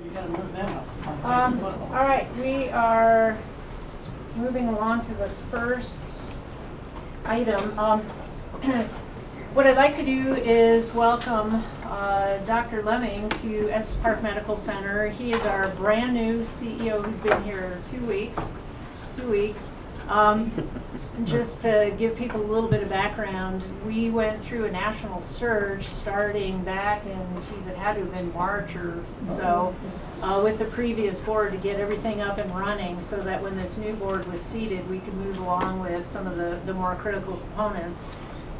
you gotta move them up. All right, we are moving along to the first item. What I'd like to do is welcome Dr. Leaming to Estes Park Medical Center. He is our brand new CEO who's been here 2 weeks. Just to give people a little bit of background, we went through a national search starting back in, it had to have been March or so, with the previous board to get everything up and running so that when this new board was seated, we could move along with some of the more critical components.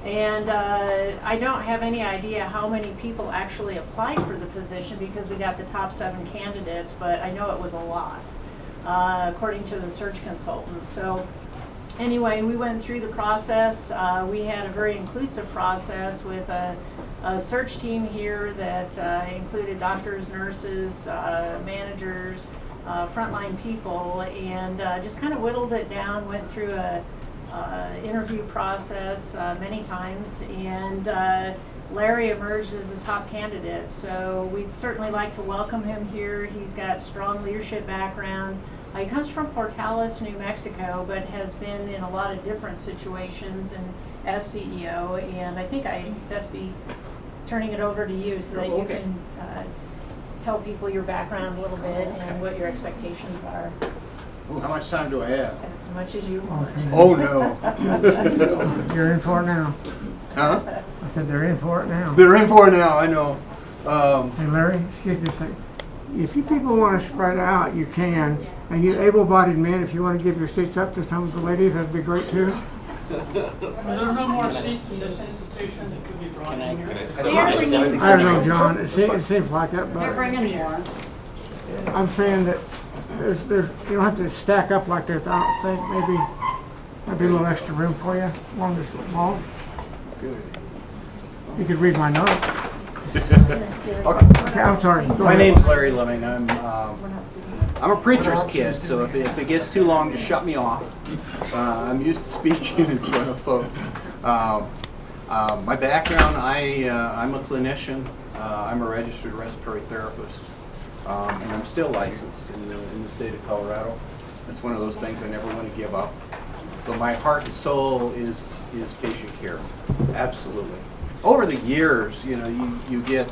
And I don't have any idea how many people actually applied for the position because we got the top 7 candidates, but I know it was a lot, according to the search consultant. So anyway, we went through the process. We had a very inclusive process with a search team here that included doctors, nurses, managers, frontline people, and just kind of whittled it down, went through a interview process many times, and Larry emerged as the top candidate. So we'd certainly like to welcome him here. He's got strong leadership background. He comes from Portales, New Mexico, but has been in a lot of different situations and as CEO. And I think I best be turning it over to you so that you can tell people your background a little bit and what your expectations are. How much time do I have? As much as you want. Oh, no. You're in for it now. Huh? I said they're in for it now. They're in for it now, I know. Hey Larry, excuse me a second. If you people want to spread out, you can. And you able-bodied men, if you want to give your seats up to some of the ladies, that'd be great too. There's no more seats in this institution that could be brought in here. I don't know, John. It seems like that, They're but bringing more. I'm saying that there's you don't have to stack up like this. I don't think. Maybe a little extra room for you along this wall. You could read my notes. Okay, I'm sorry. Go My ahead. name's Larry Levine. I'm a preacher's kid, so if it gets too long, just shut me off. I'm used to speaking in front of folks. My background, I'm a clinician. I'm a registered respiratory therapist, and I'm still licensed in the state of Colorado. It's one of those things I never want to give up. But my heart and soul is patient care, absolutely. Over the years, you get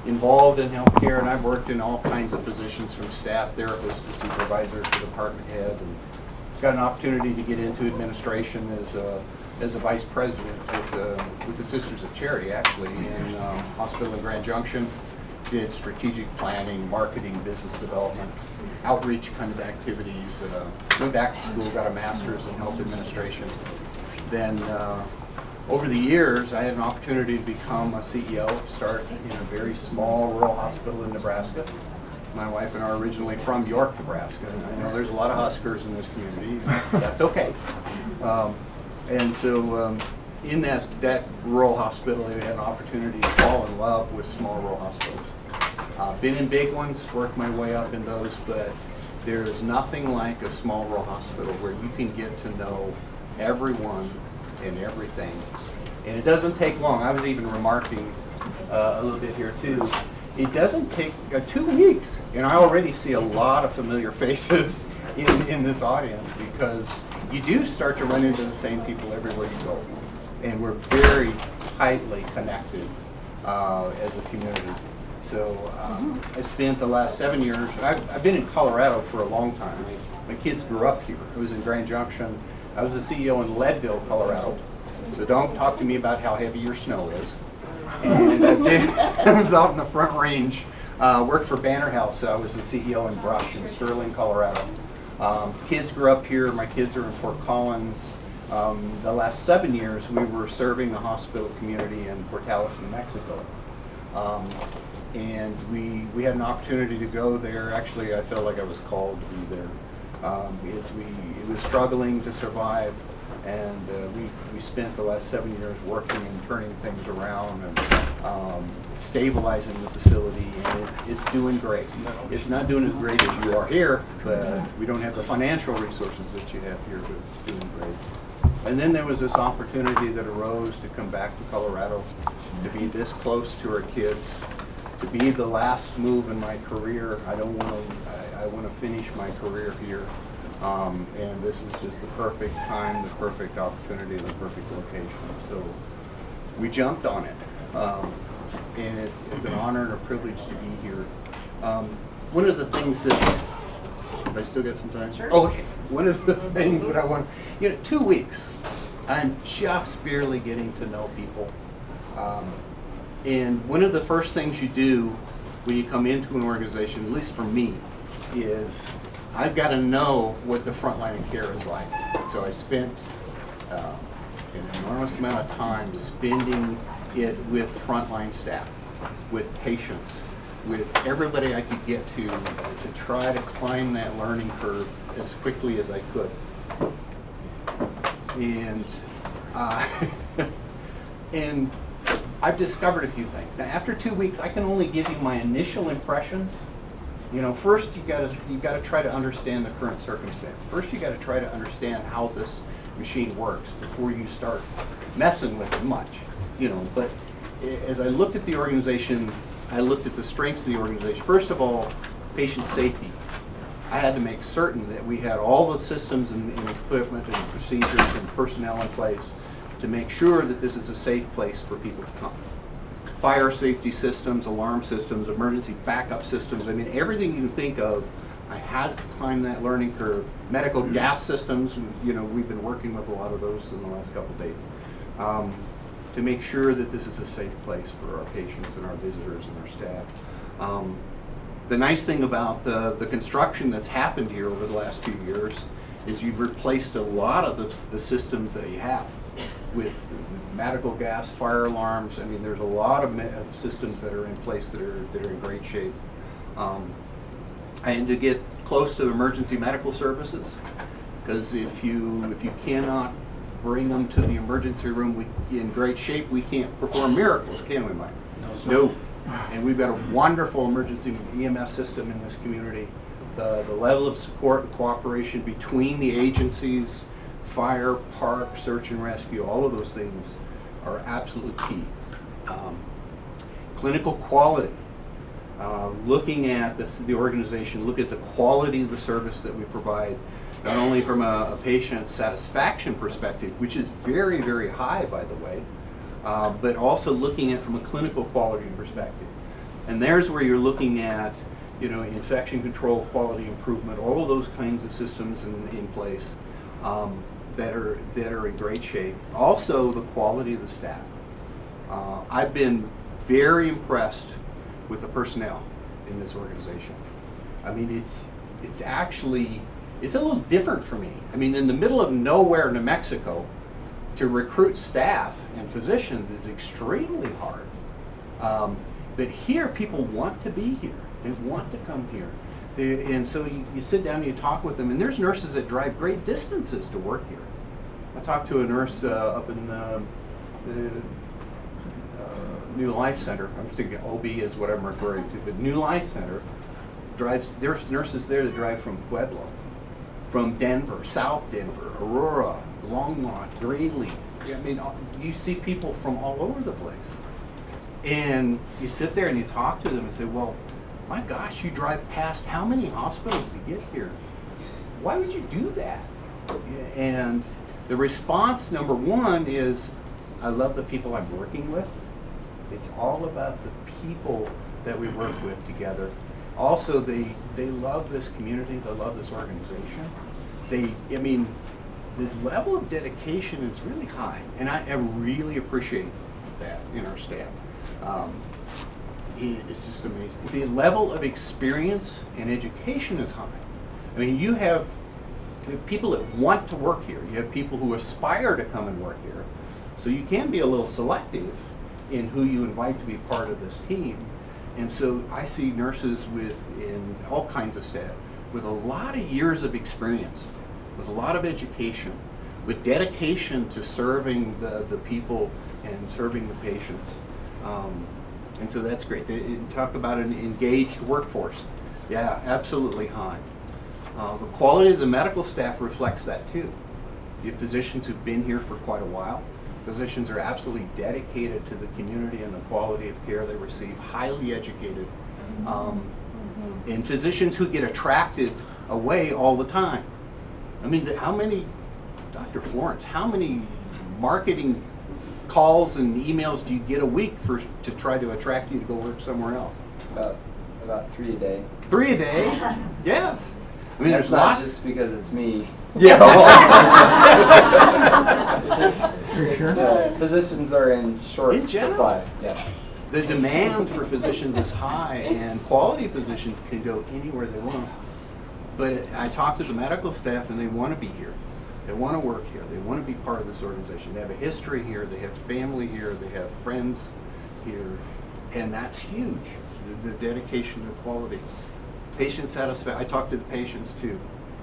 involved in healthcare, and I've worked in all kinds of positions from staff therapist to supervisor to department head, and got an opportunity to get into administration as a vice president with the Sisters of Charity, actually, in hospital in Grand Junction. Did strategic planning, marketing, business development, outreach kind of activities. Went back to school, got a master's in health administration. Then over the years, I had an opportunity to become a CEO, start in a very small rural hospital in Nebraska. My wife and I are originally from York, Nebraska, and I know there's a lot of Huskers in this community. That's okay. And so in that rural hospital, I had an opportunity to fall in love with small rural hospitals. Been in big ones, worked my way up in those, but there's nothing like a small rural hospital where you can get to know everyone and everything. And it doesn't take long. I was even remarking a little bit here too. It doesn't take 2 weeks, and I already see a lot of familiar faces in this audience because you do start to run into the same people everywhere you go. And we're very tightly connected as a community. So I spent the last 7 years, I've been in Colorado for a long time. My kids grew up here. I was in Grand Junction. I was the CEO in Leadville, Colorado. So don't talk to me about how heavy your snow is. And I was out in the Front Range, worked for Banner House. So I was the CEO in Brush in Sterling, Colorado. Kids grew up here. My kids are in Fort Collins. The last 7 years, we were serving the hospital community in Portales, New Mexico. And we had an opportunity to go there. Actually, I felt like I was called to be there. It was struggling to survive, and we spent the last 7 years working and turning things around and stabilizing the facility, and it's doing great. It's not doing as great as you are here, but we don't have the financial resources that you have here, but it's doing great. And then there was this opportunity that arose to come back to Colorado, to be this close to our kids, to be the last move in my career. I don't want to. I want to finish my career here, and this is just the perfect time, the perfect opportunity, the perfect location. So we jumped on it, and it's an honor and a privilege to be here. One of the things that I still got some time. Sure. Oh, okay. One of the things that I want, 2 weeks. I'm just barely getting to know people. And one of the first things you do when you come into an organization, at least for me, is I've got to know what the frontline of care is like. So I spent an enormous amount of time spending it with frontline staff, with patients, with everybody I could get to try to climb that learning curve as quickly as I could. And and I've discovered a few things. Now, after 2 weeks, I can only give you my initial impressions. First you got to try to understand the current circumstance. First, you got to try to understand how this machine works before you start messing with it much. But as I looked at the organization, I looked at the strengths of the organization. First of all, patient safety. I had to make certain that we had all the systems and equipment and procedures and personnel in place to make sure that this is a safe place for people to come. Fire safety systems, alarm systems, emergency backup systems, everything you can think of, I had to climb that learning curve. Medical gas systems, we've been working with a lot of those in the last couple of days, to make sure that this is a safe place for our patients and our visitors and our staff. The nice thing about the construction that's happened here over the last few years is you've replaced a lot of the systems that you have with medical gas, fire alarms. There's a lot of systems that are in place that are in great shape. And to get close to emergency medical services, because if you cannot bring them to the emergency room in great shape, we can't perform miracles, can we, Mike? No. And we've got a wonderful emergency EMS system in this community. The level of support and cooperation between the agencies, fire, park, search and rescue, all of those things are absolute key. Clinical quality. Looking at the organization, look at the quality of the service that we provide, not only from a patient satisfaction perspective, which is very, very high, by the way, but also looking at it from a clinical quality perspective. And there's where you're looking at, infection control, quality improvement, all of those kinds of systems in place that are in great shape. Also, the quality of the staff. I've been very impressed with the personnel in this organization. It's actually a little different for me. In the middle of nowhere, New Mexico, to recruit staff and physicians is extremely hard. But here, people want to be here. They want to come here. And so you sit down and you talk with them, and there's nurses that drive great distances to work here. I talked to a nurse up in the New Life Center. I'm thinking OB is what I'm referring to, but New Life Center there's nurses there that drive from Pueblo, from Denver, South Denver, Aurora, Longmont, Greeley. You see people from all over the place. And you sit there and you talk to them and say, well, my gosh, you drive past how many hospitals to get here? Why would you do that? And the response, number one, is I love the people I'm working with. It's all about the people that we work with together. Also, they love this community. They love this organization. The level of dedication is really high, and I really appreciate that in our staff. It's just amazing. The level of experience and education is high. You have people that want to work here. You have people who aspire to come and work here. So you can be a little selective in who you invite to be part of this team. And so I see nurses in all kinds of staff with a lot of years of experience, with a lot of education, with dedication to serving the people and serving the patients. And so that's great. They talk about an engaged workforce. Yeah, absolutely high. The quality of the medical staff reflects that too. You have physicians who've been here for quite a while. Physicians are absolutely dedicated to the community and the quality of care they receive, highly educated, and physicians who get attracted away all the time. I mean, how many, Dr. Florence, how many marketing calls and emails do you get a week to try to attract you to go work somewhere else? About 3 a day. 3 a day? Yes. I mean, That's there's not lots. just because it's me. Yeah. It's just physicians are in short In general. supply. Yeah. The demand for physicians is high, and quality physicians can go anywhere they want. But I talk to the medical staff, and they want to be here. They want to work here. They want to be part of this organization. They have a history here. They have family here. They have friends here. And that's huge, the dedication to quality. Patient satisfaction. I talk to the patients, too.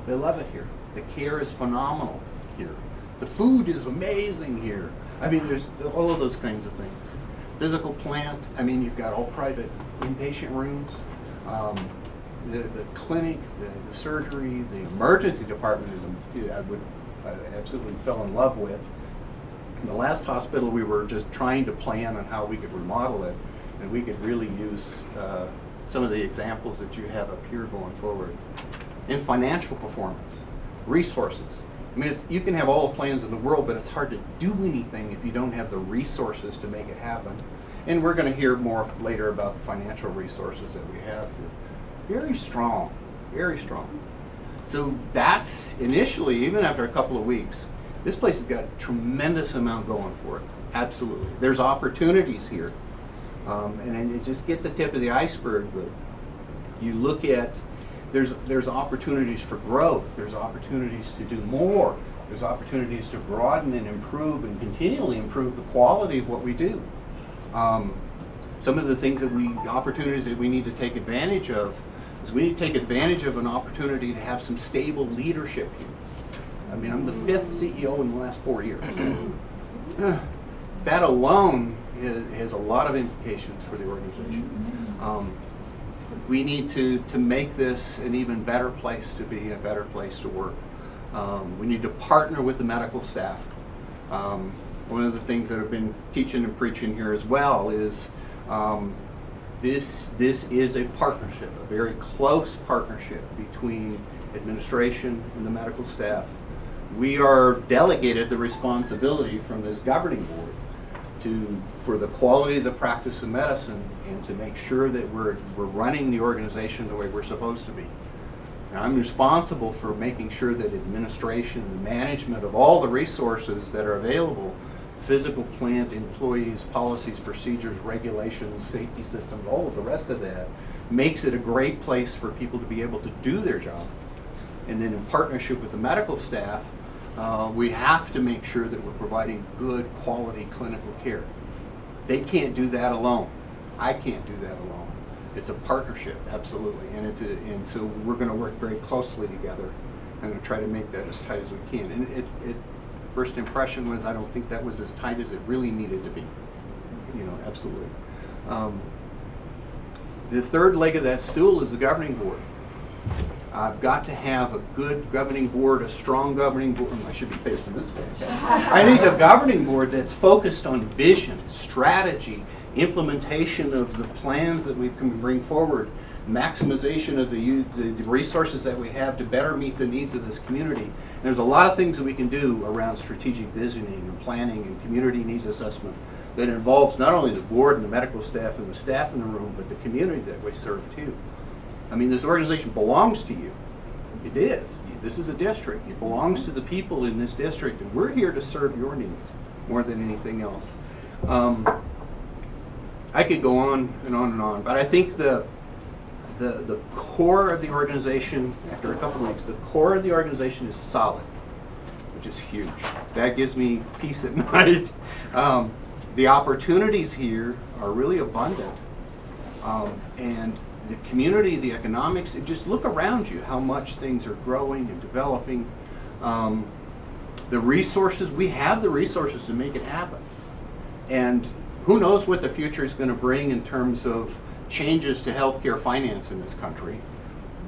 They love it here. The care is phenomenal here. The food is amazing here. I mean, there's all of those kinds of things. Physical plant. I mean, you've got all private inpatient rooms. The clinic, the surgery, the emergency department is I absolutely fell in love with. In the last hospital, we were just trying to plan on how we could remodel it, and we could really use some of the examples that you have up here going forward. In financial performance, resources. I mean, you can have all the plans in the world, but it's hard to do anything if you don't have the resources to make it happen. And we're going to hear more later about the financial resources that we have here. Very strong, very strong. So that's initially, even after a couple of weeks, this place has got a tremendous amount going for it. Absolutely. There's opportunities here. And it just get the tip of the iceberg, but you look at, there's opportunities for growth. There's opportunities to do more. There's opportunities to broaden and improve and continually improve the quality of what we do. Some of the things opportunities that we need to take advantage of is we need to take advantage of an opportunity to have some stable leadership here. I mean, I'm the 5th CEO in the last 4 years. That alone has a lot of implications for the organization. We need to make this an even better place to be, a better place to work. We need to partner with the medical staff. One of the things that I've been teaching and preaching here as well is this is a partnership, a very close partnership between administration and the medical staff. We are delegated the responsibility from this governing board for the quality of the practice of medicine and to make sure that we're running the organization the way we're supposed to be. And I'm responsible for making sure that administration, the management of all the resources that are available, physical plant, employees, policies, procedures, regulations, safety systems, all of the rest of that, makes it a great place for people to be able to do their job. And then in partnership with the medical staff, we have to make sure that we're providing good quality clinical care. They can't do that alone. I can't do that alone. It's a partnership, absolutely, and so we're going to work very closely together. I'm going to try to make that as tight as we can. And first impression was I don't think that was as tight as it really needed to be. You know, absolutely. The third leg of that stool is the governing board. I've got to have a good governing board, a strong governing board. I should be facing this way. I need a governing board that's focused on vision, strategy, implementation of the plans that we can bring forward, maximization of the resources that we have to better meet the needs of this community. And there's a lot of things that we can do around strategic visioning and planning and community needs assessment that involves not only the board and the medical staff and the staff in the room, but the community that we serve too. I mean, this organization belongs to you. It is. This is a district. It belongs to the people in this district, and we're here to serve your needs more than anything else. I could go on and on and on, but I think the core of the organization, after a couple of weeks, the core of the organization is solid, which is huge. That gives me peace at night. The opportunities here are really abundant, and the community, the economics, just look around you how much things are growing and developing. The resources, we have the resources to make it happen. And who knows what the future is going to bring in terms of changes to healthcare finance in this country.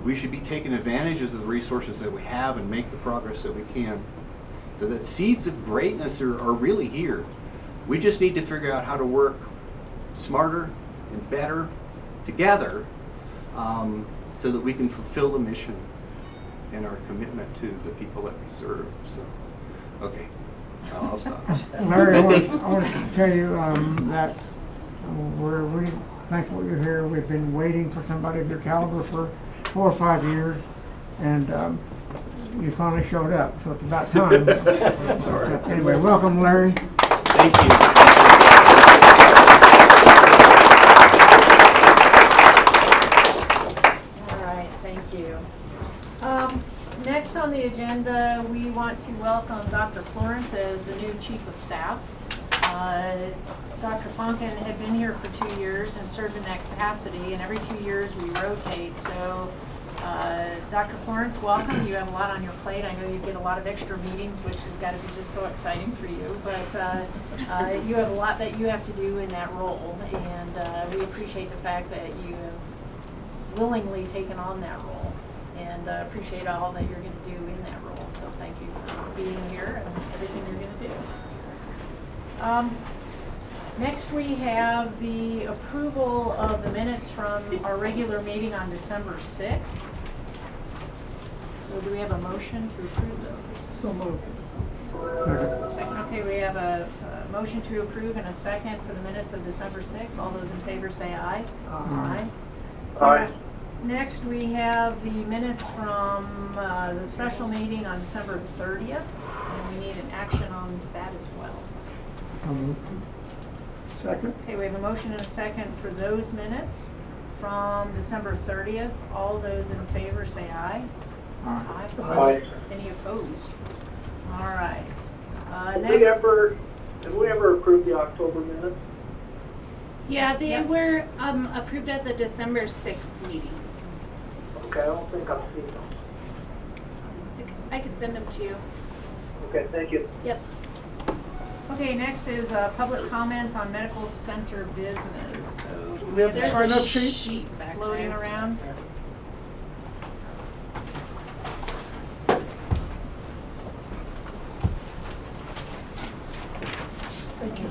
We should be taking advantage of the resources that we have and make the progress that we can. So that seeds of greatness are really here. We just need to figure out how to work smarter and better together so that we can fulfill the mission and our commitment to the people that we serve. So, okay, I'll stop. Larry, I want to tell you that we're really thankful you're here. We've been waiting for somebody of your caliber for 4 or 5 years, and you finally showed up, so it's about time. Sorry. Anyway, welcome, Larry. Thank you. All right, thank you. Next on the agenda, we want to welcome Dr. Florence as the new Chief of Staff. Dr. Funkin had been here for 2 years and served in that capacity, and every 2 years we rotate. So, Dr. Florence, welcome. You have a lot on your plate. I know you get a lot of extra meetings, which has got to be just so exciting for you. But you have a lot that you have to do in that role, and we appreciate the fact that you have willingly taken on that role, and appreciate all that you're going to do in that role. So thank you for being here and everything you're going to do. Next, we have the approval of the minutes from our regular meeting on December 6th. So do we have a motion to approve those? So moved. Second, okay, we have a motion to approve and a second for the minutes of December 6th. All those in favor say aye. Aye. Aye. Next, we have the minutes from the special meeting on December 30th, and we need an action on that as well. Second. Okay, we have a motion and a second for those minutes from December 30th. All those in favor say aye. Aye. Aye. Any opposed? All right. Did Next. we ever approve the October minutes? Yeah, they Yep. were approved at the December 6th meeting. Okay, I don't think I've seen them. I could send them to you. Okay, thank you. Yep. Okay, next is public comments on medical center business. So we have the there's sign a up sheet? back floating there. around. Thank you.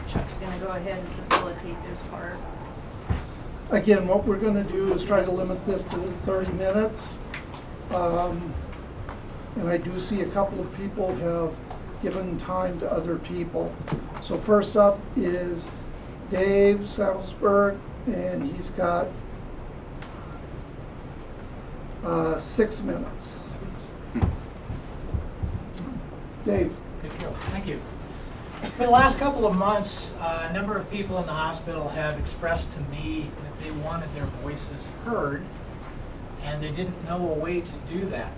Chuck's gonna go ahead and facilitate this part. Again, what we're going to do is try to limit this to 30 minutes. And I do see a couple of people have given time to other people. So first up is Dave Savelsberg, and he's got 6 minutes. Dave. Good deal. Thank you. For the last couple of months, a number of people in the hospital have expressed to me that they wanted their voices heard, and they didn't know a way to do that.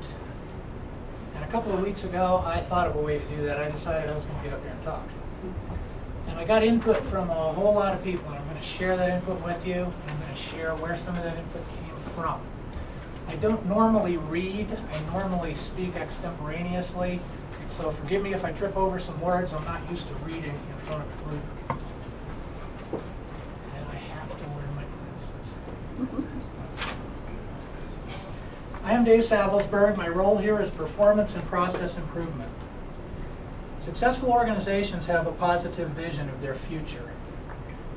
And a couple of weeks ago, I thought of a way to do that. I decided I was going to get up here and talk. And I got input from a whole lot of people, and I'm going to share that input with you, and I'm going to share where some of that input came from. I don't normally read. I normally speak extemporaneously. So forgive me if I trip over some words. I'm not used to reading in front of a group. And I have to wear my glasses. I am Dave Savelsberg. My role here is performance and process improvement. Successful organizations have a positive vision of their future.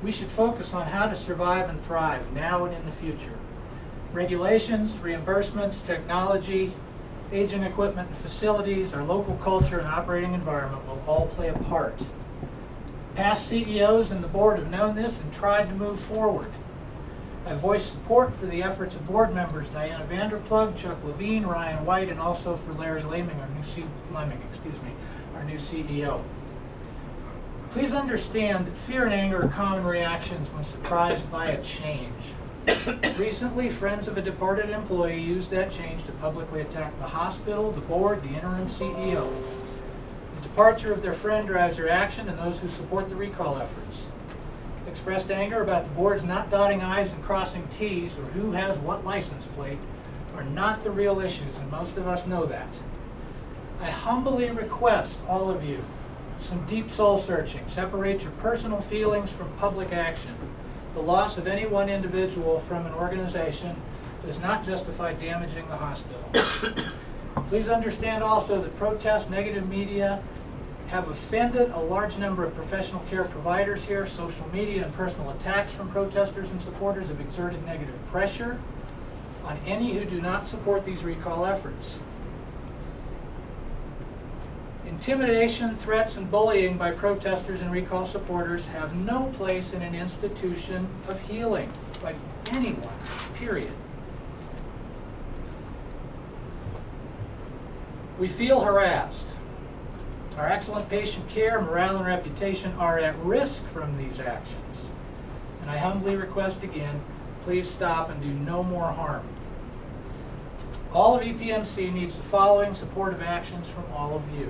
We should focus on how to survive and thrive now and in the future. Regulations, reimbursements, technology, aging equipment and facilities, our local culture and operating environment will all play a part. Past CEOs and the board have known this and tried to move forward. I voiced support for the efforts of board members Diana Van der Ploeg, Chuck Levine, Ryan White, and also for Larry Leaming, our new CEO. Please understand that fear and anger are common reactions when surprised by a change. Recently, friends of a departed employee used that change to publicly attack the hospital, the board, the interim CEO. The departure of their friend drives their action and those who support the recall efforts. Expressed anger about the board's not dotting I's and crossing T's, or who has what license plate, are not the real issues, and most of us know that. I humbly request all of you some deep soul searching. Separate your personal feelings from public action. The loss of any one individual from an organization does not justify damaging the hospital. Please understand also that protest, negative media have offended a large number of professional care providers here. Social media and personal attacks from protesters and supporters have exerted negative pressure on any who do not support these recall efforts. Intimidation, threats, and bullying by protesters and recall supporters have no place in an institution of healing by anyone, period. We feel harassed. Our excellent patient care, morale, and reputation are at risk from these actions. And I humbly request again, please stop and do no more harm. All of EPMC needs the following supportive actions from all of you.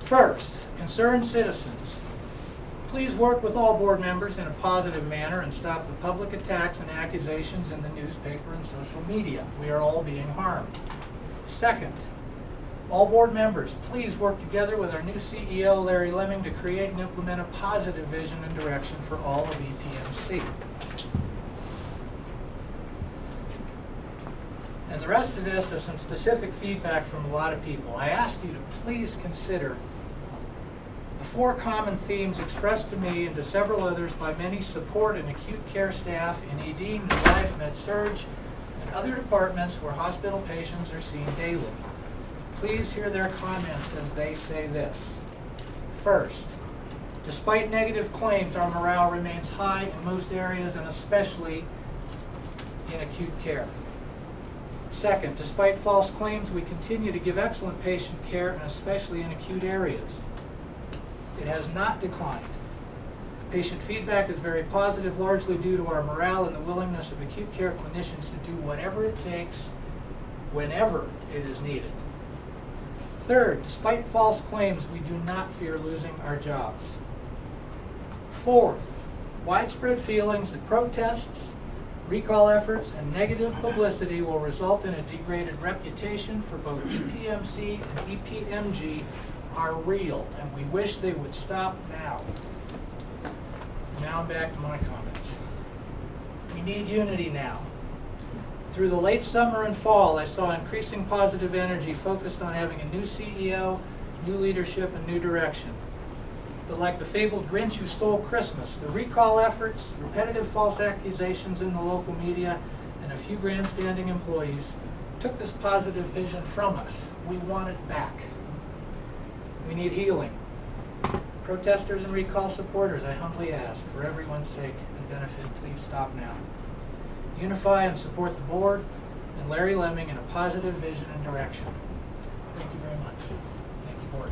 First, concerned citizens, please work with all board members in a positive manner and stop the public attacks and accusations in the newspaper and social media. We are all being harmed. Second, all board members, please work together with our new CEO, Larry Leaming, to create and implement a positive vision and direction for all of EPMC. And the rest of this is some specific feedback from a lot of people. I ask you to please consider the 4 common themes expressed to me and to several others by many support and acute care staff in ED, midlife, med-surg, and other departments where hospital patients are seen daily. Please hear their comments as they say this. First, despite negative claims, our morale remains high in most areas and especially in acute care. Second, despite false claims, we continue to give excellent patient care and especially in acute areas. It has not declined. Patient feedback is very positive, largely due to our morale and the willingness of acute care clinicians to do whatever it takes, whenever it is needed. Third, despite false claims, we do not fear losing our jobs. Fourth, widespread feelings that protests, recall efforts, and negative publicity will result in a degraded reputation for both EPMC and EPMG are real, and we wish they would stop now. Now back to my comments. We need unity now. Through the late summer and fall, I saw increasing positive energy focused on having a new CEO, new leadership, and new direction. But like the fabled Grinch who stole Christmas, the recall efforts, repetitive false accusations in the local media, and a few grandstanding employees took this positive vision from us. We want it back. We need healing. Protesters and recall supporters, I humbly ask, for everyone's sake and benefit, please stop now. Unify and support the board and Larry Leaming in a positive vision and direction. Thank you very much. Thank you, board.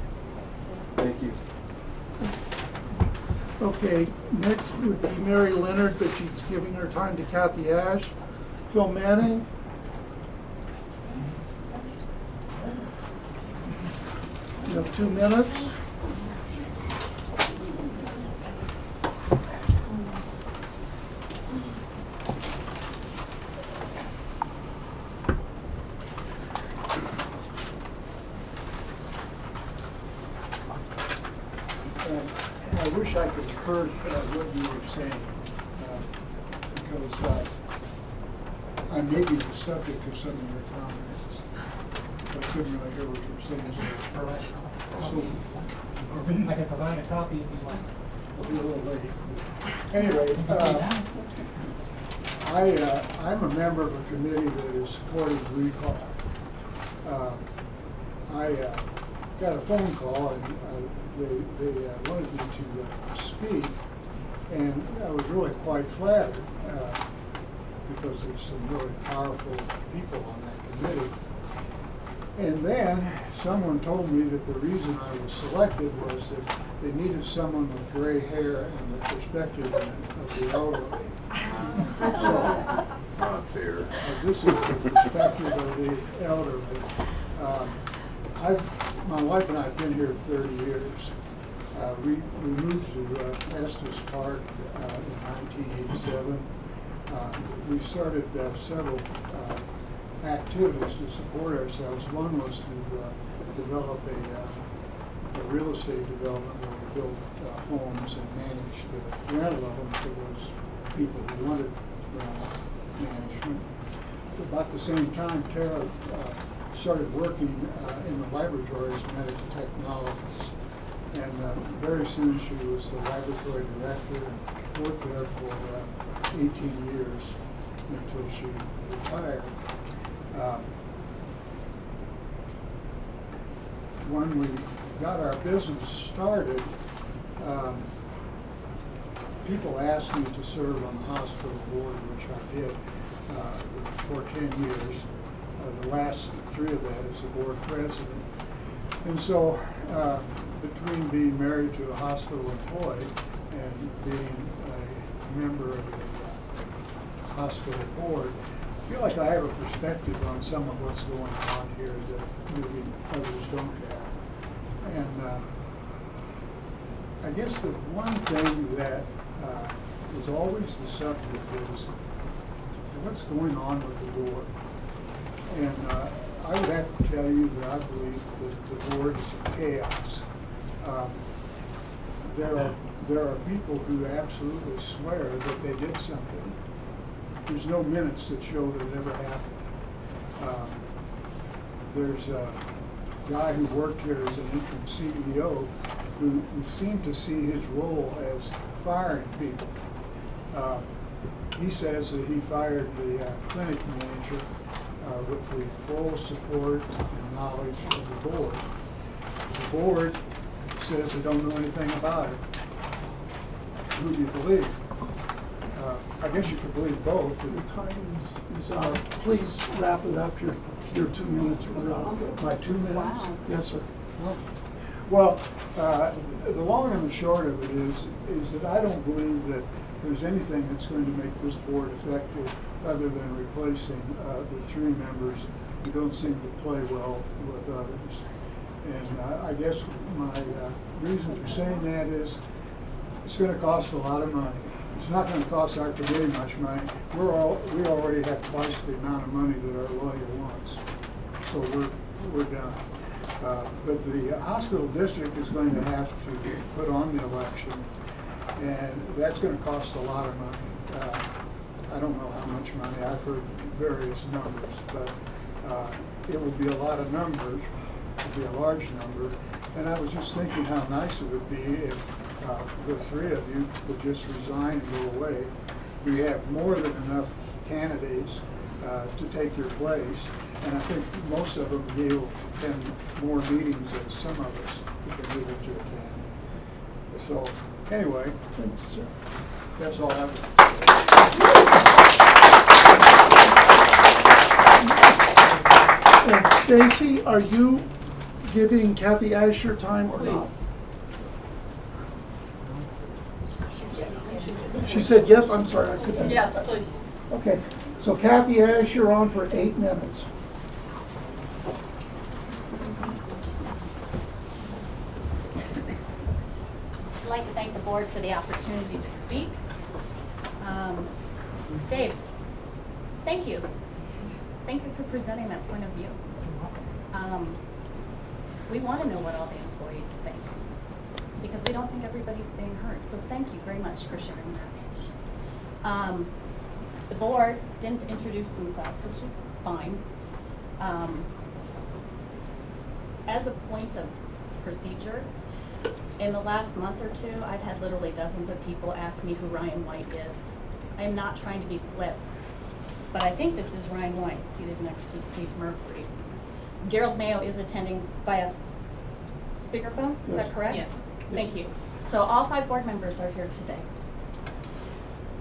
Thank you. Okay, next would be Mary Leonard, but she's giving her time to Kathy Ash. Phil Manning. You have 2 minutes. I wish I could have heard what you were saying, because I may be the subject of some of your comments, but I couldn't really hear what you were saying. I can provide a copy if you'd like. I'll be a little late. Anyway, I'm a member of a committee that is supporting recall. I got a phone call and they wanted me to speak, and I was really quite flattered because there's some really powerful people on that committee. And then someone told me that the reason I was selected was that they needed someone with gray hair and the perspective of the elderly. So, Not fair. this is the perspective of the elderly. My wife and I have been here 30 years. We moved to Estes Park in 1987. We started several activities to support ourselves. One was to develop a a real estate development where we build homes and manage the rental of them for those people who wanted rental management. About the same time, Tara started working in the laboratory as a medical technologist. And very soon she was the laboratory director and worked there for 18 years until she retired. When we got our business started, people asked me to serve on the hospital board, which I did for 10 years. The last 3 of that as the board president. And so between being married to a hospital employee and being a member of the hospital board, I feel like I have a perspective on some of what's going on here that maybe others don't have. And I guess the one thing that is always the subject is what's going on with the board. And I would have to tell you that I believe that the board is in chaos. There are people who absolutely swear that they did something. There's no minutes that show that it ever happened. There's a guy who worked here as an interim CEO who seemed to see his role as firing people. He says that he fired the clinic manager with the full support and knowledge of the board. The board says they don't know anything about it. Who do you believe? I guess you could believe both. The time is up. Please wrap it up. Your 2 minutes are up. My 2 minutes? Wow. Yes, sir. Well, the long and the short of it is that I don't believe that there's anything that's going to make this board effective other than replacing the 3 members who don't seem to play well with others. And I guess my reason for saying that is it's going to cost a lot of money. It's not going to cost our committee much money. We already have twice the amount of money that our lawyer wants. So we're done. But the hospital district is going to have to put on the election, and that's going to cost a lot of money. I don't know how much money. I've heard various numbers, but it will be a lot of numbers. It will be a large number. And I was just thinking how nice it would be if the 3 of you would just resign and go away. We have more than enough candidates to take your place, and I think most of them will attend more meetings than some of us who can able to attend. So anyway, Thank you, sir. that's all I have. And Stacy, are you giving Kathy Asher time or not? She said yes. I'm sorry. I couldn't. Yes, please. Okay. So Kathy Asher on for 8 minutes. I'd like to thank the board for the opportunity to speak. Dave, thank you. Thank you for presenting that point of view. We want to know what all the employees think because we don't think everybody's being heard. So thank you very much for sharing that. The board didn't introduce themselves, which is fine. As a point of procedure, in the last month or 2, I've had literally dozens of people ask me who Ryan White is. I am not trying to be flip, but I think this is Ryan White, seated next to Steve Murphy. Gerald Mayo is attending via speakerphone, is Yes. that correct? Yes. Thank you. So all 5 board members are here today.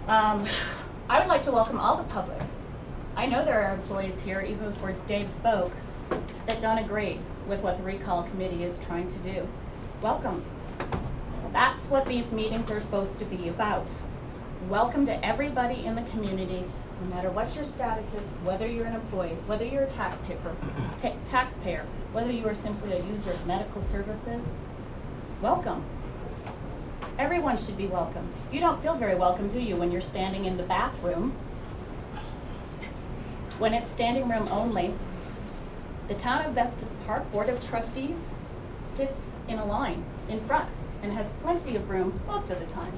I would like to welcome all the public. I know there are employees here, even before Dave spoke, that don't agree with what the recall committee is trying to do. Welcome. That's what these meetings are supposed to be about. Welcome to everybody in the community, no matter what your status is, whether you're an employee, whether you're a taxpayer, whether you are simply a user of medical services. Welcome. Everyone should be welcome. You don't feel very welcome, do you, when you're standing in the bathroom? When it's standing room only, the Town of Vestas Park Board of Trustees sits in a line in front and has plenty of room most of the time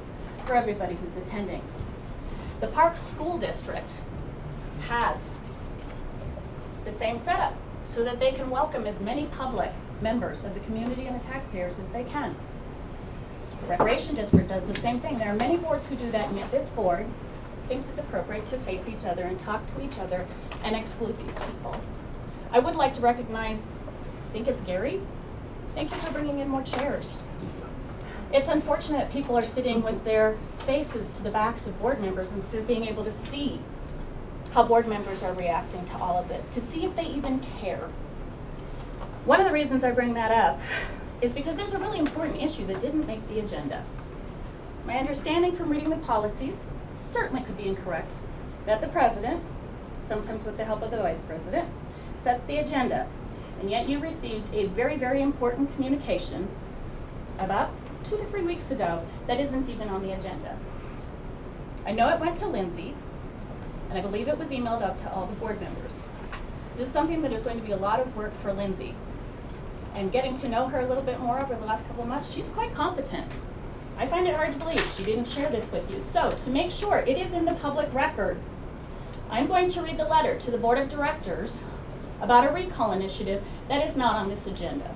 for everybody who's attending. The Park School District has the same setup so that they can welcome as many public members of the community and the taxpayers as they can. The Recreation District does the same thing. There are many boards who do that, and yet this board thinks it's appropriate to face each other and talk to each other and exclude these people. I would like to recognize, I think it's Gary. Thank you for bringing in more chairs. It's unfortunate people are sitting with their faces to the backs of board members instead of being able to see how board members are reacting to all of this, to see if they even care. One of the reasons I bring that up is because there's a really important issue that didn't make the agenda. My understanding from reading the policies, certainly could be incorrect, that the president, sometimes with the help of the vice president, sets the agenda. And yet you received a very, very important communication about 2 to 3 weeks ago that isn't even on the agenda. I know it went to Lindsay, and I believe it was emailed out to all the board members. This is something that is going to be a lot of work for Lindsay. And getting to know her a little bit more over the last couple of months, she's quite competent. I find it hard to believe she didn't share this with you. So to make sure it is in the public record, I'm going to read the letter to the board of directors about a recall initiative that is not on this agenda.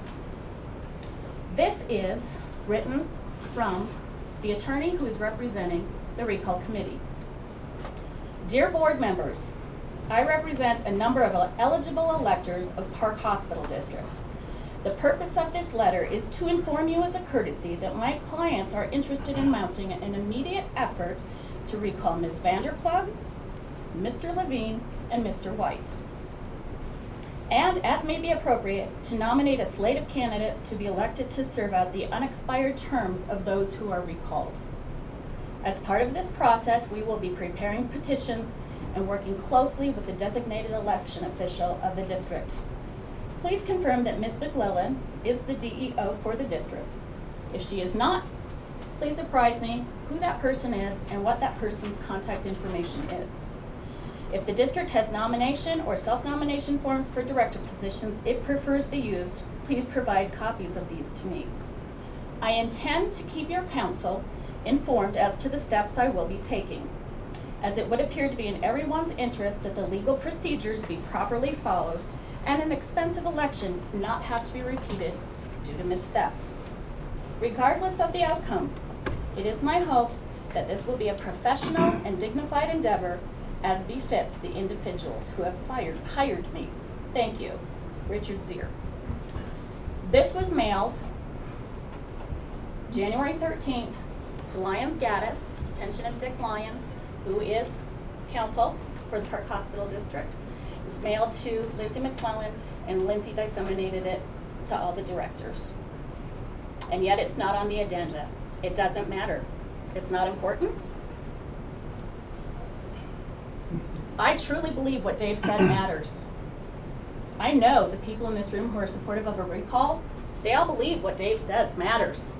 This is written from the attorney who is representing the recall committee. Dear board members, I represent a number of eligible electors of Park Hospital District. The purpose of this letter is to inform you as a courtesy that my clients are interested in mounting an immediate effort to recall Ms. Van der Ploeg, Mr. Levine, and Mr. White. And, as may be appropriate, to nominate a slate of candidates to be elected to serve out the unexpired terms of those who are recalled. As part of this process, we will be preparing petitions and working closely with the designated election official of the district. Please confirm that Ms. McClellan is the DEO for the district. If she is not, please apprise me who that person is and what that person's contact information is. If the district has nomination or self-nomination forms for director positions it prefers be used, please provide copies of these to me. I intend to keep your council informed as to the steps I will be taking, as it would appear to be in everyone's interest that the legal procedures be properly followed and an expensive election not have to be repeated due to misstep. Regardless of the outcome, it is my hope that this will be a professional and dignified endeavor as befits the individuals who have hired me. Thank you, Richard Zier. This was mailed January 13th to Lyons Gaddis, attention of Dick Lyons, who is counsel for the Park Hospital District. It was mailed to Lindsay McClellan, and Lindsay disseminated it to all the directors. And yet it's not on the agenda. It doesn't matter. It's not important. I truly believe what Dave said matters. I know the people in this room who are supportive of a recall, they all believe what Dave says matters.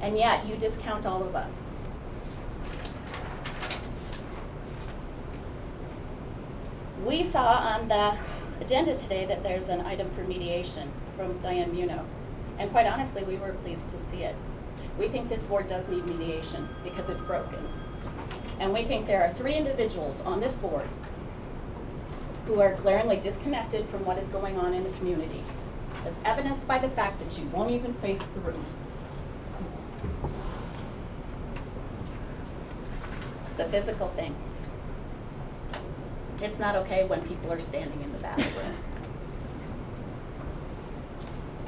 And yet you discount all of us. We saw on the agenda today that there's an item for mediation from Diane Muno. And quite honestly, we were pleased to see it. We think this board does need mediation because it's broken. And we think there are 3 individuals on this board who are glaringly disconnected from what is going on in the community. As evidenced by the fact that you won't even face the room. It's a physical thing. It's not okay when people are standing in the bathroom.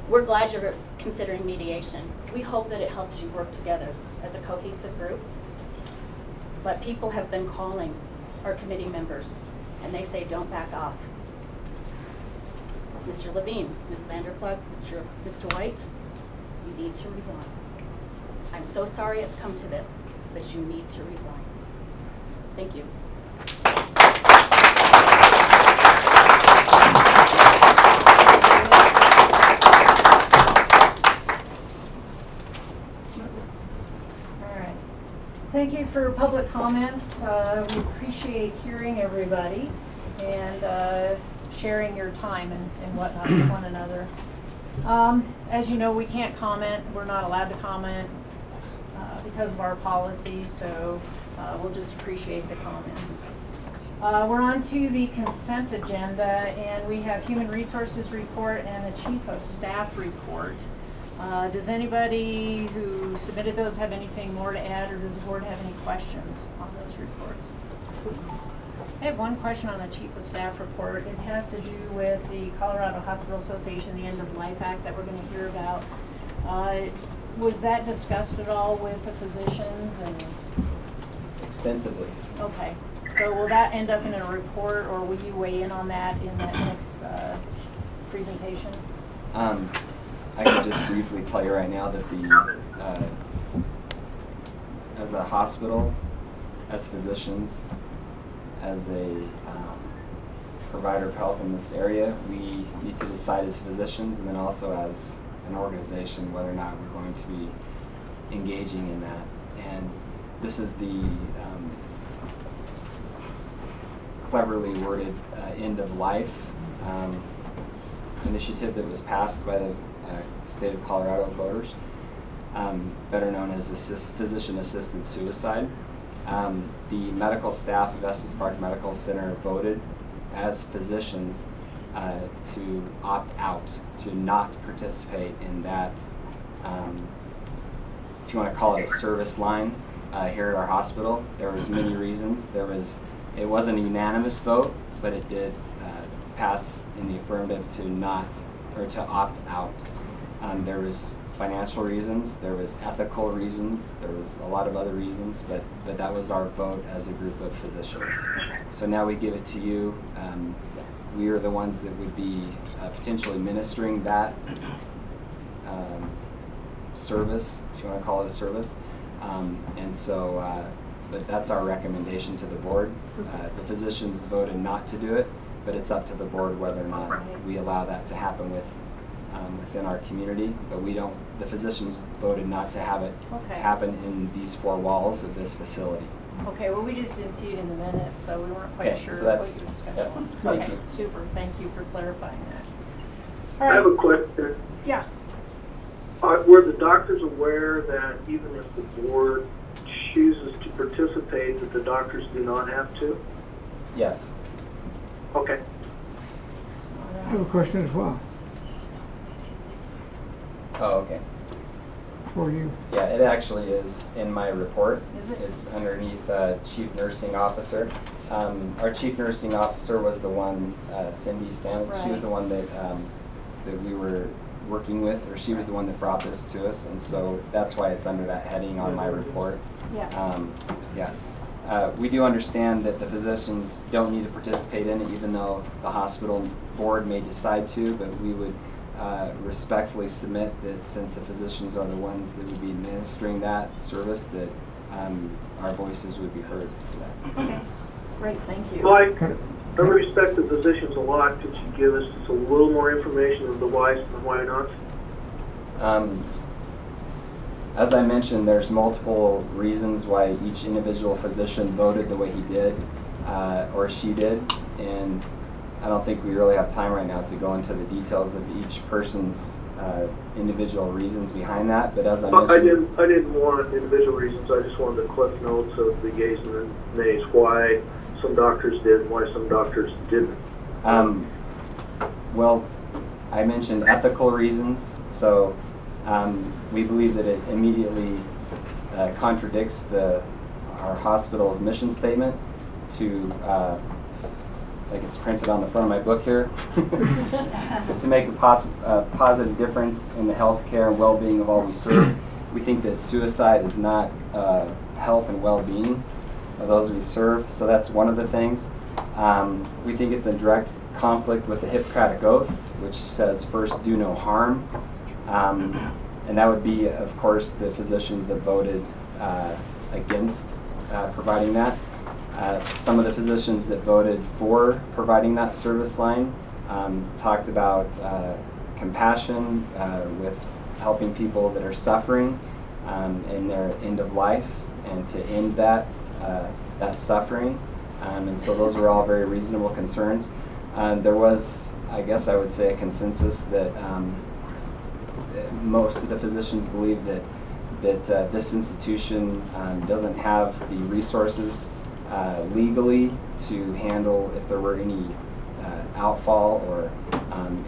We're glad you're considering mediation. We hope that it helps you work together as a cohesive group. But people have been calling our committee members, and they say don't back off. Mr. Levine, Ms. Van der Ploeg, Mr. White, you need to resign. I'm so sorry it's come to this, but you need to resign. Thank you. Thank you for public comments. We appreciate hearing everybody and sharing your time and whatnot with one another. As you know, we can't comment. We're not allowed to comment because of our policy, so we'll just appreciate the comments. We're on to the consent agenda, and we have Human Resources report and the Chief of Staff report. Does anybody who submitted those have anything more to add, or does the board have any questions on those reports? I have one question on the Chief of Staff report. It has to do with the Colorado Hospital Association, the End of Life Act that we're going to hear about. Was that discussed at all with the physicians? And Extensively. okay, so will that end up in a report, or will you weigh in on that in that next presentation? I can just briefly tell you right now that the as a hospital, as physicians, as a provider of health in this area, we need to decide as physicians and then also as an organization whether or not we're going to be engaging in that. And this is the cleverly worded end of life initiative that was passed by the state of Colorado voters, better known as physician-assisted suicide. The medical staff of Estes Park Medical Center voted as physicians to opt out, to not participate in that, if you want to call it a service line here at our hospital. There was many reasons. It wasn't a unanimous vote, but it did pass in the affirmative to opt out. There was financial reasons, there was ethical reasons, there was a lot of other reasons, but that was our vote as a group of physicians. So now we give it to you. We are the ones that would be potentially administering that service, if you want to call it a service. But that's our recommendation to the board. The physicians voted not to do it, but it's up to the board whether or not we allow that to happen within our community. But the physicians voted not to have it happen in these four walls of this facility. Okay, well, we just didn't see it in the minutes, so we weren't quite sure so what that's, the discussion yeah, was. thank Okay, you. super, thank you for clarifying that. All I right. have a question. Yeah. Were the doctors aware that even if the board chooses to participate, that the doctors do not have to? Yes. Okay. I have a question as well Oh, okay. for you. Yeah, it actually is in my report. Is it? It's underneath Chief Nursing Officer. Our Chief Nursing Officer was the one, Cindy Stanley. She was the one that we were working with, or she was the one that brought this to us, and so that's why it's under that heading on my report. Yeah. We do understand that the physicians don't need to participate in it, even though the hospital board may decide to, but we would respectfully submit that since the physicians are the ones that would be administering that service, that our voices would be heard for that. Okay, great, thank you. Mike, I respect the physicians a lot. Could you give us just a little more information of the whys and the why nots? As I mentioned, there's multiple reasons why each individual physician voted the way he did, or she did, and I don't think we really have time right now to go into the details of each person's individual reasons behind that. But as I mentioned, I didn't want individual reasons. I just wanted the cliff notes of the yeas and the nays. Why some doctors did, and why some doctors didn't. Well, I mentioned ethical reasons. So we believe that it immediately contradicts our hospital's mission statement to. Like it's printed on the front of my book here, to make a positive difference in the health care and well-being of all we serve. We think that suicide is not health and well-being of those we serve, so that's one of the things. We think it's in direct conflict with the Hippocratic Oath, which says first do no harm, and that would be, of course, the physicians that voted against providing that. Some of the physicians that voted for providing that service line talked about compassion with helping people that are suffering in their end of life and to end that suffering. And so those were all very reasonable concerns. There was, I guess I would say, a consensus that most of the physicians believe that this institution doesn't have the resources legally to handle if there were any outfall, or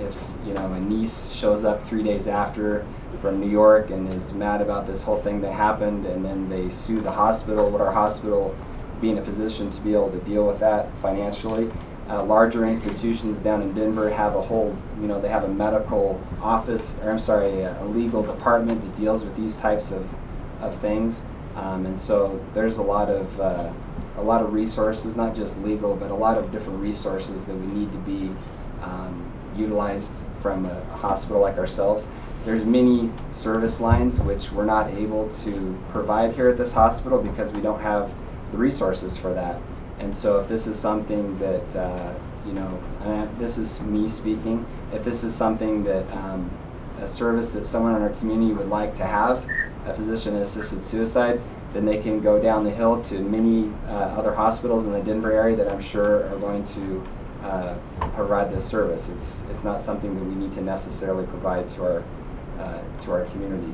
if a niece shows up 3 days after from New York and is mad about this whole thing that happened, and then they sue the hospital. Would our hospital be in a position to be able to deal with that financially? Larger institutions down in Denver have a whole, they have a medical office, or a legal department that deals with these types of things, and so there's a lot of resources, not just legal, but a lot of different resources that we need to be utilized from a hospital like ourselves. There's many service lines which we're not able to provide here at this hospital because we don't have the resources for that. And so if this is something that, this is me speaking, if this is something that, a service that someone in our community would like to have, a physician-assisted suicide, then they can go down the hill to many other hospitals in the Denver area that I'm sure are going to provide this service. It's not something that we need to necessarily provide to our community.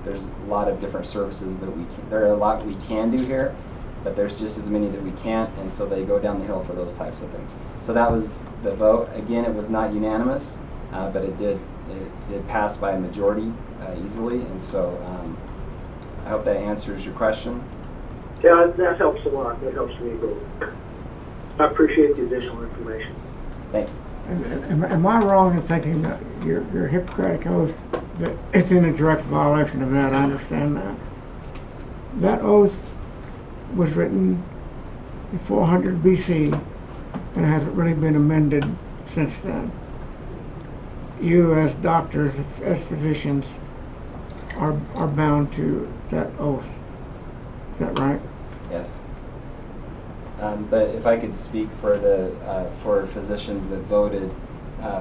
There's a lot of different services that there are a lot we can do here, but there's just as many that we can't, and so they go down the hill for those types of things. So that was the vote. Again, it was not unanimous, but it did pass by a majority easily, and so I hope that answers your question. Yeah, that helps a lot. That helps me vote. I appreciate the additional information. Thanks. Am I wrong in thinking that your Hippocratic oath, that it's in a direct violation of that? I understand that. That oath was written in 400 BC and hasn't really been amended since then. You as doctors, as physicians, are bound to that oath. Is that right? Yes. But if I could speak for for physicians that voted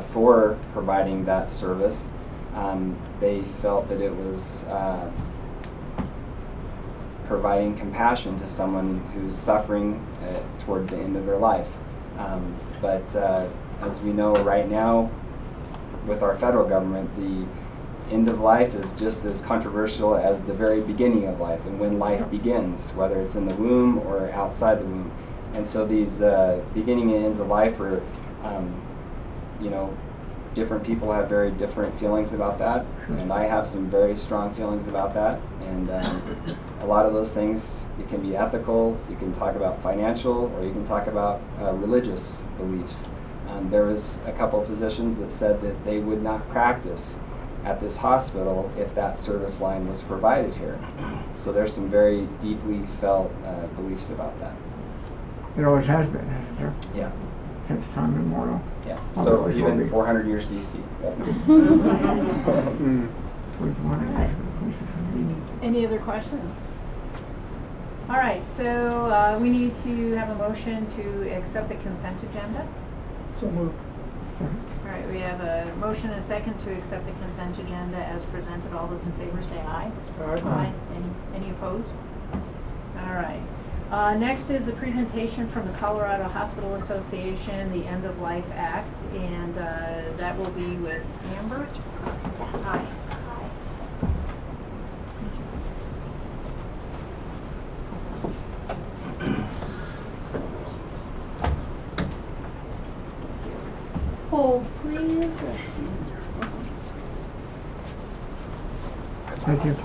for providing that service, they felt that it was providing compassion to someone who's suffering toward the end of their life. But as we know right now, with our federal government, the end of life is just as controversial as the very beginning of life and when life begins, whether it's in the womb or outside the womb. And so these beginning and ends of life are, different people have very different feelings about that, and I have some very strong feelings about that. And a lot of those things, it can be ethical, you can talk about financial, or you can talk about religious beliefs. There was a couple of physicians that said that they would not practice at this hospital if that service line was provided here. So there's some very deeply felt beliefs about that. It always has been, hasn't there? Yeah. Since time immemorial. Yeah. So even 400 years BC. Yep. Any other questions? All right, so we need to have a motion to accept the consent agenda. So moved. All right, we have a motion and a second to accept the consent agenda as presented. All those in favor say aye. Aye. Any opposed? All right. Next is a presentation from the Colorado Hospital Association, the End of Life Act, and that will be with Amber. Hi. Hold, please. Thank you.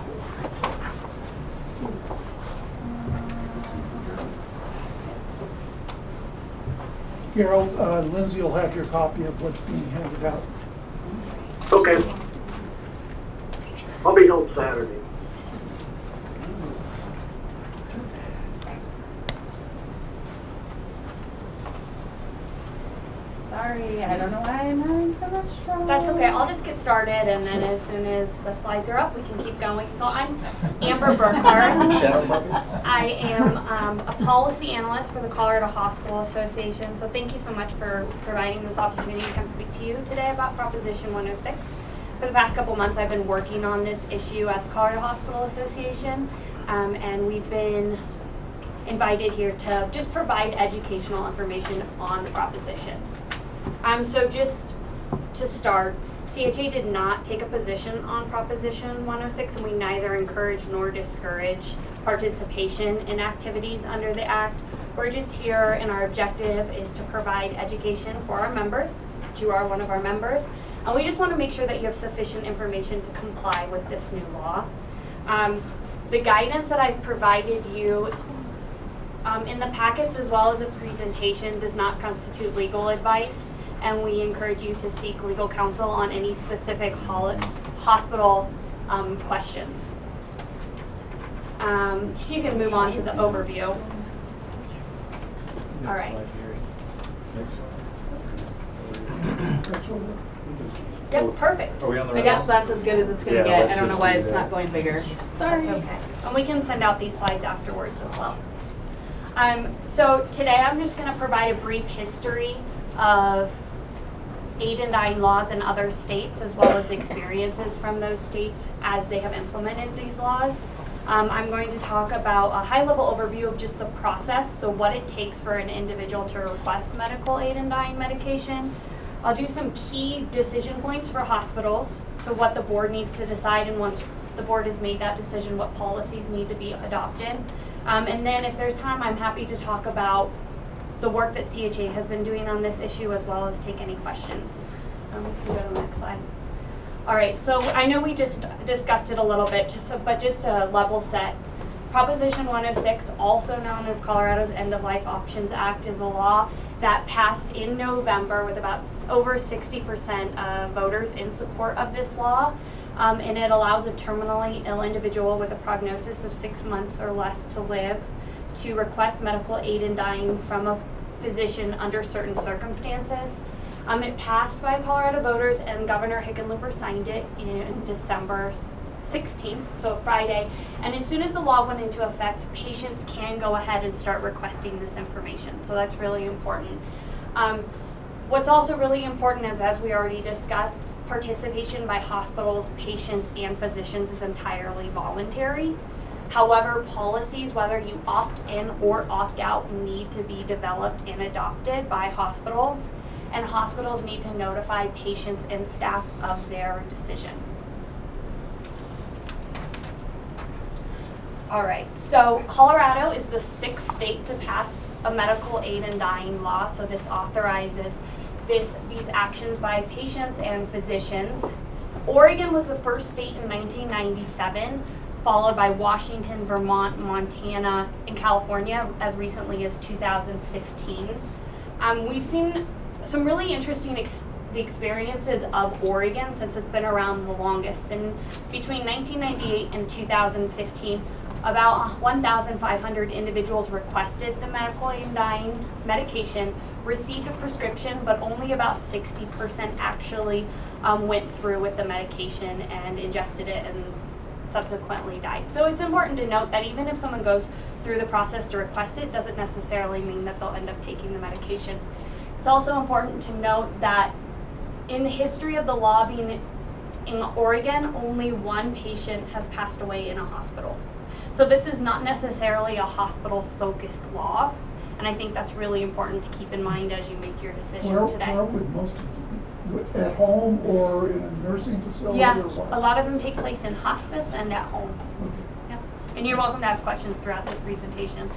Carol, Lindsay will have your copy of what's being handed out. Okay. I'll be home Saturday. Sorry, I don't know why I'm having so much trouble. That's okay. I'll just get started, and then as soon as the slides are up, we can keep going. So I'm Amber Burkhardt. I am a policy analyst for the Colorado Hospital Association. So thank you so much for providing this opportunity to come speak to you today about Proposition 106. For the past couple months, I've been working on this issue at the Colorado Hospital Association, and we've been invited here to just provide educational information on the proposition. So just to start, CHA did not take a position on Proposition 106, and we neither encourage nor discourage participation in activities under the Act. We're just here, and our objective is to provide education for our members. You are one of our members, and we just want to make sure that you have sufficient information to comply with this new law. The guidance that I've provided you in the packets, as well as a presentation, does not constitute legal advice, and we encourage you to seek legal counsel on any specific hospital questions. So you can move on to the overview. All right. Yep, perfect. Are we on the I right guess one? that's as good as it's gonna Yeah, get. let's I don't know just why do it's that. not going bigger. Sorry. That's okay. And we can send out these slides afterwards as well. So today I'm just going to provide a brief history of aid and dying laws in other states, as well as the experiences from those states as they have implemented these laws. I'm going to talk about a high-level overview of just the process, so what it takes for an individual to request medical aid and dying medication. I'll do some key decision points for hospitals, so what the board needs to decide, and once the board has made that decision, what policies need to be adopted. And then if there's time, I'm happy to talk about the work that CHA has been doing on this issue, as well as take any questions. We can go to the next slide. All right, so I know we just discussed it a little bit, but just to level set, Proposition 106, also known as Colorado's End-of-Life Options Act, is a law that passed in November with about over 60% of voters in support of this law. And it allows a terminally ill individual with a prognosis of 6 months or less to live to request medical aid in dying from a physician under certain circumstances. It passed by Colorado voters, and Governor Hickenlooper signed it in December 16th, so Friday. And as soon as the law went into effect, patients can go ahead and start requesting this information. So that's really important. What's also really important is, as we already discussed, participation by hospitals, patients, and physicians is entirely voluntary. However, policies, whether you opt in or opt out, need to be developed and adopted by hospitals, and hospitals need to notify patients and staff of their decision. All right, so Colorado is the 6th state to pass a medical aid and dying law, so this authorizes these actions by patients and physicians. Oregon was the first state in 1997, followed by Washington, Vermont, Montana, and California as recently as 2015. We've seen some really interesting experiences of Oregon since it's been around the longest. And between 1998 and 2015, about 1,500 individuals requested the medical aid and dying medication, received a prescription, but only about 60% actually went through with the medication and ingested it and subsequently died. So it's important to note that even if someone goes through the process to request it, doesn't necessarily mean that they'll end up taking the medication. It's also important to note that in the history of the law being in Oregon, only one patient has passed away in a hospital. So this is not necessarily a hospital-focused law, and I think that's really important to keep in mind as you make your decision today. Where would most at home or in a nursing facility? Yeah, or what? a lot of them take place in hospice and at home. Okay. Yep. And you're welcome to ask questions throughout this presentation.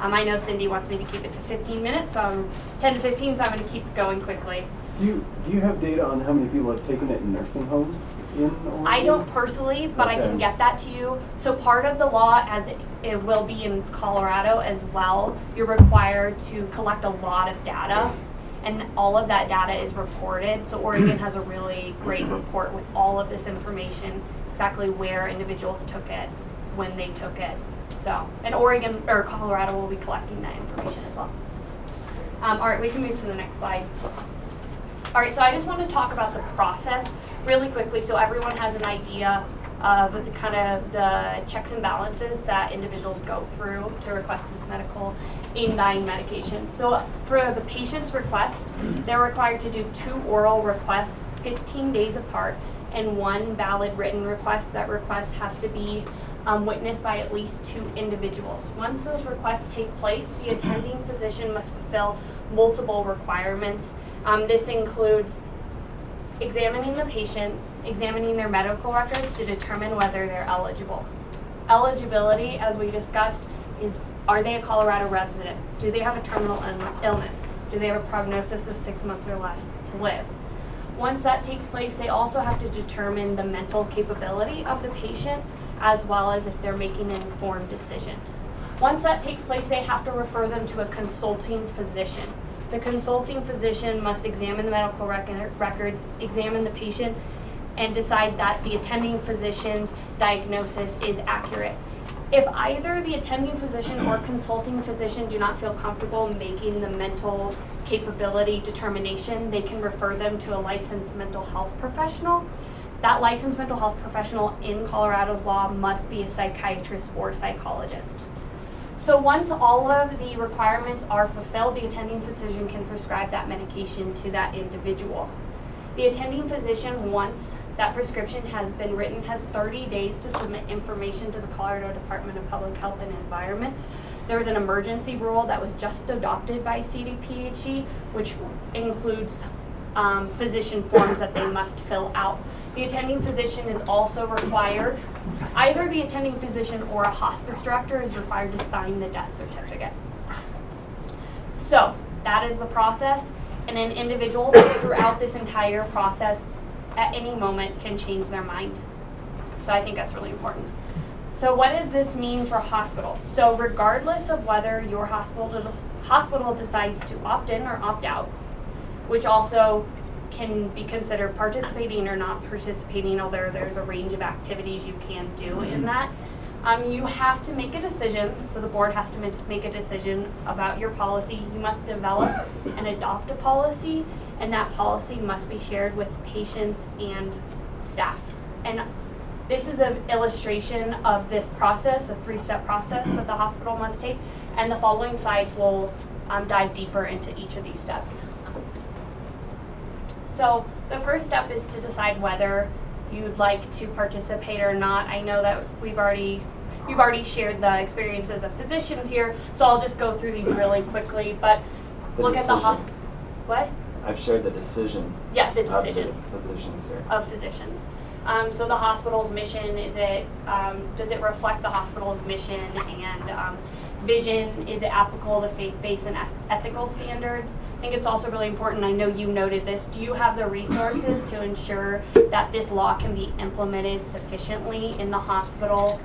I know Cindy wants me to keep it to 15 minutes, so I'm 10 to 15, so I'm going to keep going quickly. Do you have data on how many people have taken it in nursing homes in Oregon? I don't personally, but I can get that to you. So part of the law, as it will be in Colorado as well, you're required to collect a lot of data, and all of that data is reported. So Oregon has a really great report with all of this information, exactly where individuals took it, when they took it. So, and Oregon or Colorado will be collecting that information as well. All right, we can move to the next slide. All right, so I just want to talk about the process really quickly so everyone has an idea of the kind of the checks and balances that individuals go through to request this medical aid and dying medication. So for the patient's request, they're required to do 2 oral requests 15 days apart and 1 valid written request. That request has to be witnessed by at least 2 individuals. Once those requests take place, the attending physician must fulfill multiple requirements. This includes examining the patient, examining their medical records to determine whether they're eligible. Eligibility, as we discussed, is are they a Colorado resident? Do they have a terminal illness? Do they have a prognosis of 6 months or less to live? Once that takes place, they also have to determine the mental capability of the patient, as well as if they're making an informed decision. Once that takes place, they have to refer them to a consulting physician. The consulting physician must examine the medical records, examine the patient, and decide that the attending physician's diagnosis is accurate. If either the attending physician or consulting physician do not feel comfortable making the mental capability determination, they can refer them to a licensed mental health professional. That licensed mental health professional in Colorado's law must be a psychiatrist or psychologist. So once all of the requirements are fulfilled, the attending physician can prescribe that medication to that individual. The attending physician, once that prescription has been written, has 30 days to submit information to the Colorado Department of Public Health and Environment. There was an emergency rule that was just adopted by CDPHE, which includes physician forms that they must fill out. The attending physician is also required, either the attending physician or a hospice director is required to sign the death certificate. So that is the process, and an individual throughout this entire process at any moment can change their mind. So I think that's really important. So what does this mean for hospitals? So regardless of whether your hospital decides to opt in or opt out, which also can be considered participating or not participating, although there's a range of activities you can do in that, you have to make a decision. So the board has to make a decision about your policy. You must develop and adopt a policy, and that policy must be shared with patients and staff. And this is an illustration of this process, a 3-step process that the hospital must take, and the following slides will dive deeper into each of these steps. So the first step is to decide whether you'd like to participate or not. I know that you've already shared the experiences of physicians here, so I'll just go through these really quickly. But look at the hospital. What? I've shared the decision. Yeah, the decision. Of the physicians here. Of physicians. So the hospital's mission, does it reflect the hospital's mission and vision? Is it applicable to faith-based and ethical standards? I think it's also really important, I know you noted this, do you have the resources to ensure that this law can be implemented sufficiently in the hospital?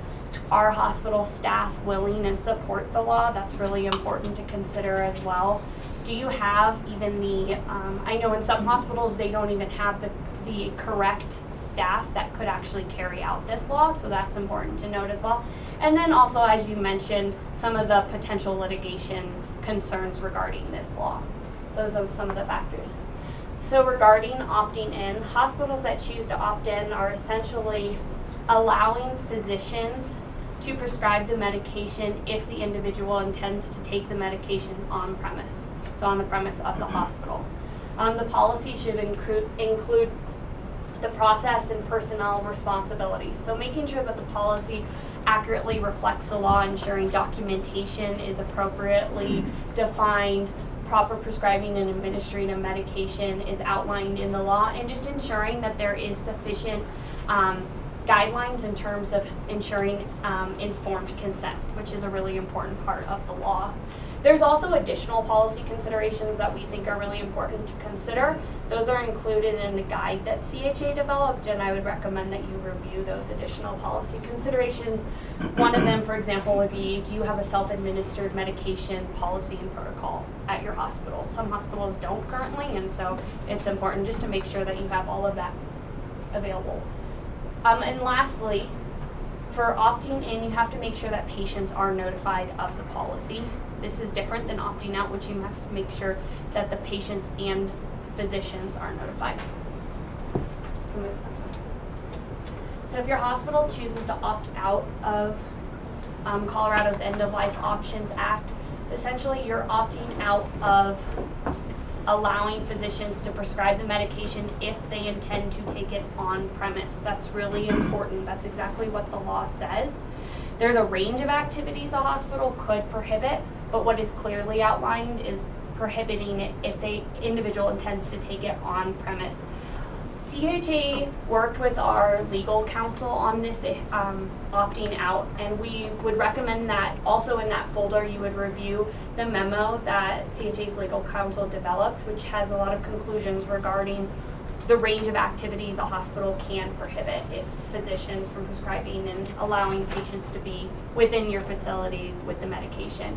Are hospital staff willing and support the law? That's really important to consider as well. Do you have even I know in some hospitals they don't even have the correct staff that could actually carry out this law, so that's important to note as well. And then also, as you mentioned, some of the potential litigation concerns regarding this law. Those are some of the factors. So regarding opting in, hospitals that choose to opt in are essentially allowing physicians to prescribe the medication if the individual intends to take the medication on premise, so on the premise of the hospital. The policy should include the process and personnel responsibilities. So making sure that the policy accurately reflects the law, ensuring documentation is appropriately defined, proper prescribing and administering of medication is outlined in the law, and just ensuring that there is sufficient guidelines in terms of ensuring informed consent, which is a really important part of the law. There's also additional policy considerations that we think are really important to consider. Those are included in the guide that CHA developed, and I would recommend that you review those additional policy considerations. One of them, for example, would be, do you have a self-administered medication policy and protocol at your hospital? Some hospitals don't currently, and so it's important just to make sure that you have all of that available. And lastly, for opting in, you have to make sure that patients are notified of the policy. This is different than opting out, which you must make sure that the patients and physicians are notified. So if your hospital chooses to opt out of Colorado's End-of-Life Options Act, essentially you're opting out of allowing physicians to prescribe the medication if they intend to take it on premise. That's really important. That's exactly what the law says. There's a range of activities a hospital could prohibit, but what is clearly outlined is prohibiting it if the individual intends to take it on premise. CHA worked with our legal counsel on this opting out, and we would recommend that also in that folder you would review the memo that CHA's legal counsel developed, which has a lot of conclusions regarding the range of activities a hospital can prohibit its physicians from prescribing and allowing patients to be within your facility with the medication.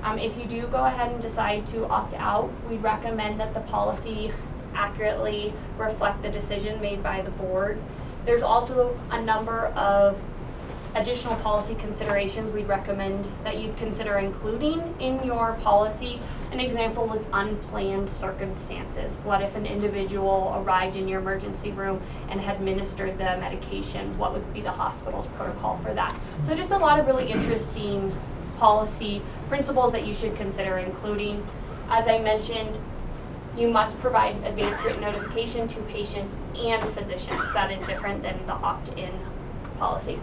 If you do go ahead and decide to opt out, we'd recommend that the policy accurately reflect the decision made by the board. There's also a number of additional policy considerations we'd recommend that you'd consider including in your policy. An example is unplanned circumstances. What if an individual arrived in your emergency room and had administered the medication? What would be the hospital's protocol for that? So just a lot of really interesting policy principles that you should consider including. As I mentioned, you must provide advance written notification to patients and physicians. That is different than the opt-in policy.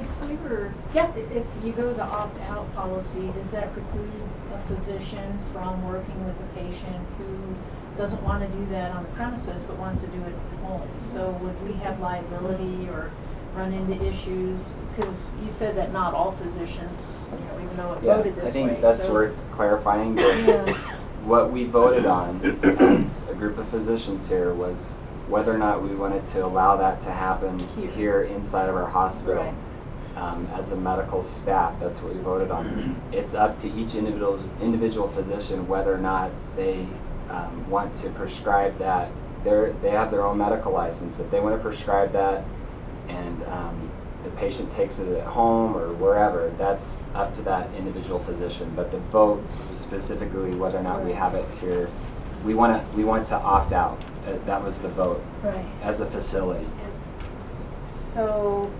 If you go the opt-out policy, does that preclude a physician from working with a patient who doesn't want to do that on the premises but wants to do it at home? So would we have liability or run into issues? Because you said that not all physicians, even though it voted this way. I think that's worth clarifying. What we voted on as a group of physicians here was whether or not we wanted to allow that to happen here inside of our hospital. Right. As a medical staff, that's what we voted on. It's up to each individual physician whether or not they want to prescribe that. They have their own medical license. If they want to prescribe that and the patient takes it at home or wherever, that's up to that individual physician. But the vote was specifically whether or not we have it here. We want to opt out. That was the vote as a facility. So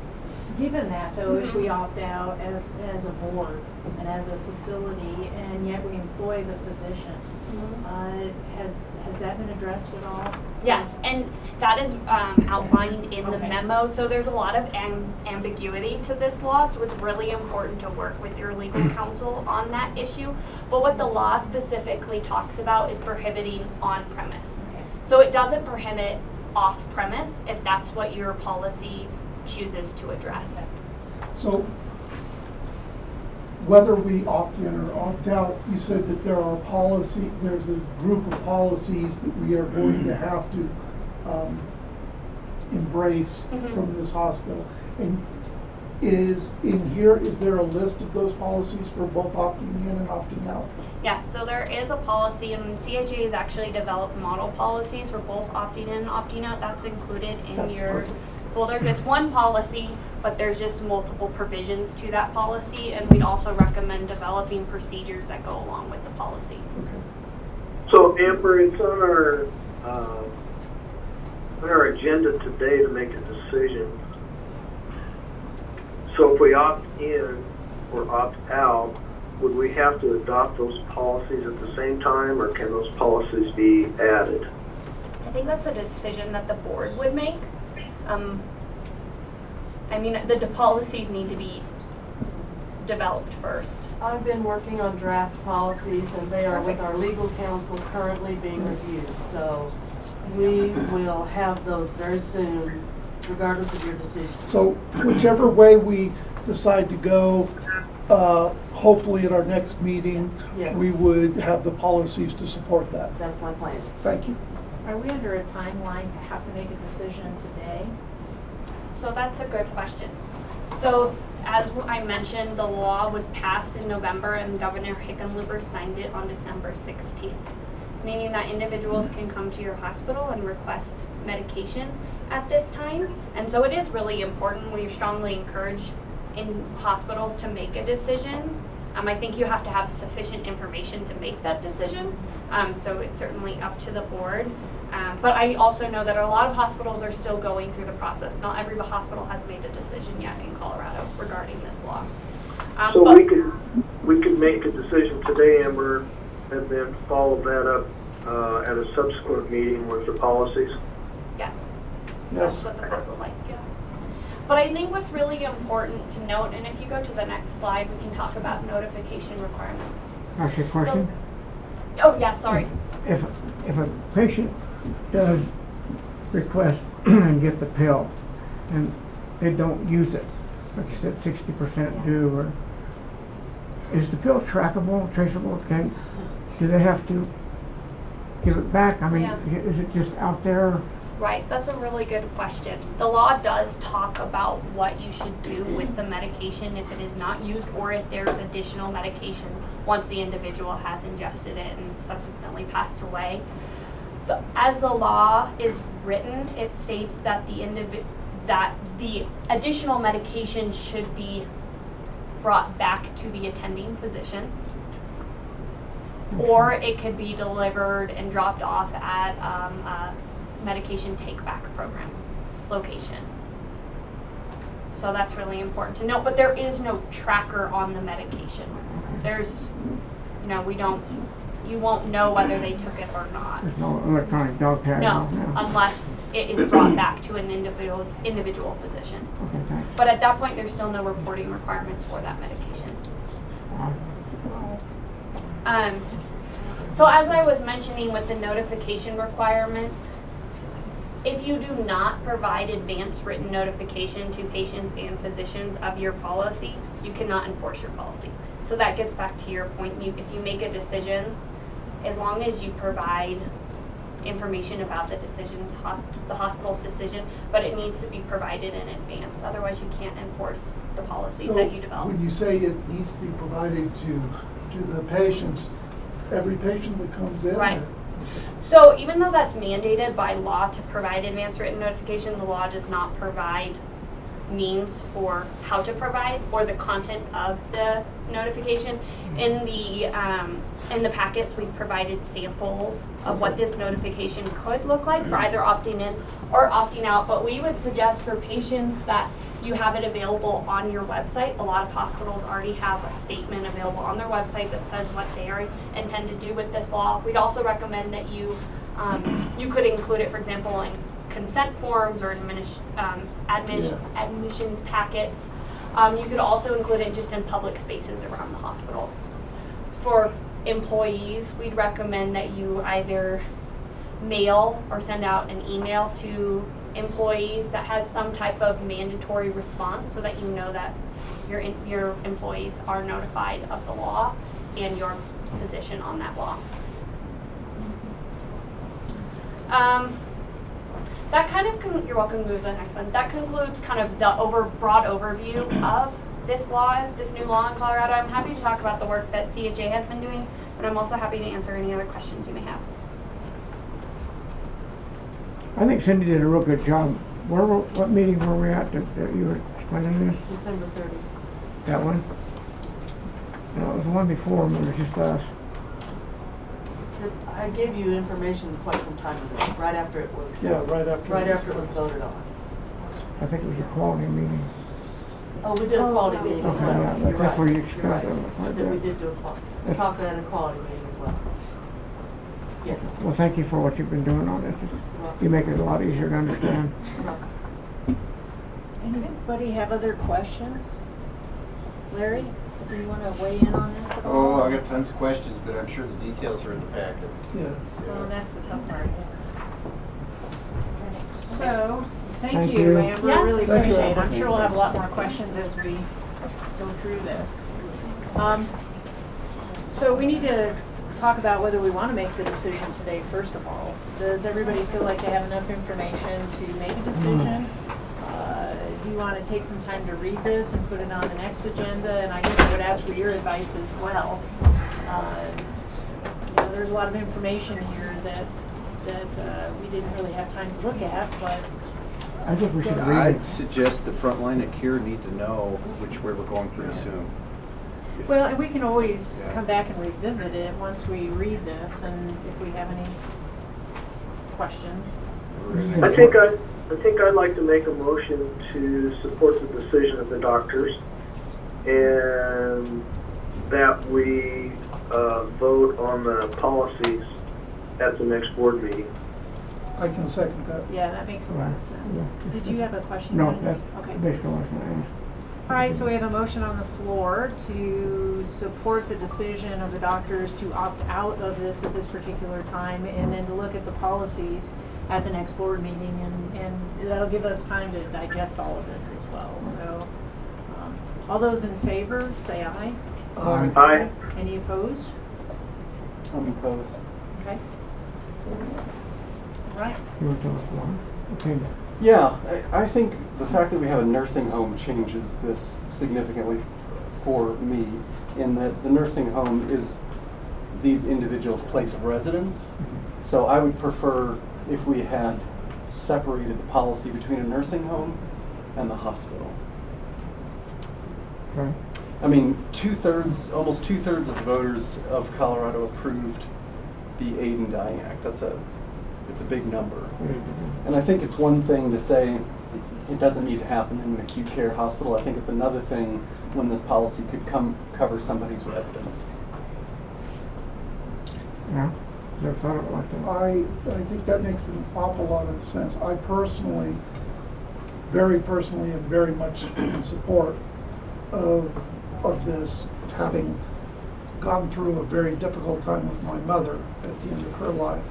given that, though, if we opt out as a board and as a facility, and yet we employ the physicians, has that been addressed at all? Yes, and that is outlined in the memo. So there's a lot of ambiguity to this law, so it's really important to work with your legal counsel on that issue. But what the law specifically talks about is prohibiting on-premise. Okay. So it doesn't prohibit off-premise if that's what your policy chooses to address. So whether we opt in or opt out, you said that there's a group of policies that we are going to have to embrace from this hospital. And is there a list of those policies for both opting in and opting out? Yes, so there is a policy, and CHA has actually developed model policies for both opting in and opting out. That's included in your folders. It's one policy, but there's just multiple provisions to that policy, and we'd also recommend developing procedures that go along with the policy. Okay. So Amber, it's on our agenda today to make a decision. So if we opt in or opt out, would we have to adopt those policies at the same time, or can those policies be added? I think that's a decision that the board would make. I mean, the policies need to be developed first. I've been working on draft policies, and they are with our legal counsel currently being reviewed. So we will have those very soon, regardless of your decision. So whichever way we decide to go, hopefully at our next meeting, Yes. we would have the policies to support that. That's my plan. Thank you. Are we under a timeline to have to make a decision today? So that's a good question. So as I mentioned, the law was passed in November and Governor Hickenlooper signed it on December 16th, meaning that individuals can come to your hospital and request medication at this time. And so it is really important. We strongly encourage in hospitals to make a decision. I think you have to have sufficient information to make that decision. So it's certainly up to the board. But I also know that a lot of hospitals are still going through the process. Not every hospital has made a decision yet in Colorado regarding this law. So we could make a decision today, Amber, and then follow that up at a subsequent meeting with the policies? Yes. Yes. That's what the board would like, yeah. But I think what's really important to note, and if you go to the next slide, we can talk about notification requirements. Ask you a question? Oh, yeah, sorry. If a patient does request and get the pill, and they don't use it, like you said, 60% do, or is the pill trackable, traceable? Do they have to give it back? I mean, is it just out there? Right, that's a really good question. The law does talk about what you should do with the medication if it is not used, or if there's additional medication once the individual has ingested it and subsequently passed away. As the law is written, it states that the additional medication should be brought back to the attending physician, or it could be delivered and dropped off at a medication take-back program location. So that's really important to note, but there is no tracker on the medication. There's, you won't know whether they took it or not. There's no electronic dog tag? No, unless it is brought back to an individual physician. Okay, thanks. But at that point, there's still no reporting requirements for that medication. So as I was mentioning with the notification requirements, if you do not provide advance written notification to patients and physicians of your policy, you cannot enforce your policy. So that gets back to your point. If you make a decision, as long as you provide information about the decisions, the hospital's decision, but it needs to be provided in advance. Otherwise, you can't enforce the policies that you develop. When you say it needs to be provided to the patients, every patient that comes in? Right. So even though that's mandated by law to provide advance written notification, the law does not provide means for how to provide or the content of the notification. In the packets, we've provided samples of what this notification could look like for either opting in or opting out. But we would suggest for patients that you have it available on your website. A lot of hospitals already have a statement available on their website that says what they intend to do with this law. We'd also recommend that you could include it, for example, in consent forms or admissions packets. You could also include it just in public spaces around the hospital. For employees, we'd recommend that you either mail or send out an email to employees that has some type of mandatory response so that you know that your employees are notified of the law and your position on that law. That kind of, you're welcome to move to the next one. That concludes kind of the broad overview of this law, this new law in Colorado. I'm happy to talk about the work that CHA has been doing, but I'm also happy to answer any other questions you may have. I think Cindy did a real good job. What meeting were we at that you were explaining this? December 30th. That one? No, it was the one before, and it was just us. I gave you information quite some time ago, right after it was. Yeah, right after it was voted on. I think it was a quality meeting. Oh, we did a quality meeting as Okay, well. yeah, You're that's where you right. expressed You're it. right. Then we did do talk at a quality meeting as well. Yes. Well, thank you for what you've been doing on this. You make it a lot easier to understand. Anybody have other questions? Larry, do you want to weigh in on this at all? Oh, I got tons of questions, but I'm sure the details are in the packet. Yeah. Well, that's the tough part. So, thank Thank you, you. Amber. Yes. Really Thank you, appreciate it. Amber. I'm sure we'll have a lot more questions as we go through this. So we need to talk about whether we want to make the decision today, first of all. Does everybody feel like they have enough information to make a decision? Do you want to take some time to read this and put it on the next agenda? And I guess I would ask for your advice as well. There's a lot of information here that we didn't really have time to look at, but I think we should read I'd it. suggest the front line of care need to know which way we're going pretty soon. well, and we can always come back and revisit it once we read this, and if we have any questions. I think I'd like to make a motion to support the decision of the doctors, and that we vote on the policies at the next board meeting. I can second that. Yeah, that makes a lot of sense. Yeah. Did you have a question? No, Ryan? that's Okay. basically what I was going to ask. All right, so we have a motion on the floor to support the decision of the doctors to opt out of this at this particular time, and then to look at the policies at the next board meeting, and that'll give us time to digest all of this as well. So, all those in favor, say aye. Aye. Any opposed? I'm opposed. Okay. All right. You want to tell us why? Okay. Yeah, I think the fact that we have a nursing home changes this significantly for me, in that the nursing home is these individuals' place of residence. So I would prefer if we had separated the policy between a nursing home and the hospital. Okay. I mean, almost two-thirds of the voters of Colorado approved the Aid and Dying Act. It's a big number. And I think it's one thing to say it doesn't need to happen in an acute care hospital. I think it's another thing when this policy could cover somebody's residence. Yeah, never thought of it like that. I think that makes an awful lot of sense. I personally, very personally, am very much in support of this, having gone through a very difficult time with my mother at the end of her life.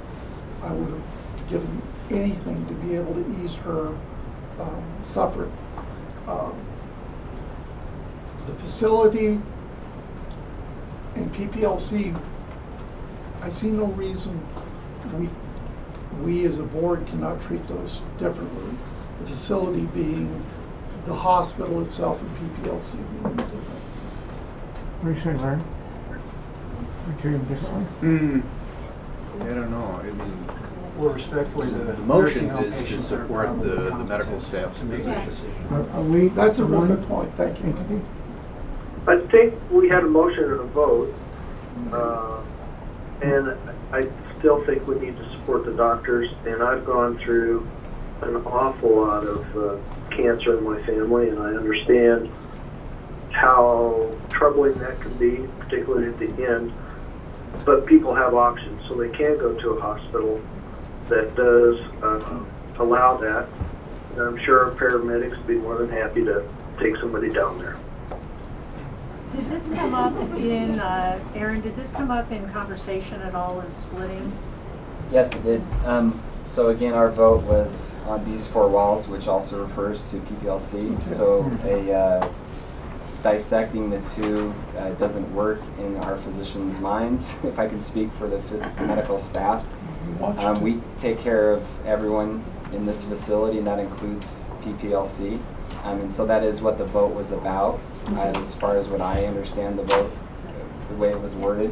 I would have given anything to be able to ease her suffering. The facility and PPLC, I see no reason we as a board cannot treat those differently. The facility being the hospital itself and PPLC being different. What do you say, Larry? We treat them differently? I don't know. I mean, Well, respectfully, the the motion nursing home is to patients that are support probably the competent medical to staff's make that position. decision. Are we? That's a real one good point, thank you. entity? I think we had a motion and a vote, and I still think we need to support the doctors. And I've gone through an awful lot of cancer in my family, and I understand how troubling that can be, particularly at the end. But people have options, so they can go to a hospital that does allow that. And I'm sure our paramedics would be more than happy to take somebody down there. Did this come up in, Aaron, did this come up in conversation at all in splitting? Yes, it did. So again, our vote was on these four walls, which also refers to PPLC. So dissecting the two doesn't work in our physicians' minds, if I can speak for the medical staff. We take care of everyone in this facility, and that includes PPLC. And so that is what the vote was about, as far as what I understand the vote, the way it was worded.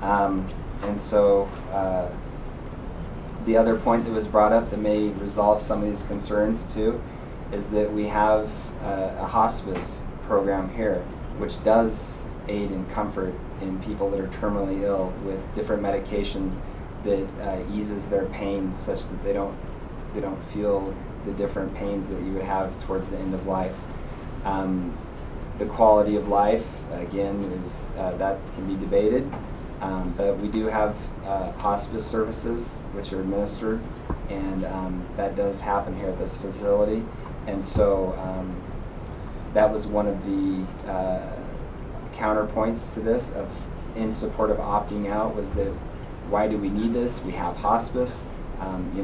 And so the other point that was brought up that may resolve some of these concerns too is that we have a hospice program here, which does aid and comfort in people that are terminally ill with different medications that eases their pain, such that they don't feel the different pains that you would have towards the end of life. The quality of life, again, is that can be debated, but we do have hospice services which are administered, and that does happen here at this facility. And so that was one of the counterpoints to this, of in support of opting out, was that why do we need this? We have hospice,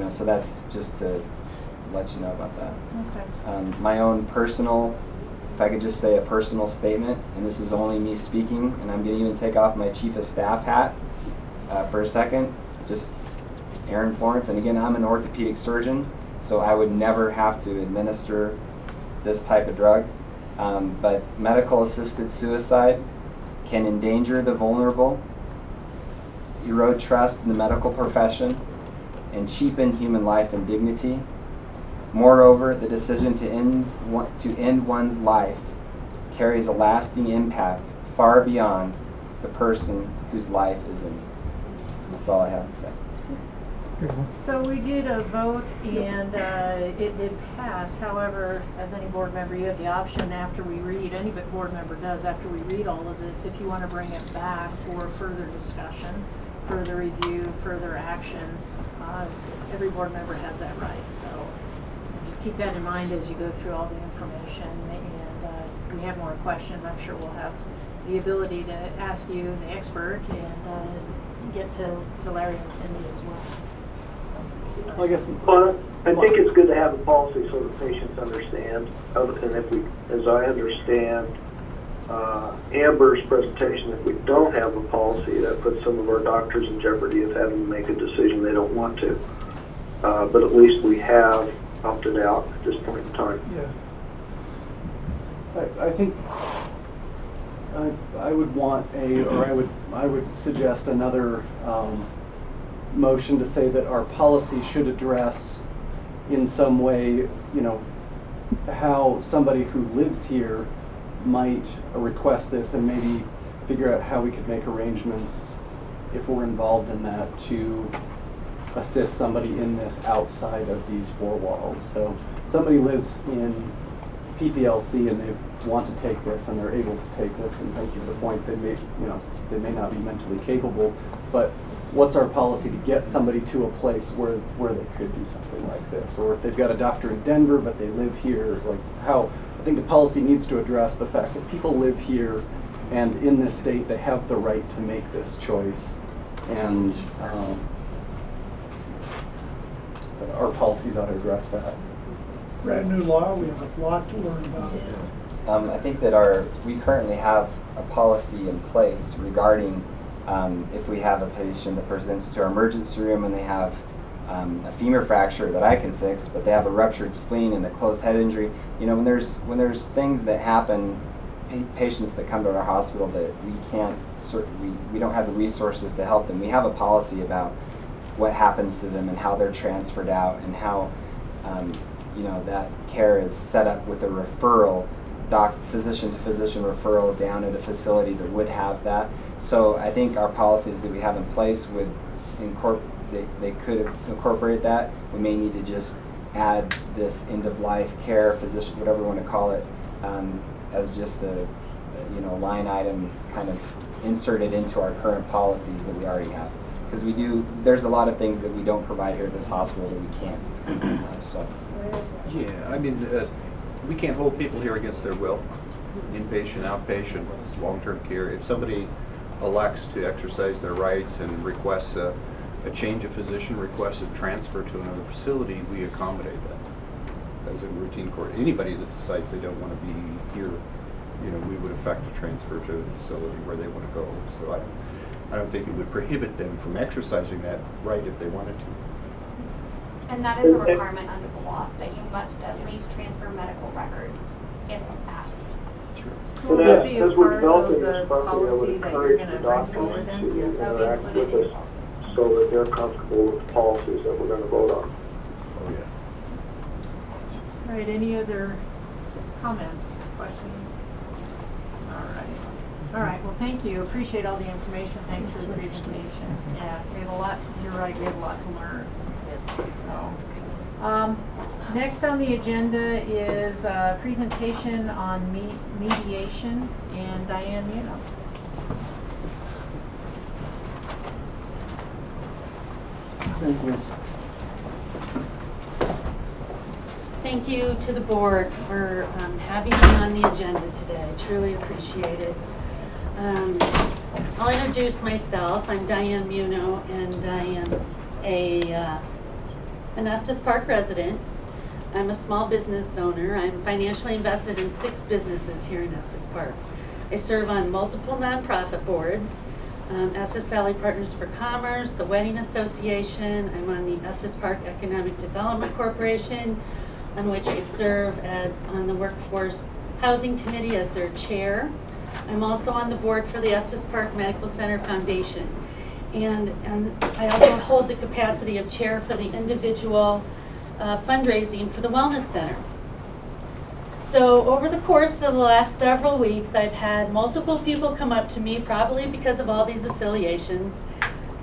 so that's just to let you know about that. Okay. My own personal, if I could just say a personal statement, and this is only me speaking, and I'm going to even take off my chief of staff hat for a second, just Aaron Florence, and again, I'm an orthopedic surgeon, so I would never have to administer this type of drug, but medical assisted suicide can endanger the vulnerable, erode trust in the medical profession, and cheapen human life and dignity. Moreover, the decision to end one's life carries a lasting impact far beyond the person whose life is in. That's all I have to say. So we did a vote and it did pass. However, as any board member, you have the option after we read, any board member does after we read all of this, if you want to bring it back for further discussion, further review, further action. Every board member has that right. So just keep that in mind as you go through all the information. And if we have more questions, I'm sure we'll have the ability to ask you, the expert, and get to Larry and Cindy as well. Well, I guess. But I think it's good to have a policy so the patients understand. And if we, as I understand, Amber's presentation, if we don't have a policy, that puts some of our doctors in jeopardy of having to make a decision they don't want to. But at least we have opted out at this point in time. Yeah. I think I would want I would suggest another motion to say that our policy should address in some way, how somebody who lives here might request this, and maybe figure out how we could make arrangements if we're involved in that to assist somebody in this outside of these four walls. So somebody lives in PPLC and they want to take this and they're able to take this, and thank you for the point, they may not be mentally capable, but what's our policy to get somebody to a place where they could do something like this? Or if they've got a doctor in Denver but they live here, I think the policy needs to address the fact that people live here, and in this state they have the right to make this choice, and our policies ought to address that. Brand new law, we have a lot to learn about it. I think that we currently have a policy in place regarding if we have a patient that presents to our emergency room and they have a femur fracture that I can fix, but they have a ruptured spleen and a closed head injury. When there's things that happen, patients that come to our hospital that we don't have the resources to help them. We have a policy about what happens to them and how they're transferred out, and how that care is set up with a referral, physician to physician referral down at a facility that would have that. So I think our policies that we have in place would they could incorporate that. We may need to just add this end-of-life care physician, whatever you want to call it, as just a line item kind of inserted into our current policies that we already have. Because there's a lot of things that we don't provide here at this hospital that we can't. Yeah, we can't hold people here against their will. Inpatient, outpatient, long-term care. If somebody elects to exercise their rights and requests a change of physician, requests a transfer to another facility, we accommodate that as a routine court. Anybody that decides they don't want to be here, we would effect a transfer to a facility where they want to go. So I don't think it would prohibit them from exercising that right if they wanted to. And that is a requirement under the law, that you must at least transfer medical records if asked. So will that be a As we're part of developing the this policy, I would policy that you're encourage going the to bring doctors forward then? to Yes. interact with us so that they're comfortable with the policies that we're going to vote on. Oh, yeah. All right, any other comments, questions? All right, well, thank you. Appreciate all the information. Thanks for the presentation. Yeah, we have a lot, you're right, we have a lot to learn. So, next on the agenda is a presentation on mediation, and Diane Muno. Thank you. Thank you to the board for having me on the agenda today. I truly appreciate it. I'll introduce myself. I'm Diane Muno, and I am an Estes Park resident. I'm a small business owner. I'm financially invested in 6 businesses here in Estes Park. I serve on multiple nonprofit boards, Estes Valley Partners for Commerce, the Wedding Association. I'm on the Estes Park Economic Development Corporation, on which I serve as on the Workforce Housing Committee as their chair. I'm also on the board for the Estes Park Medical Center Foundation. And I also hold the capacity of chair for the individual fundraising for the Wellness Center. So over the course of the last several weeks, I've had multiple people come up to me, probably because of all these affiliations.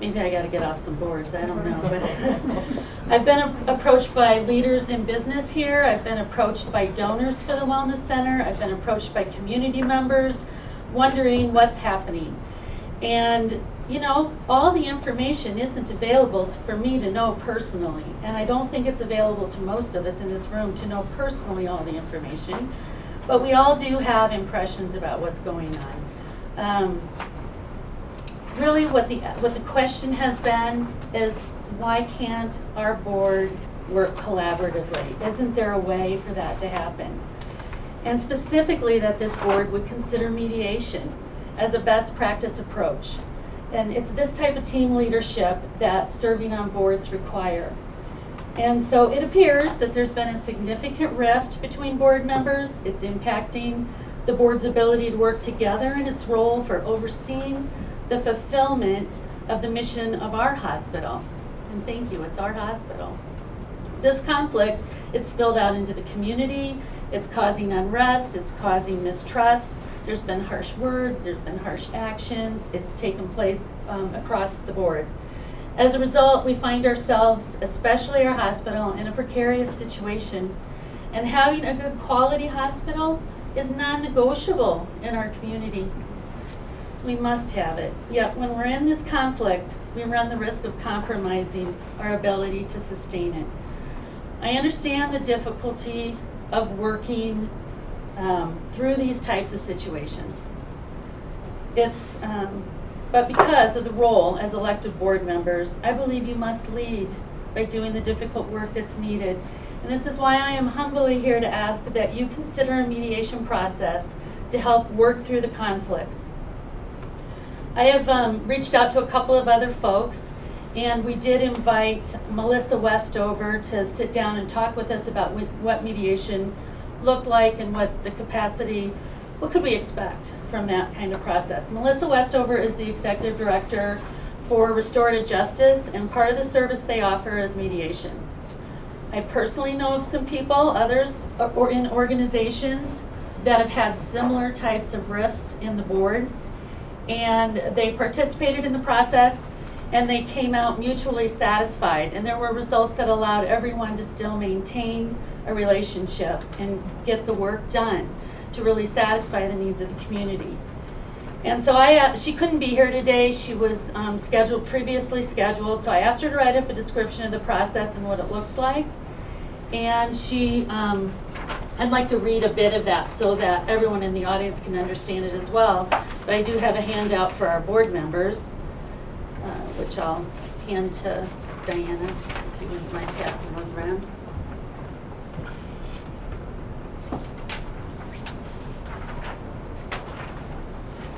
Maybe I got to get off some boards, I don't know. But I've been approached by leaders in business here. I've been approached by donors for the Wellness Center. I've been approached by community members wondering what's happening. And all the information isn't available for me to know personally, and I don't think it's available to most of us in this room to know personally all the information, but we all do have impressions about what's going on. Really what the question has been is, why can't our board work collaboratively? Isn't there a way for that to happen? And specifically that this board would consider mediation as a best practice approach. And it's this type of team leadership that serving on boards require. And so it appears that there's been a significant rift between board members. It's impacting the board's ability to work together in its role for overseeing the fulfillment of the mission of our hospital. And thank you, it's our hospital. This conflict, it's spilled out into the community. It's causing unrest, it's causing mistrust. There's been harsh words, there's been harsh actions. It's taken place across the board. As a result, we find ourselves, especially our hospital, in a precarious situation. And having a good quality hospital is non-negotiable in our community. We must have it. Yet when we're in this conflict, we run the risk of compromising our ability to sustain it. I understand the difficulty of working through these types of situations. But because of the role as elected board members, I believe you must lead by doing the difficult work that's needed. And this is why I am humbly here to ask that you consider a mediation process to help work through the conflicts. I have reached out to a couple of other folks, and we did invite Melissa Westover to sit down and talk with us about what mediation looked like and what the capacity, what could we expect from that kind of process. Melissa Westover is the executive director for Restorative Justice, and part of the service they offer is mediation. I personally know of some people, others or in organizations that have had similar types of rifts in the board, and they participated in the process and they came out mutually satisfied, and there were results that allowed everyone to still maintain a relationship and get the work done to really satisfy the needs of the community. And so she couldn't be here today. She was previously scheduled, so I asked her to write up a description of the process and what it looks like. And I'd like to read a bit of that so that everyone in the audience can understand it as well. But I do have a handout for our board members, which I'll hand to Diana, if you wouldn't mind passing those around.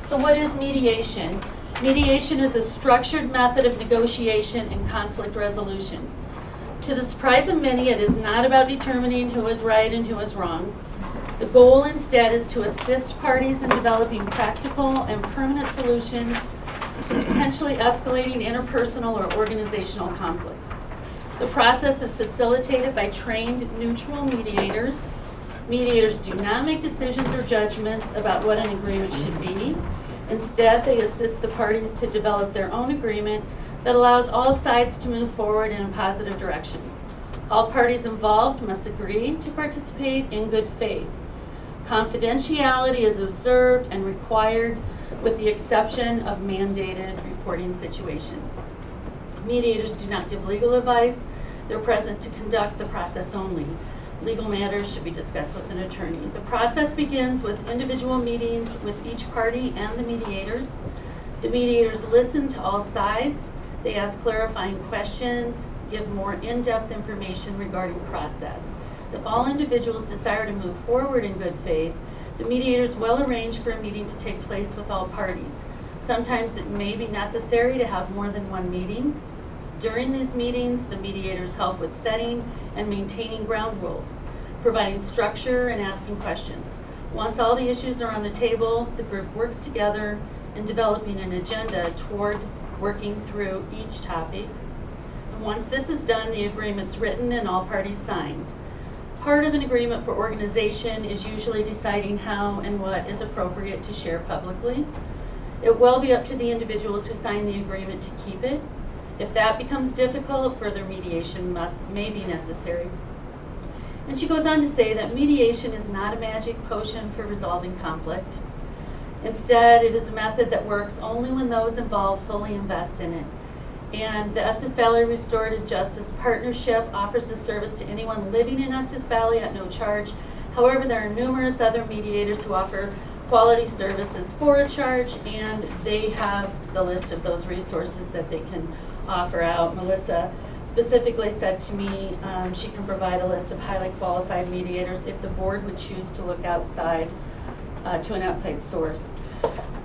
So what is mediation? Mediation is a structured method of negotiation and conflict resolution. To the surprise of many, it is not about determining who is right and who is wrong. The goal instead is to assist parties in developing practical and permanent solutions to potentially escalating interpersonal or organizational conflicts. The process is facilitated by trained neutral mediators. Mediators do not make decisions or judgments about what an agreement should be. Instead, they assist the parties to develop their own agreement that allows all sides to move forward in a positive direction. All parties involved must agree to participate in good faith. Confidentiality is observed and required with the exception of mandated reporting situations. Mediators do not give legal advice. They're present to conduct the process only. Legal matters should be discussed with an attorney. The process begins with individual meetings with each party and the mediators. The mediators listen to all sides. They ask clarifying questions, give more in-depth information regarding the process. If all individuals desire to move forward in good faith, the mediators will arrange for a meeting to take place with all parties. Sometimes it may be necessary to have more than one meeting. During these meetings, the mediators help with setting and maintaining ground rules, providing structure and asking questions. Once all the issues are on the table, the group works together in developing an agenda toward working through each topic. And once this is done, the agreement's written and all parties sign. Part of an agreement for organization is usually deciding how and what is appropriate to share publicly. It will be up to the individuals who sign the agreement to keep it. If that becomes difficult, further mediation may be necessary. And she goes on to say that mediation is not a magic potion for resolving conflict. Instead, it is a method that works only when those involved fully invest in it. And the Estes Valley Restorative Justice Partnership offers this service to anyone living in Estes Valley at no charge. However, there are numerous other mediators who offer quality services for a charge, and they have the list of those resources that they can offer out. Melissa specifically said to me she can provide a list of highly qualified mediators if the board would choose to look outside to an outside source.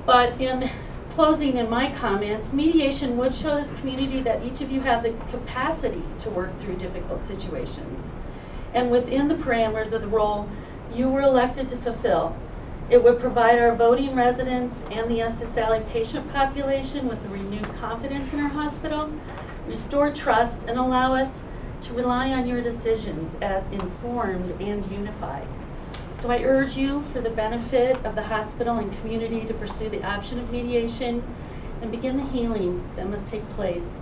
But in closing in my comments, mediation would show this community that each of you have the capacity to work through difficult situations. And within the parameters of the role you were elected to fulfill, it would provide our voting residents and the Estes Valley patient population with a renewed confidence in our hospital, restore trust, and allow us to rely on your decisions as informed and unified. So I urge you, for the benefit of the hospital and community, to pursue the option of mediation and begin the healing that must take place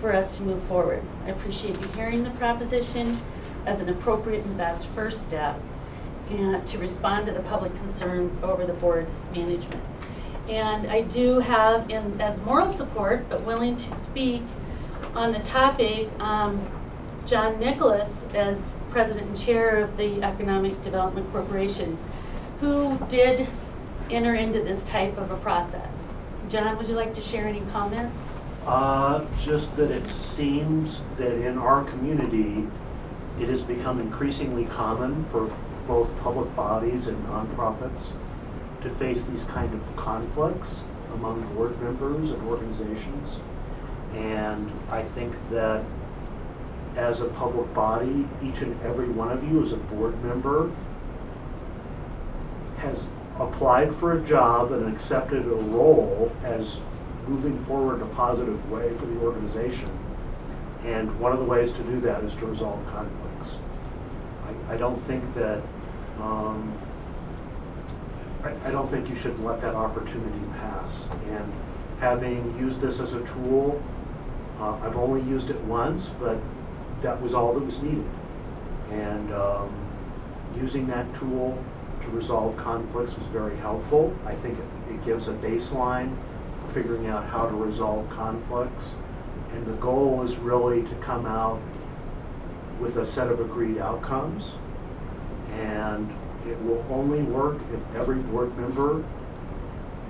for us to move forward. I appreciate you hearing the proposition as an appropriate and best first step and to respond to the public concerns over the board management. And I do have, as moral support, but willing to speak on the topic, John Nicholas as president and chair of the Economic Development Corporation, who did enter into this type of a process. John, would you like to share any comments? Just that it seems that in our community, it has become increasingly common for both public bodies and nonprofits to face these kind of conflicts among board members and organizations. And I think that as a public body, each and every one of you as a board member has applied for a job and accepted a role as moving forward in a positive way for the organization. And one of the ways to do that is to resolve conflicts. I don't think that I don't think you should let that opportunity pass. And having used this as a tool, I've only used it once, but that was all that was needed. And using that tool to resolve conflicts was very helpful. I think it gives a baseline for figuring out how to resolve conflicts. And the goal is really to come out with a set of agreed outcomes. And it will only work if every board member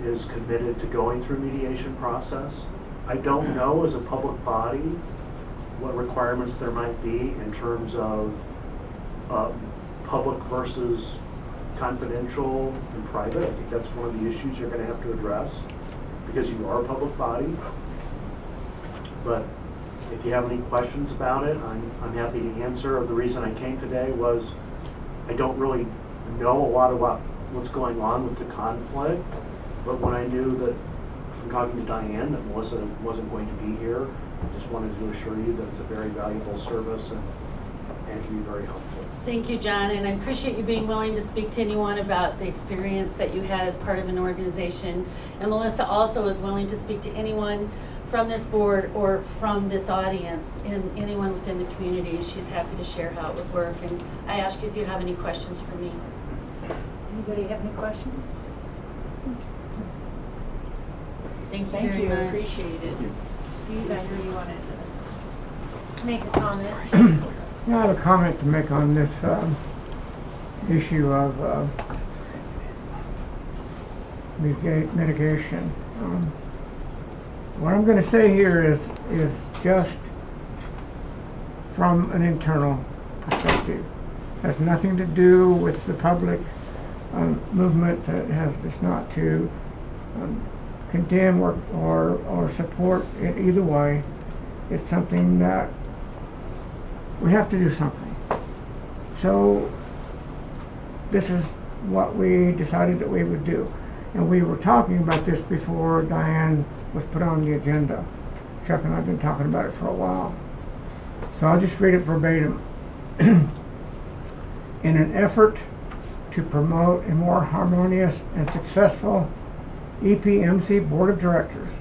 is committed to going through mediation process. I don't know as a public body what requirements there might be in terms of public versus confidential and private. I think that's one of the issues you're going to have to address because you are a public body. But if you have any questions about it, I'm happy to answer. The reason I came today was I don't really know a lot about what's going on with the conflict, but when I knew that from talking to Diane that Melissa wasn't going to be here, I just wanted to assure you that it's a very valuable service and can be very helpful. Thank you, John, and I appreciate you being willing to speak to anyone about the experience that you had as part of an organization. And Melissa also is willing to speak to anyone from this board or from this audience and anyone within the community. She's happy to share how it would work. And I ask you if you have any questions for me. Anybody have any questions? Thank you very much. Appreciate it. Steve, I know you wanted to make a comment. I have a comment to make on this issue of mitigation. What I'm going to say here is just from an internal perspective. It has nothing to do with the public movement. It's not to condemn or support it either way. It's something that we have to do something. So this is what we decided that we would do. And we were talking about this before Diane was put on the agenda. Chuck and I have been talking about it for a while. So I'll just read it verbatim. In an effort to promote a more harmonious and successful EPMC Board of Directors,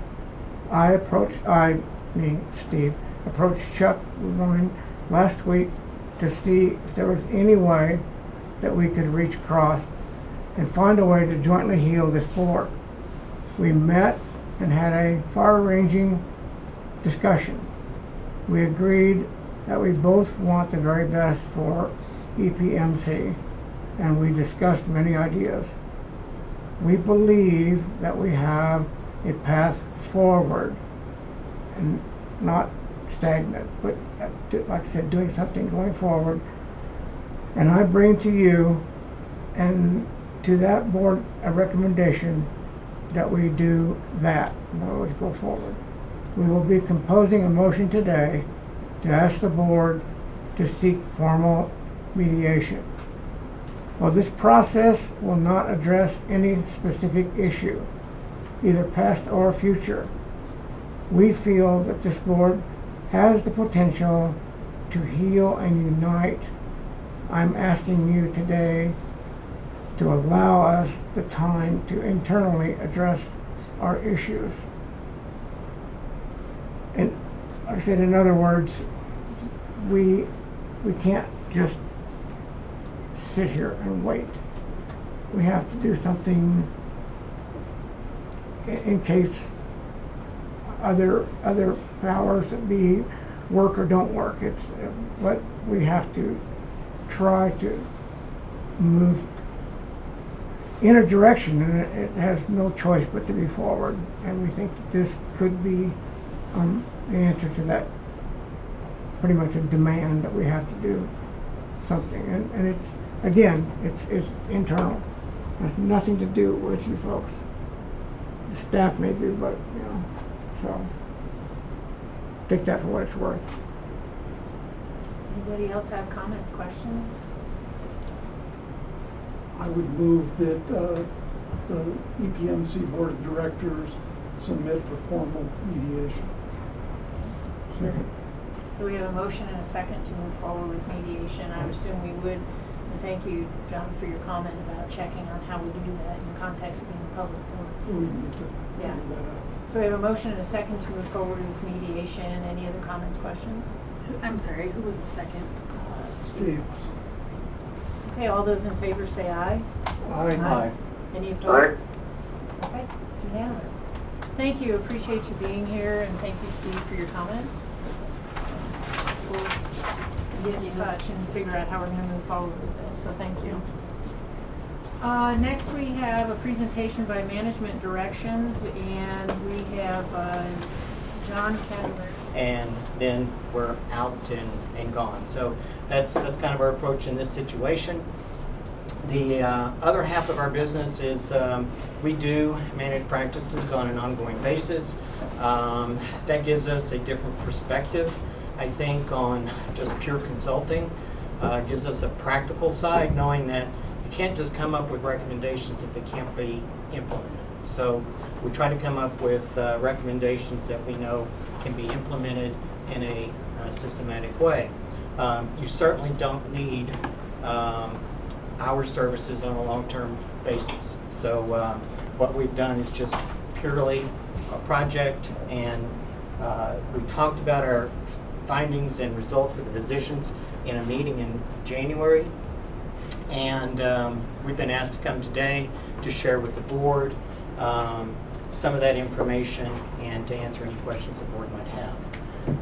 Steve, approached Chuck Levine last week to see if there was any way that we could reach across and find a way to jointly heal this board. We met and had a far-ranging discussion. We agreed that we both want the very best for EPMC, and we discussed many ideas. We believe that we have a path forward, and not stagnant, but like I said, doing something going forward. And I bring to you and to that board a recommendation that we do that. In other words, go forward. We will be composing a motion today to ask the board to seek formal mediation. While this process will not address any specific issue, either past or future, we feel that this board has the potential to heal and unite. I'm asking you today to allow us the time to internally address our issues. And like I said, in other words, we can't just sit here and wait. We have to do something in case other powers that be work or don't work. It's what we have to try to move in a direction, and it has no choice but to be forward. And we think that this could be the answer to that, pretty much a demand that we have to do something. And it's, again, it's internal. It has nothing to do with you folks. The staff maybe, but, you know, so take that for what it's worth. Anybody else have comments, questions? I would move that the EPMC Board of Directors submit for formal mediation. Second. So we have a motion and a second to move forward with mediation. I would assume we would. And thank you, John, for your comment about checking on how we do that in the context of being a public board. We need to Yeah. figure that out. So we have a motion and a second to move forward with mediation. Any other comments, questions? I'm sorry, who was the second? Steve? Okay, all those in favor say aye. Aye. Aye. Any opposed? Okay, it's unanimous. Thank you, appreciate you being here, and thank you, Steve, for your comments. We'll get in touch and figure out how we're going to move forward with this, so thank you. Next we have a presentation by Management Directions, and we have John Kendler. And then we're out and gone. So that's kind of our approach in this situation. The other half of our business is we do manage practices on an ongoing basis. That gives us a different perspective, I think, on just pure consulting. Gives us a practical side, knowing that you can't just come up with recommendations if they can't be implemented. So we try to come up with recommendations that we know can be implemented in a systematic way. You certainly don't need our services on a long-term basis. So what we've done is just purely a project, and we talked about our findings and results with the physicians in a meeting in January, and we've been asked to come today to share with the board some of that information and to answer any questions the board might have.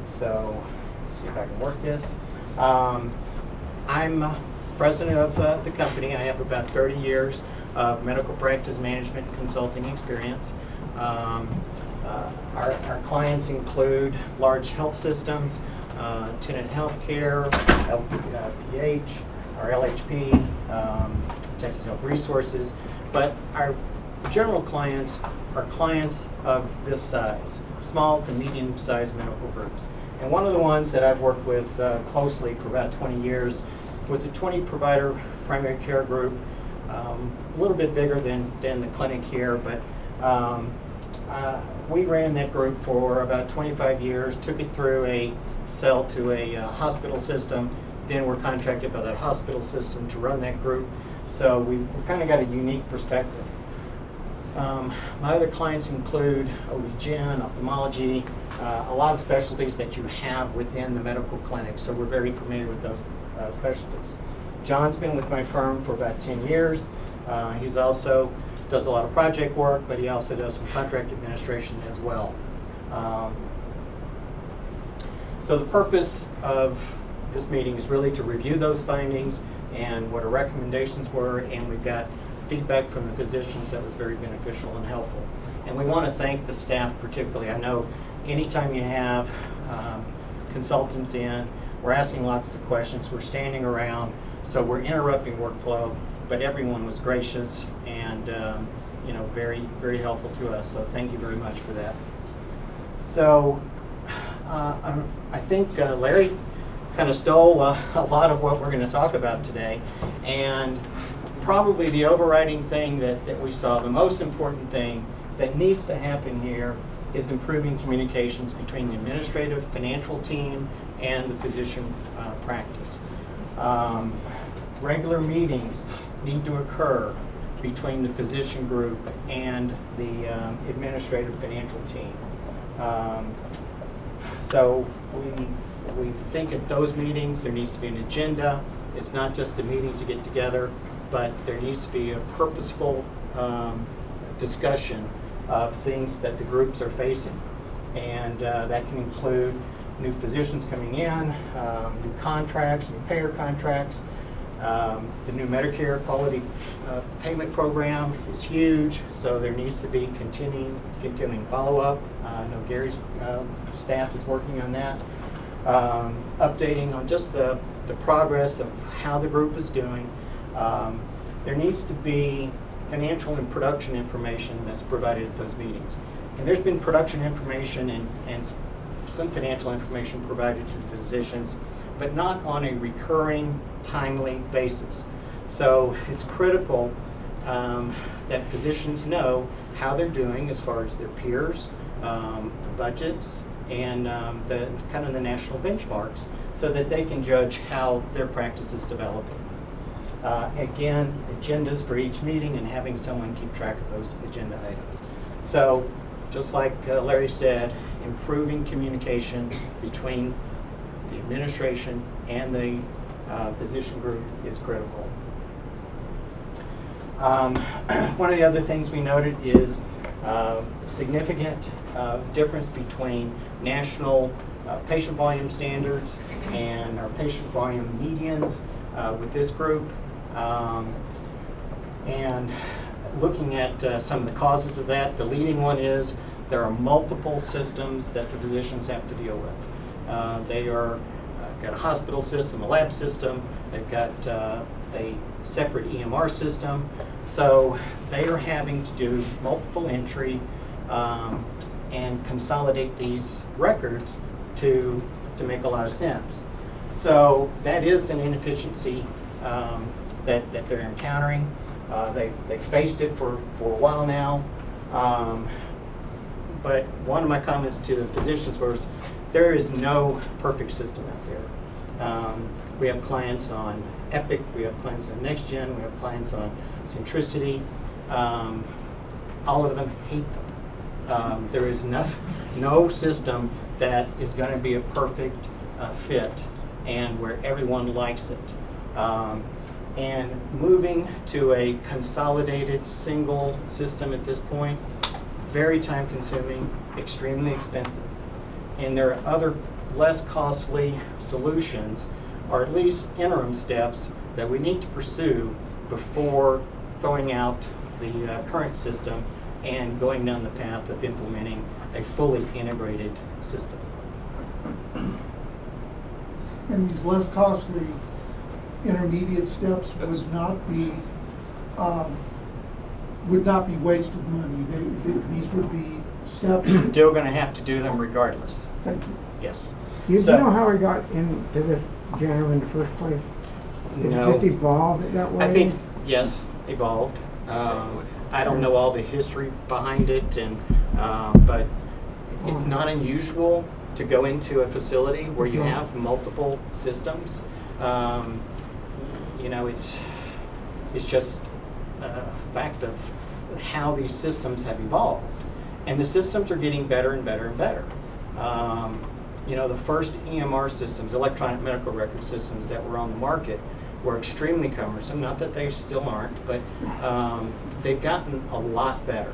So let's see if I can work this. I'm president of the company. I have about 30 years of medical practice management consulting experience. Our clients include large health systems, Tenet Healthcare, LPH, our LHP, Texas Health Resources, but our general clients are clients of this size, small to medium-sized medical groups. And one of the ones that I've worked with closely for about 20 years was a 20-provider primary care group, a little bit bigger than the clinic here, but we ran that group for about 25 years, took it through a sell to a hospital system, then we're contracted by that hospital system to run that group. So we kind of got a unique perspective. My other clients include OB-GYN, ophthalmology, a lot of specialties that you have within the medical clinic, so we're very familiar with those specialties. John's been with my firm for about 10 years. He's also does a lot of project work, but he also does some contract administration as well. So the purpose of this meeting is really to review those findings and what our recommendations were, and we've got feedback from the physicians that was very beneficial and helpful. And we want to thank the staff particularly. I know anytime you have consultants in. We're asking lots of questions. We're standing around, so we're interrupting workflow. But everyone was gracious and very, very helpful to us. So thank you very much for that. So I think Larry kind of stole a lot of what we're going to talk about today. And probably the overriding thing that we saw, the most important thing that needs to happen here is improving communications between the administrative financial team and the physician practice. Regular meetings need to occur between the physician group and the administrative financial team. So we think at those meetings there needs to be an agenda. It's not just a meeting to get together, but there needs to be a purposeful discussion of things that the groups are facing. And that can include new physicians coming in, new contracts, new payer contracts. The new Medicare quality payment program is huge, so there needs to be continuing follow-up. I know Gary's staff is working on that. Updating on just the progress of how the group is doing. There needs to be financial and production information that's provided at those meetings. And there's been production information and some financial information provided to the physicians, but not on a recurring, timely basis. So it's critical that physicians know how they're doing as far as their peers, budgets, and the kind of the national benchmarks, so that they can judge how their practice is developing. Again, agendas for each meeting and having someone keep track of those agenda items. So just like Larry said, improving communication between the administration and the physician group is critical. One of the other things we noted is significant difference between national patient volume standards and our patient volume medians with this group. And looking at some of the causes of that, the leading one is there are multiple systems that the physicians have to deal with. They are got a hospital system, a lab system, they've got a separate EMR system, so they are having to do multiple entry and consolidate these records to make a lot of sense. So that is an inefficiency that they're encountering. They've faced it for a while now. But one of my comments to the physicians was, there is no perfect system out there. We have clients on Epic, we have clients on NextGen, we have clients on Centricity. All of them hate them. There is no system that is going to be a perfect fit and where everyone likes it. And moving to a consolidated single system at this point, very time consuming, extremely expensive. And there are other less costly solutions, or at least interim steps, that we need to pursue before throwing out the current system and going down the path of implementing a fully integrated system. And these less costly intermediate steps would not be wasted money. These would be steps. Still going to have to do them regardless. Thank you. Yes. Do you know how we got into this jam in the first place? No. It just evolved that way? I think, yes, evolved. I don't know all the history behind it, and but it's not unusual to go into a facility where you have multiple systems. You know, it's just a fact of how these systems have evolved, and the systems are getting better and better and better. You know, the first EMR systems, electronic medical record systems, that were on the market were extremely cumbersome. Not that they still aren't, but they've gotten a lot better,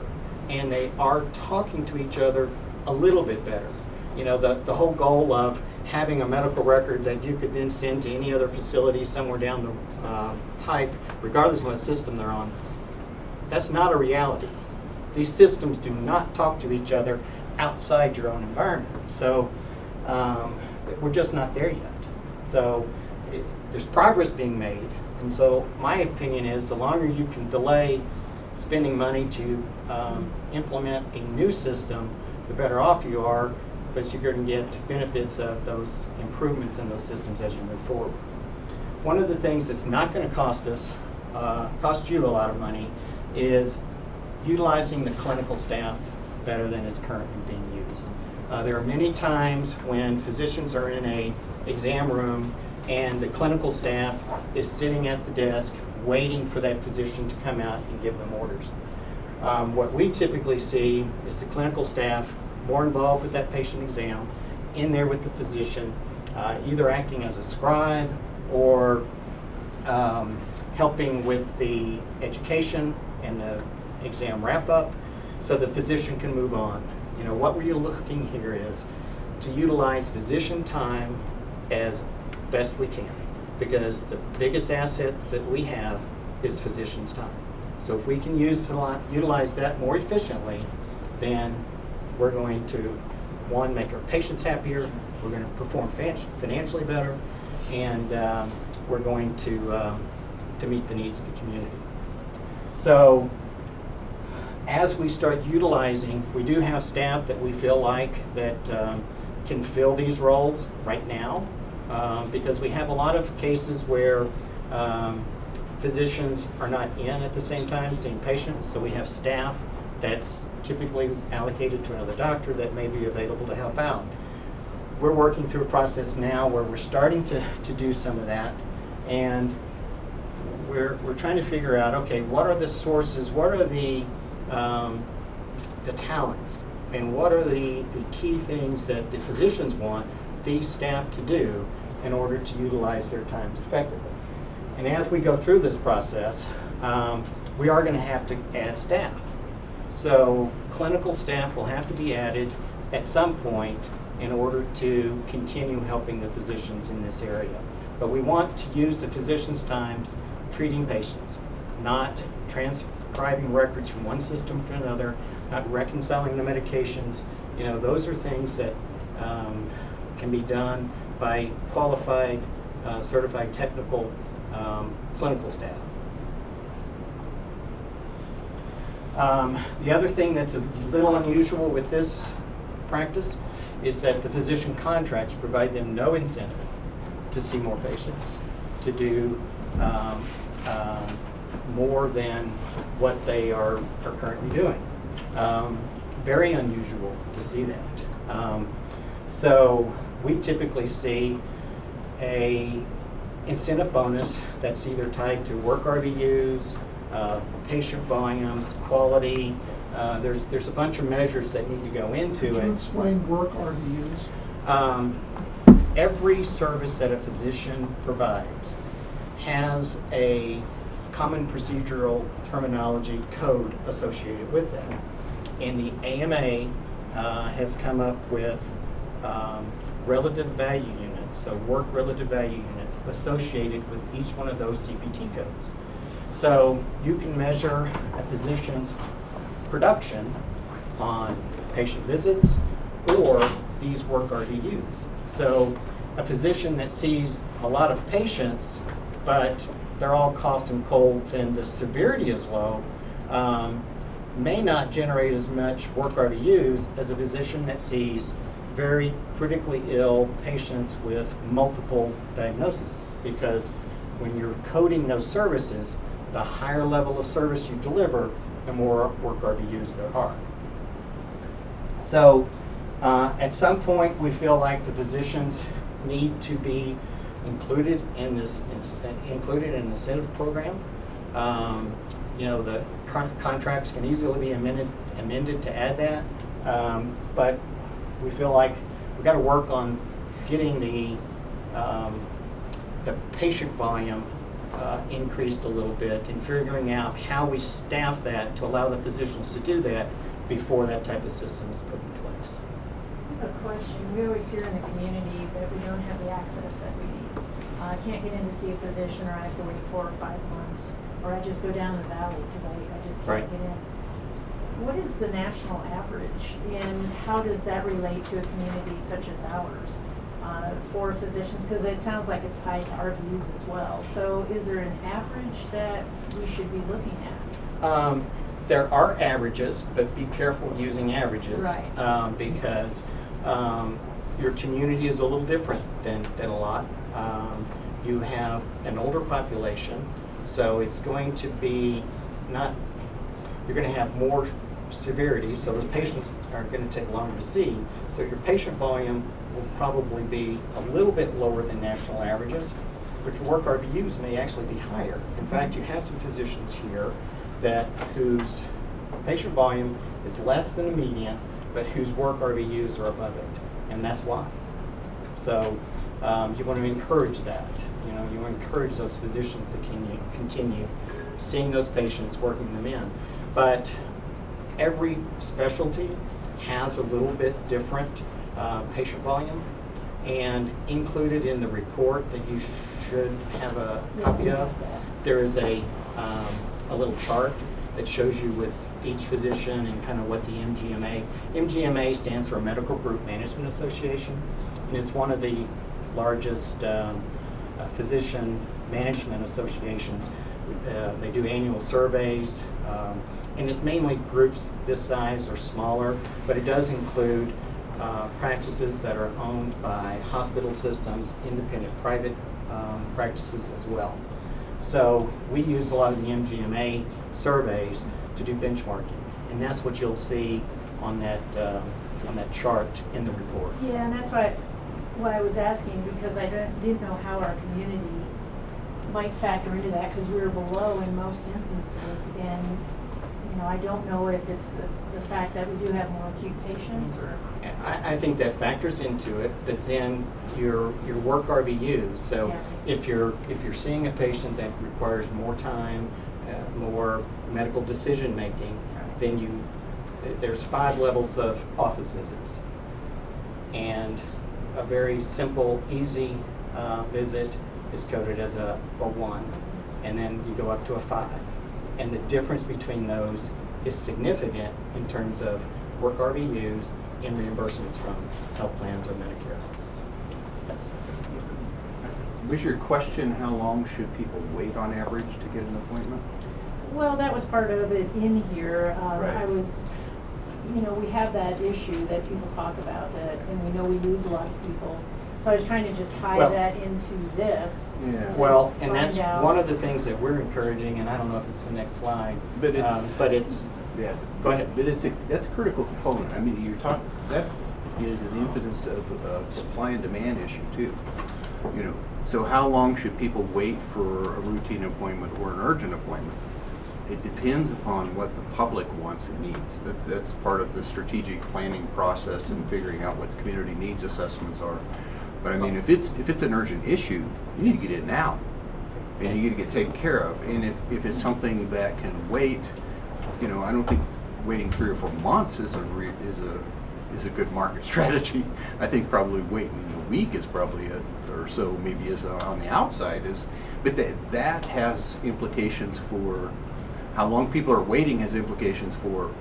and they are talking to each other a little bit better. You know, the whole goal of having a medical record that you could then send to any other facility somewhere down the pipe, regardless of what system they're on, that's not a reality. These systems do not talk to each other outside your own environment. So we're just not there yet. So there's progress being made. And so my opinion is the longer you can delay spending money to implement a new system, the better off you are, but you're going to get benefits of those improvements in those systems as you move forward. One of the things that's not going to cost you a lot of money is utilizing the clinical staff better than is currently being used. There are many times when physicians are in an exam room and the clinical staff is sitting at the desk waiting for that physician to come out and give them orders. What we typically see is the clinical staff more involved with that patient exam, in there with the physician, either acting as a scribe or helping with the education and the exam wrap-up so the physician can move on. You know, what we're looking here is to utilize physician time as best we can, because the biggest asset that we have is physician's time. So if we can utilize that more efficiently, then we're going to, one, make our patients happier, we're going to perform financially better, and we're going to meet the needs of the community. So as we start utilizing, we do have staff that we feel like that can fill these roles right now, because we have a lot of cases where physicians are not in at the same time seeing patients, so we have staff that's typically allocated to another doctor that may be available to help out. We're working through a process now where we're starting to do some of that, and we're trying to figure out, okay, what are the sources, what are the talents, and what are the key things that the physicians want these staff to do in order to utilize their time effectively. And as we go through this process, we are going to have to add staff. So clinical staff will have to be added at some point in order to continue helping the physicians in this area. But we want to use the physicians' times treating patients, not transcribing records from one system to another, not reconciling the medications. You know, those are things that can be done by qualified, certified technical clinical staff. The other thing that's a little unusual with this practice is that the physician contracts provide them no incentive to see more patients, to do more than what they are currently doing. Very unusual to see that. So we typically see a incentive bonus that's either tied to work RVUs, patient volumes, quality. There's a bunch of measures that need to go into it. Could you explain work RVUs? Every service that a physician provides has a common procedural terminology code associated with that. And the AMA has come up with relative value units, so work relative value units associated with each one of those CPT codes. So you can measure a physician's production on patient visits or these work RVUs. So a physician that sees a lot of patients, but they're all coughs and colds and the severity is low, may not generate as much work RVUs as a physician that sees very critically ill patients with multiple diagnoses. Because when you're coding those services, the higher level of service you deliver, the more work RVUs there are. So at some point, we feel like the physicians need to be included in this incentive program. You know, the contracts can easily be amended to add that, but we feel like we've got to work on getting the patient volume increased a little bit and figuring out how we staff that to allow the physicians to do that before that type of system is put in place. A question. We always hear in the community that we don't have the access that we need. I can't get in to see a physician, or I have to wait 4 or 5 months, or I just go down the valley because I just can't get in. what is the national average, and how does that relate to a community such as ours for physicians? Because it sounds like it's tied to our views as well. So is there an average that we should be looking at? There are averages, but be careful using averages. Right. Because your community is a little different than a lot. You have an older population, so it's going to be you're going to have more severity, so those patients are going to take longer to see. So your patient volume will probably be a little bit lower than national averages, but your work RVUs may actually be higher. In fact, you have some physicians here whose patient volume is less than the median, but whose work RVUs are above it, and that's why. So you want to encourage that. You want to encourage those physicians to continue seeing those patients, working them in. But every specialty has a little bit different patient volume, and included in the report that you should have a copy of, there is a little chart that shows you with each physician and kind of what the MGMA stands for Medical Group Management Association, and it's one of the largest physician management associations. They do annual surveys, and it's mainly groups this size or smaller, but it does include practices that are owned by hospital systems, independent private practices as well. So we use a lot of the MGMA surveys to do benchmarking, and that's what you'll see on that chart in the report. Yeah, and that's why I was asking, because I didn't know how our community might factor into that, because we were below in most instances, and I don't know if it's the fact that we do have more acute patients, or. I think that factors into it, but then your work RVUs. So yeah. if you're seeing a patient that requires more time, more medical decision making, then there's 5 levels of office visits, and a very simple, easy visit is coded as a 1, and then you go up to a 5. And the difference between those is significant in terms of work RVUs and reimbursements from health plans or Medicare. Yes. Was your question, how long should people wait on average to get an appointment? Well, that was part of it in here. Right. I was, we have that issue that people talk about, and we know we lose a lot of people. So I was trying to just tie that into this. Yeah. Well, and that's one of the things that we're encouraging, and I don't know if it's the next slide, but it's yeah. Go ahead. But that's a critical component. I mean, that is an impetus of supply and demand issue too. So how long should people wait for a routine appointment or an urgent appointment? It depends upon what the public wants and needs. That's part of the strategic planning process and figuring out what the community needs assessments are. But I mean, if it's an urgent issue, you need to get it now, and you need to get taken care of. And if it's something that can wait, I don't think waiting 3 or 4 months is a good market strategy. I think probably waiting a week is probably or so maybe is on the outside but that has implications for how long people are waiting, has implications for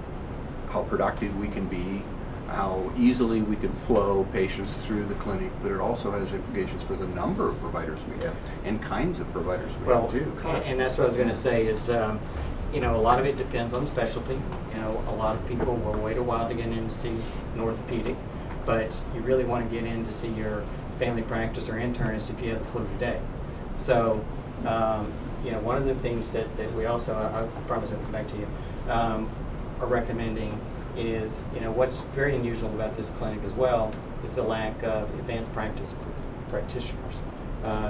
how productive we can be, how easily we can flow patients through the clinic, but it also has implications for the number of providers we have and kinds of providers we have too. And that's what I was going to say is, a lot of it depends on specialty. A lot of people will wait a while to get in to see an orthopedic, but you really want to get in to see your family practice or internist if you have the flu today. So, one of the things that we also, I promise I'll come back to you, are recommending is, what's very unusual about this clinic as well is the lack of advanced practice practitioners,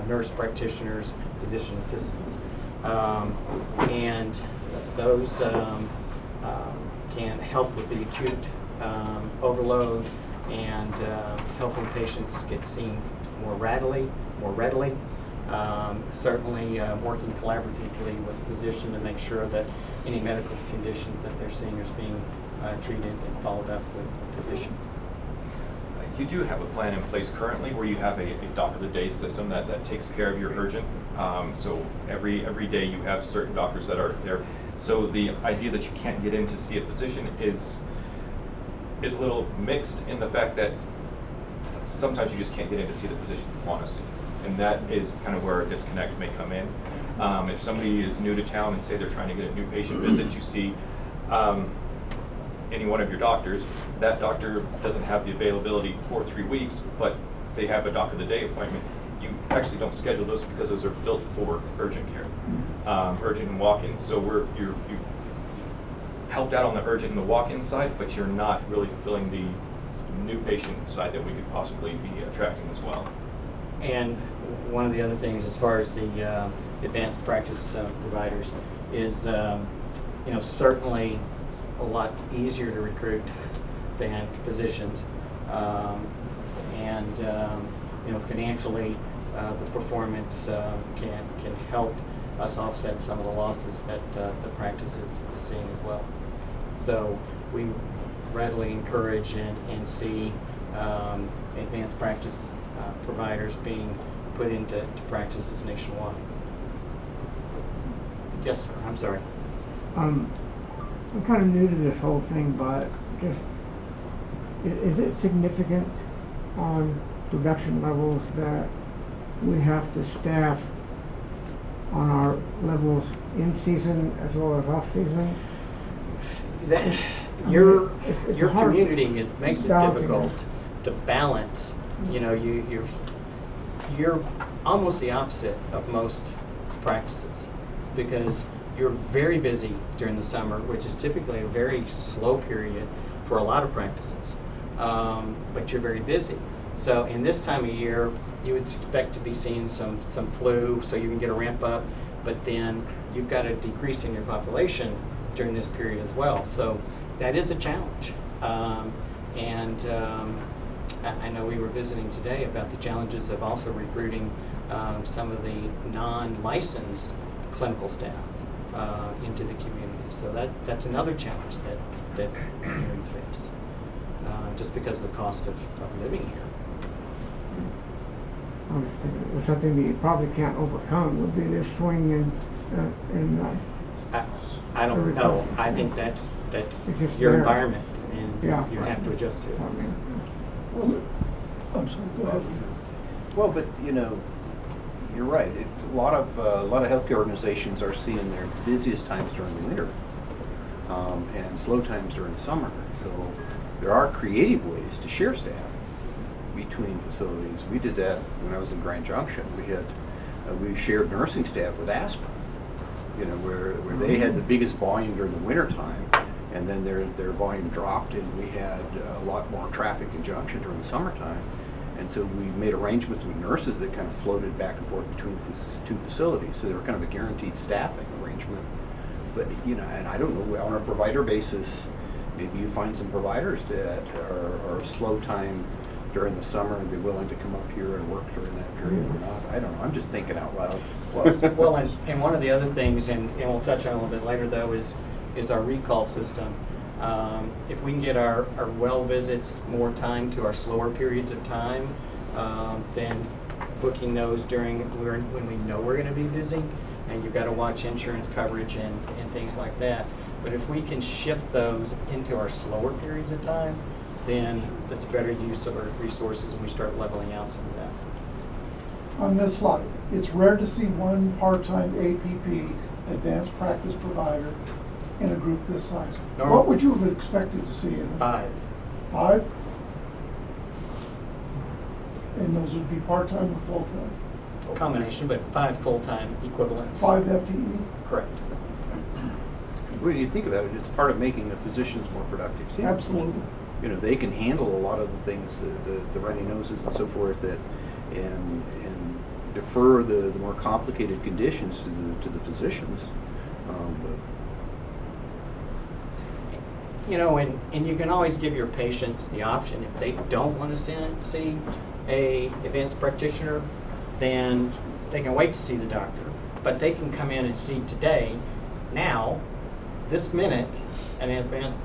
nurse practitioners, physician assistants. And those can help with the acute overload and helping patients get seen more readily. Certainly working collaboratively with the physician to make sure that any medical conditions that they're seeing is being treated and followed up with the physician. You do have a plan in place currently where you have a doc of the day system that takes care of your urgent. So every day you have certain doctors that are there So the idea that you can't get in to see a physician is a little mixed in the fact that sometimes you just can't get in to see the physician you want to see. And that is kind of where a disconnect may come in. If somebody is new to town and say they're trying to get a new patient visit to see any one of your doctors, that doctor doesn't have the availability for 3 weeks, but they have a doc of the day appointment. You actually don't schedule those because those are built for urgent care, urgent and walk-in. So you helped out on the urgent and the walk-in side, but you're not really fulfilling the new patient side that we could possibly be attracting as well. And one of the other things, as far as the advanced practice providers, is certainly a lot easier to recruit than physicians, and financially, the performance can help us offset some of the losses that the practice is seeing as well. So we readily encourage and see advanced practice providers being put into practices nationwide. Yes, sir. I'm sorry. I'm kind of new to this whole thing, but just, is it significant on production levels that we have to staff on our levels in season as well as off season? Your hard community makes it balancing difficult it. to balance. You're almost the opposite of most practices, because you're very busy during the summer, which is typically a very slow period for a lot of practices. But you're very busy. So in this time of year, you would expect to be seeing some flu, so you can get a ramp up, but then you've got a decrease in your population during this period as well. So that is a challenge. I know we were visiting today about the challenges of also recruiting some of the non-licensed clinical staff into the community. So that's another challenge that we face, just because of the cost of living here. I was thinking something that you probably can't overcome would be this swing in I don't know. I think that's your there. environment, and Yeah. you have to adjust to it. I'm sorry, go ahead. Well, but you're right. A lot of healthcare organizations are seeing their busiest times during the winter and slow times during the summer. So there are creative ways to share staff between facilities. We did that when I was in Grand Junction. We shared nursing staff with Aspen, where they had the biggest volume during the winter time, and then their volume dropped, and we had a lot more traffic in Junction during the summertime. And so we made arrangements with nurses that kind of floated back and forth between two facilities. So they were kind of a guaranteed staffing arrangement. But, and I don't know, on a provider basis, maybe you find some providers that are slow time during the summer and be willing to come up here and work during that period or not. I don't know. I'm just thinking out loud. Well, and one of the other things, and we'll touch on a little bit later, though, is our recall system. If we can get our well visits more time to our slower periods of time, then booking those during when we know we're going to be busy, and you've got to watch insurance coverage and things like that. But if we can shift those into our slower periods of time, then that's a better use of our resources, and we start leveling out some of that. On this slide, it's rare to see one part-time APP, advanced practice provider, in a group this size. Normal. What would you have expected to see in it? 5. 5? And those would be part-time or full-time? Combination, but 5 full-time equivalents. 5 FTE? Correct. What do you think about it? It's part of making the physicians more productive too. Absolutely. They can handle a lot of the things, the runny noses and so forth, and defer the more complicated conditions to the physicians. And you can always give your patients the option. If they don't want to see a advanced practitioner, then they can wait to see the doctor. But they can come in and see today, now, this minute, an advanced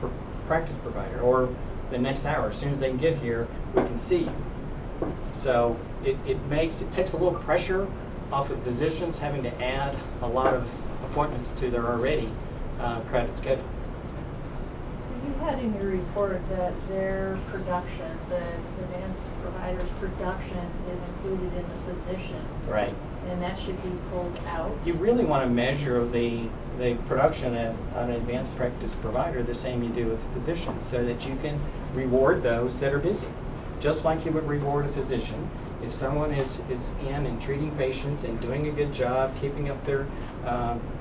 practice provider, or the next hour. As soon as they can get here, we can see you. So it takes a little pressure off of physicians having to add a lot of appointments to their already credit schedule. So you had in your report that their production, the advanced provider's production is included in the physician. Right. And that should be pulled out. You really want to measure the production of an advanced practice provider the same you do with a physician, so that you can reward those that are busy. Just like you would reward a physician. If someone is in and treating patients and doing a good job, keeping up their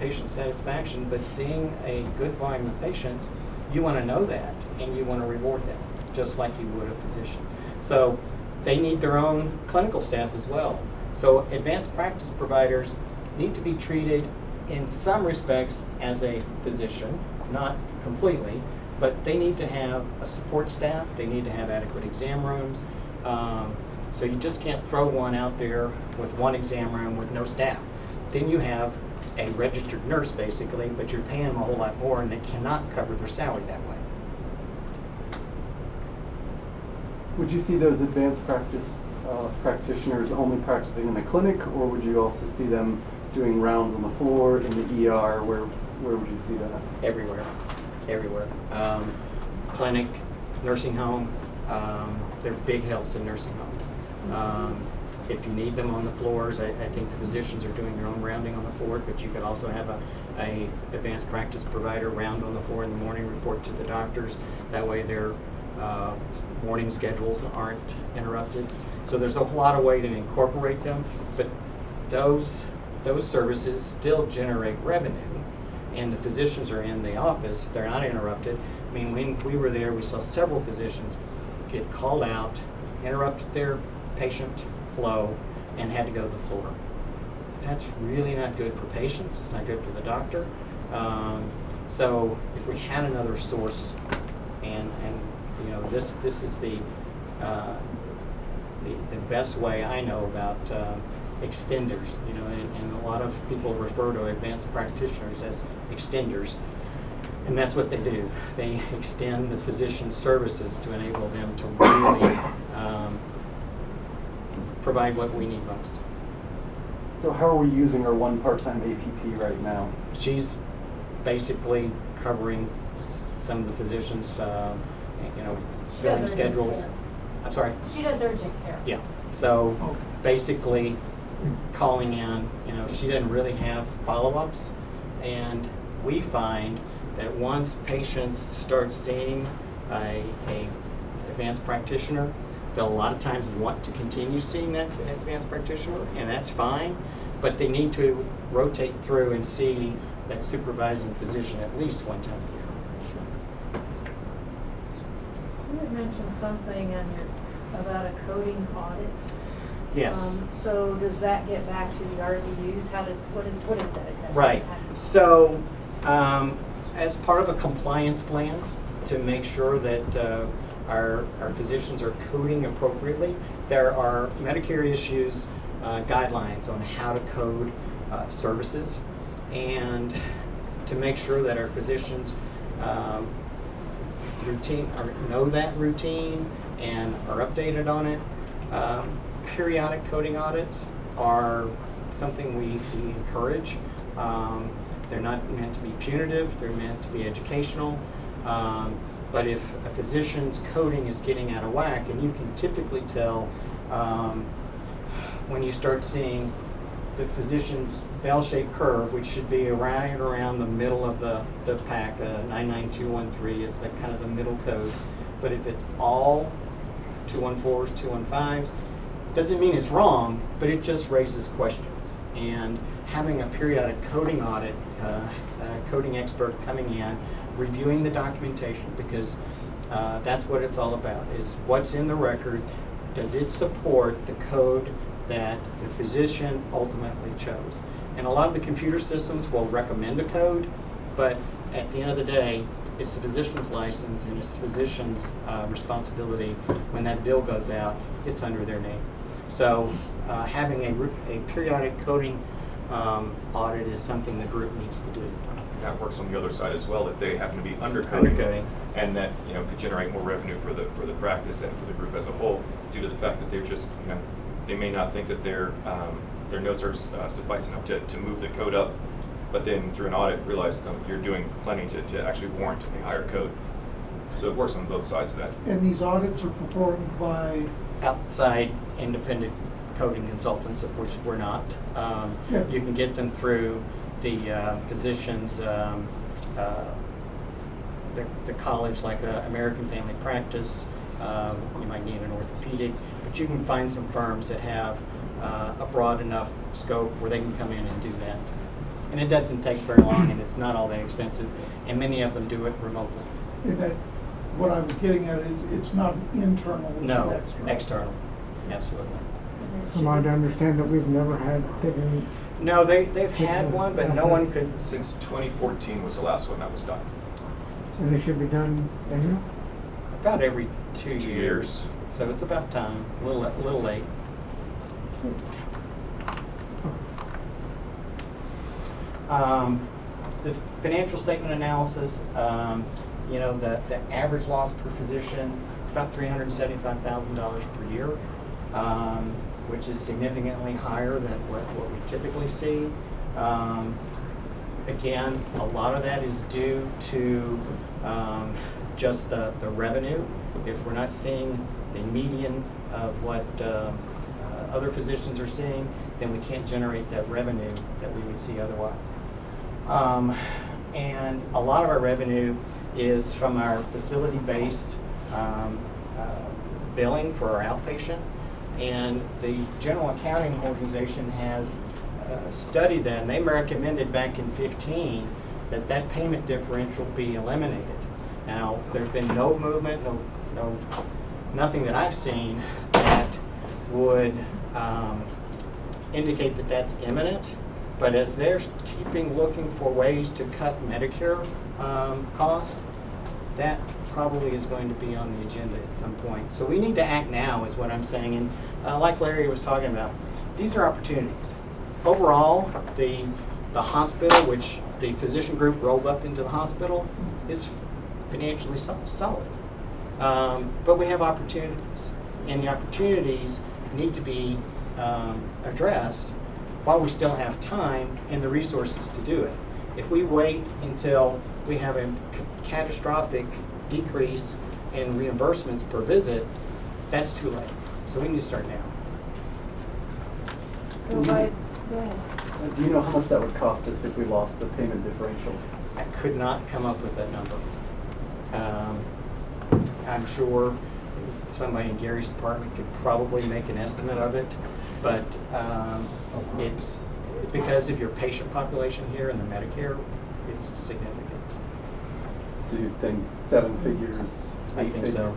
patient satisfaction, but seeing a good volume of patients, you want to know that and you want to reward them, just like you would a physician. So they need their own clinical staff as well. So advanced practice providers need to be treated in some respects as a physician, not completely, but they need to have a support staff, they need to have adequate exam rooms. So you just can't throw one out there with one exam room with no staff. Then you have a registered nurse basically, but you're paying them a whole lot more and they cannot cover their salary that way. Would you see those advanced practice practitioners only practicing in the clinic, or would you also see them doing rounds on the floor, in the ER? Where would you see that? Everywhere. Clinic, nursing home, they're big helps in nursing homes. If you need them on the floors, I think the physicians are doing their own rounding on the floor, but you could also have a advanced practice provider round on the floor in the morning, report to the doctors. That way their morning schedules aren't interrupted. So there's a lot of way to incorporate them, but those services still generate revenue, and the physicians are in the office, they're not interrupted. I mean, when we were there, we saw several physicians get called out, interrupted their patient flow, and had to go to the floor. That's really not good for patients, it's not good for the doctor. So if we had another source, and you know, this is the best way I know about extenders, you know, and a lot of people refer to advanced practitioners as extenders, and that's what they do. They extend the physician's services to enable them to really provide what we need most. So how are we using our one part-time APP right now? She's basically covering some of the physicians, you know, filling schedules. I'm sorry? She does urgent care. Yeah. So basically calling in, you know, she doesn't really have follow-ups, and we find that once patients start seeing a advanced practitioner, they'll a lot of times want to continue seeing that advanced practitioner, and that's fine, but they need to rotate through and see that supervising physician at least one time a year. You had mentioned something about a coding audit. Yes. So does that get back to the RVUs? What is that essentially? Right. So as part of a compliance plan to make sure that our physicians are coding appropriately, there are Medicare issues guidelines on how to code services, and to make sure that our physicians know that routine and are updated on it. Periodic coding audits are something we encourage. They're not meant to be punitive, they're meant to be educational. But if a physician's coding is getting out of whack, and you can typically tell when you start seeing the physician's bell-shaped curve, which should be right around the middle of the pack, 99213 is the kind of the middle code. But if it's all 214s, 215s, doesn't mean it's wrong, but it just raises questions. And having a periodic coding audit, a coding expert coming in, reviewing the documentation, because that's what it's all about, is what's in the record, does it support the code that the physician ultimately chose? And a lot of the computer systems will recommend a code, but at the end of the day, it's the physician's license and it's the physician's responsibility. When that bill goes out, it's under their name. So having a periodic coding audit is something the group needs to do. That works on the other side as well, if they happen to be undercoding, and that, you know, could generate more revenue for the practice and for the group as a whole, due to the fact that they're just, you know, they may not think that their notes are suffice enough to move the code up but then through an audit realized you're doing plenty to actually warrant a higher code. So it works on both sides of that. And these audits are performed by, Outside independent coding consultants, of which we're not. Yeah. You can get them through the physicians, the college, like American Family Practice. You might need an orthopedic, but you can find some firms that have a broad enough scope where they can come in and do that. And it doesn't take very long, and it's not all that expensive, and many of them do it remotely. in that, what I was getting at is it's not internal, it's No, external. external, absolutely. Am I to understand that we've never had taken? No, they've had one, but no one could. Since 2014 was the last one that was done. And they should be done annual? About every 2 2 years. years. So it's about time, a little late. The financial statement analysis, you know, the average loss per physician is about $375,000 per year, which is significantly higher than what we typically see. Again, a lot of that is due to just the revenue. If we're not seeing the median of what other physicians are seeing, then we can't generate that revenue that we would see otherwise. And a lot of our revenue is from our facility-based billing for our outpatient. And the General Accounting Organization has studied that, and they recommended back in 2015 that that payment differential be eliminated. Now, there's been no movement, nothing that I've seen that would indicate that that's imminent. But as they're keeping looking for ways to cut Medicare cost, that probably is going to be on the agenda at some point. So we need to act now, is what I'm saying. And like Larry was talking about, these are opportunities. Overall, the hospital, which the physician group rolls up into the hospital, is financially solid. But we have opportunities, and the opportunities need to be addressed while we still have time and the resources to do it. If we wait until we have a catastrophic decrease in reimbursements per visit, that's too late. So we need to start now. So go ahead. Do you know how much that would cost us if we lost the payment differential? I could not come up with that number. I'm sure somebody in Gary's department could probably make an estimate of it, but it's because of your patient population here and the Medicare, it's significant. Do you think 7 figures, 8 I think figures? so.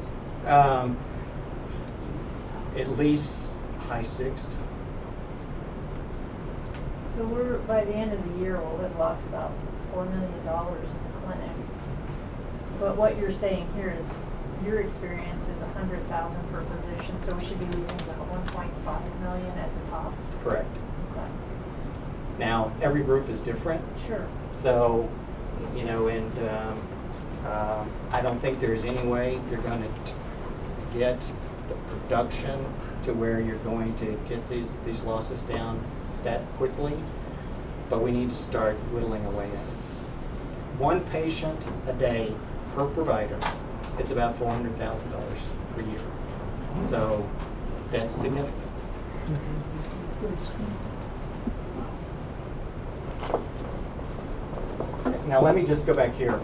At least high 6. So we're, by the end of the year, we'll have lost about $4 million in the clinic. But what you're saying here is your experience is $100,000 per physician, so we should be losing about $1.5 million at the top. Correct. Okay. Now, every group is different. Sure. So, you know, and I don't think there's any way you're going to get the production to where you're going to get these losses down that quickly, but we need to start whittling away at it. One patient a day per provider is about $400,000 per year. So that's significant. Now let me just go back here.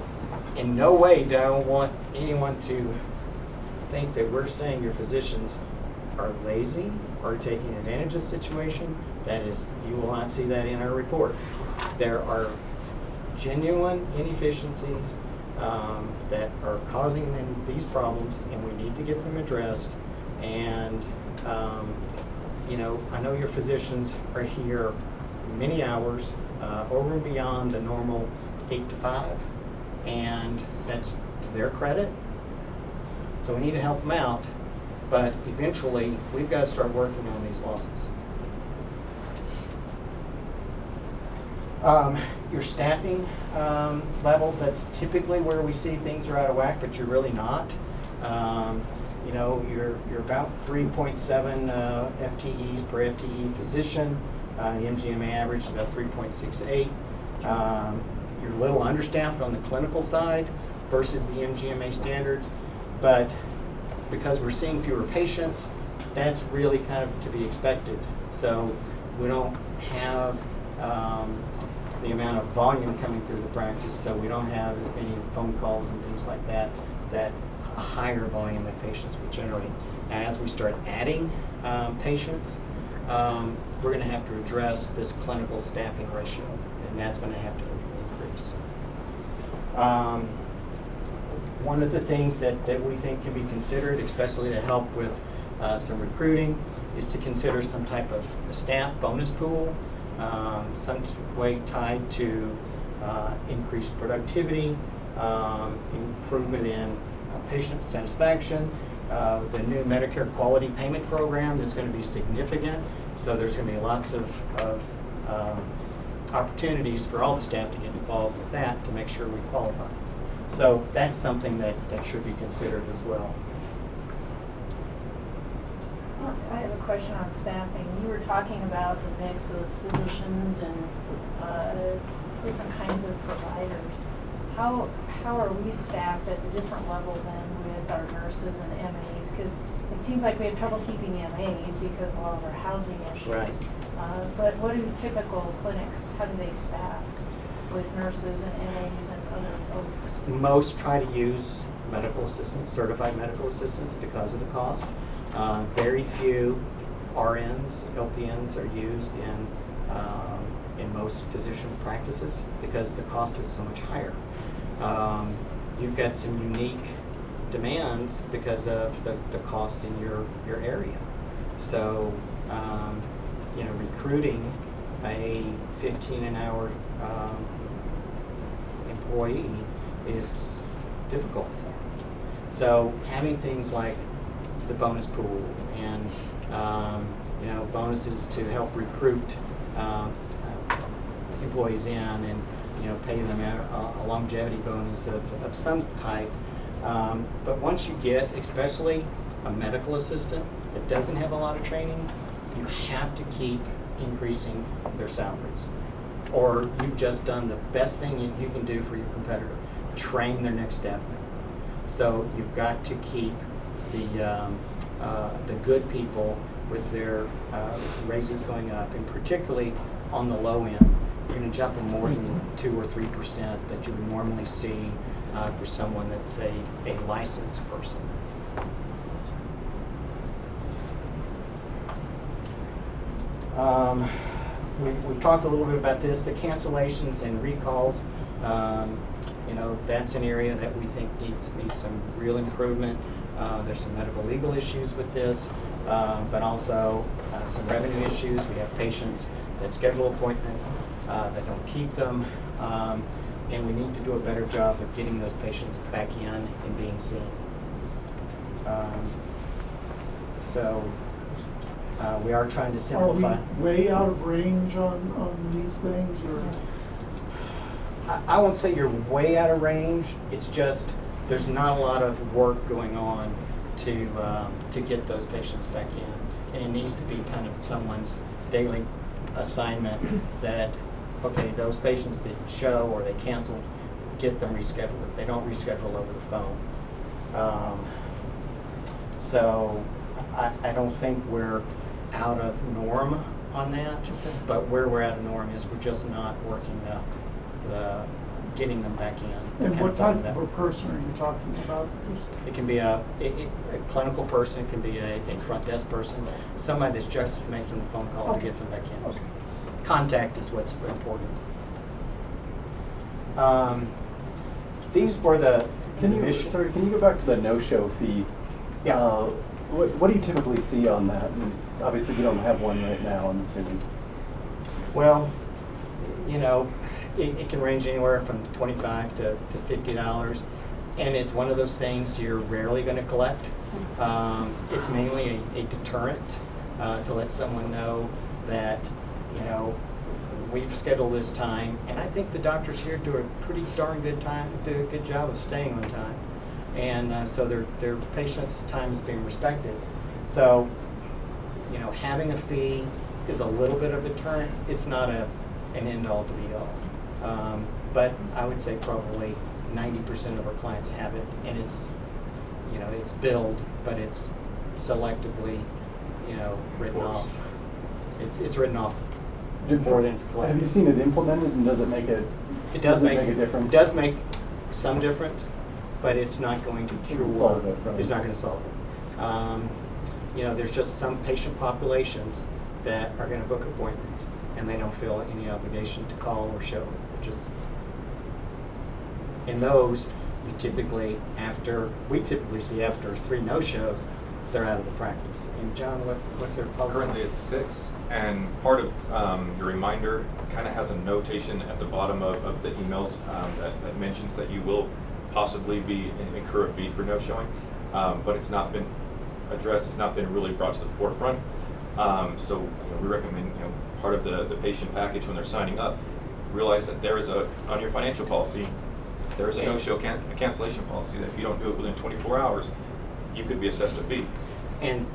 In no way do I want anyone to think that we're saying your physicians are lazy or taking advantage of the situation. That is, you will not see that in our report. There are genuine inefficiencies that are causing them these problems, and we need to get them addressed. And you know, I know your physicians are here many hours, over and beyond the normal 8 to 5, and that's to their credit. So we need to help them out, but eventually we've got to start working on these losses. Your staffing levels, that's typically where we see things are out of whack, but you're really not. You know, you're about 3.7 FTEs per FTE physician. The MGMA average is about 3.68. You're a little understaffed on the clinical side versus the MGMA standards, but because we're seeing fewer patients, that's really kind of to be expected. So we don't have the amount of volume coming through the practice, so we don't have as many phone calls and things like that, that a higher volume of patients would generate. And as we start adding patients, we're going to have to address this clinical staffing ratio, and that's going to have to increase. One of the things that we think can be considered, especially to help with some recruiting, is to consider some type of staff bonus pool, some way tied to increased productivity, improvement in patient satisfaction. The new Medicare Quality Payment Program is going to be significant, so there's going to be lots of opportunities for all the staff to get involved with that to make sure we qualify. So that's something that should be considered as well. I have a question on staffing. You were talking about the mix of physicians and different kinds of providers. How are we staffed at a different level than with our nurses and MAs? Because it seems like we have trouble keeping MAs because of all of our housing issues. Right. But what do typical clinics, how do they staff with nurses and MAs and other folks? Most try to use medical assistants, certified medical assistants, because of the cost. Very few RNs, LPNs are used in most physician practices because the cost is so much higher. You've got some unique demands because of the cost in your area. So, recruiting a 15 an hour employee is difficult. So having things like the bonus pool and bonuses to help recruit employees in, and pay them a longevity bonus of some type. But once you get, especially a medical assistant that doesn't have a lot of training, you have to keep increasing their salaries. Or you've just done the best thing you can do for your competitor: train their next staff member. So you've got to keep the good people with their raises going up, and particularly on the low end, you're going to jump them more than 2 or 3% that you would normally see for someone that's a licensed person. We've talked a little bit about this, the cancellations and recalls. That's an area that we think needs some real improvement. There's some medical legal issues with this, but also some revenue issues. We have patients that schedule appointments that don't keep them, and we need to do a better job of getting those patients back in and being seen. We are trying to simplify. Are we way out of range on these things, or? I won't say you're way out of range. It's just there's not a lot of work going on to get those patients back in, and it needs to be kind of someone's daily assignment that, okay, those patients didn't show or they canceled, get them rescheduled. If they don't reschedule over the phone. So I don't think we're out of norm on that, but where we're out of norm is we're just not working the getting them back in. And what type of a person are you talking about? It can be a clinical person, it can be a front desk person, somebody that's just making the phone call to get them back in. Okay. Contact is what's important. These were the Can you go back to the no-show fee? Yeah. What do you typically see on that? And obviously, we don't have one right now, I'm assuming. Well, it can range anywhere from $25 to $50, and it's one of those things you're rarely going to collect. It's mainly a deterrent to let someone know that, we've scheduled this time, and I think the doctors here do a pretty darn good job of staying on time, and so their patients' time is being respected. So, having a fee is a little bit of a deterrent. It's not an end-all to be all. But I would say probably 90% of our clients have it, and it's, you know, it's billed, but it's selectively, you know, written off. It's written off more than it's collected. Have you seen it implemented, and does it make it? It does make a difference. It does make some difference, but it's not going to cure. Solve it, right? It's not going to solve it. You know, there's just some patient populations that are going to book appointments, and they don't feel any obligation to call or show. Just in those, we typically see after 3 no-shows, they're out of the practice. And John, what's their policy? Currently it's 6, and part of your reminder kind of has a notation at the bottom of the emails that mentions that you will possibly incur a fee for no showing, but it's not been addressed. It's not been really brought to the forefront. So we recommend part of the patient package when they're signing up, realize that there is on your financial policy, there is a no-show cancellation policy that if you don't do it within 24 hours, you could be assessed a fee. And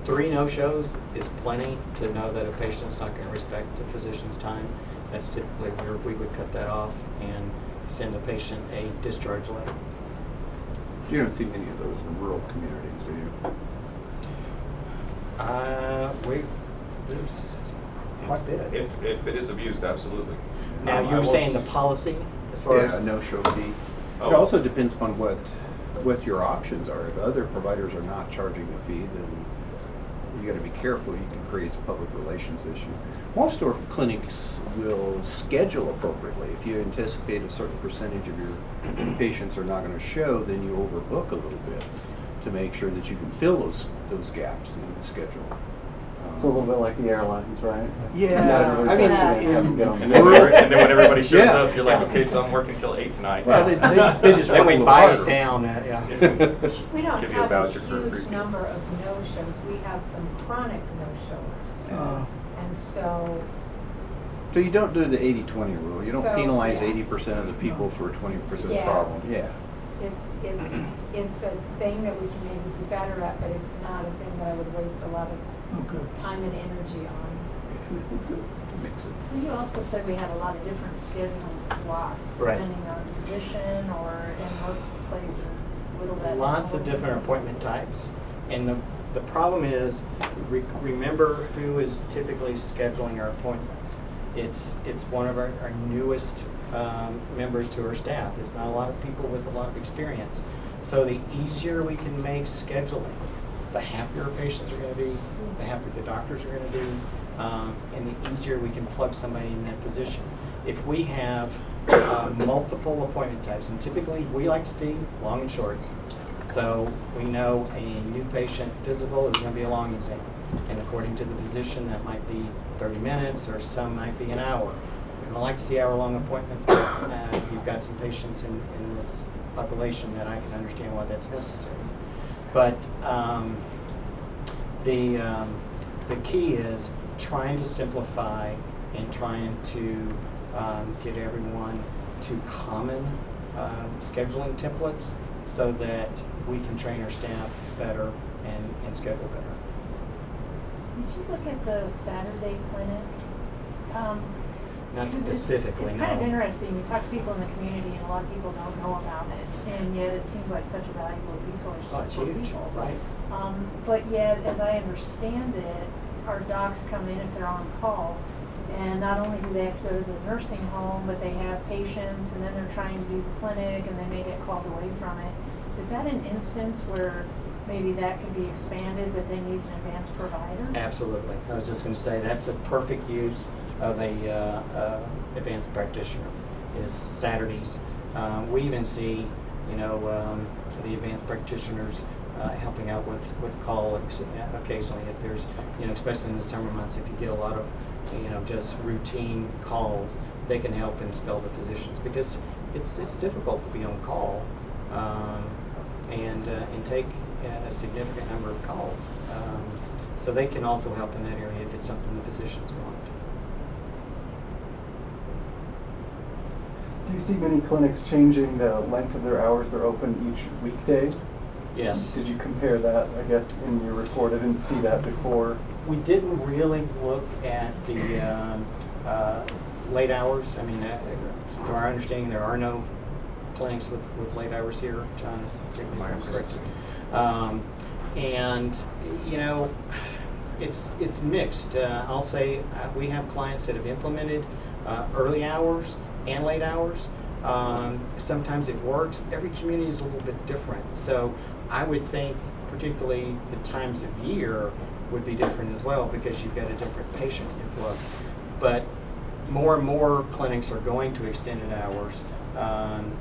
3 no-shows is plenty to know that a patient's not going to respect the physician's time. That's typically where we would cut that off and send the patient a discharge letter. You don't see many of those in rural communities, do you? There's quite a bit. If it is abused, absolutely. Now, you were saying the policy as far as a no-show fee. It also depends upon what your options are. If other providers are not charging a fee, then you got to be careful. You can create a public relations issue. Most of our clinics will schedule appropriately. If you anticipate a certain percentage of your patients are not going to show, then you overbook a little bit to make sure that you can fill those gaps in the schedule. It's a little bit like the airlines, right? Yeah. Not everybody's actually gonna have to get on And board. then when everybody shows up, you're like, okay, so I'm working till 8 tonight. Well, they just then we buy it down. We don't Give you a have voucher a for a free huge fee. number of no-shows. We have some chronic no-showers. And so, So you don't do the 80-20 rule. You don't So, penalize yeah. 80% of the people for 20% of the Yeah. problem. Yeah. it's a thing that we can maybe do better at, but it's not a thing that I would waste a lot of time and energy on. So you also said we had a lot of different scheduling slots, Right. depending on position, or in most places, whittle that down Lots a of little different bit. appointment types. And the problem is, remember who is typically scheduling our appointments. It's one of our newest members to our staff. It's not a lot of people with a lot of experience. So the easier we can make scheduling, the happier patients are going to be, the happier the doctors are going to be, and the easier we can plug somebody in that position. If we have multiple appointment types, and typically we like to see long and short. So we know a new patient physical is going to be a long exam. And according to the physician, that might be 30 minutes or some might be an hour. We don't like to see hour-long appointments, but you've got some patients in this population that I can understand why that's necessary. But the key is trying to simplify and trying to get everyone to common scheduling templates so that we can train our staff better and schedule better. Did you look at the Saturday clinic? Not Because specifically, it's no. kind of interesting. You talk to people in the community, and a lot of people don't know about it, and yet it seems like such a valuable resource Oh, it's for huge, people. right? But yet, as I understand it, our docs come in if they're on call, and not only do they have to go to the nursing home, but they have patients, and then they're trying to do the clinic, and they may get called away from it. Is that an instance where maybe that could be expanded, but then use an advanced provider? Absolutely. I was just going to say that's a perfect use of a advanced practitioner is Saturdays. We even see, the advanced practitioners helping out with call occasionally if there's, especially in the summer months, if you get a lot of, just routine calls, they can help and spell the physicians because it's difficult to be on call and take a significant number of calls. So they can also help in that area if it's something the physicians want. Do you see many clinics changing the length of their hours they're open each weekday? Yes. Did you compare that, I guess, in your report? I didn't see that before. We didn't really look at the late hours. I mean, to our understanding, there are no clinics with late hours here. John, if I'm correct. And you know, it's mixed. I'll say we have clients that have implemented early hours and late hours. Sometimes it works. Every community is a little bit different. So I would think particularly the times of year would be different as well, because you've got a different patient influx. But more and more clinics are going to extended hours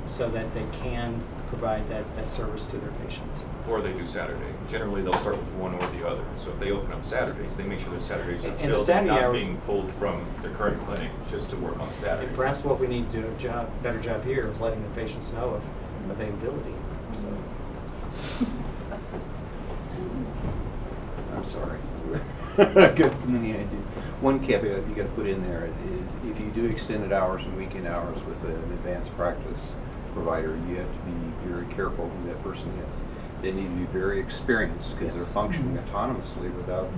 so that they can provide that service to their patients. Or they do Saturday. Generally, they'll start with one or the other. So if they open up Saturdays, they make sure that Saturdays are And the filled Saturday and not hours- being pulled from their current clinic just to work on Saturdays. And perhaps what we need to do a better job here is letting the patients know of availability. So. I'm sorry. I've got so many ideas. One caveat you got to put in there is if you do extended hours and weekend hours with an advanced practice provider, you have to be very careful who that person is. They need to be very experienced because they're functioning autonomously without,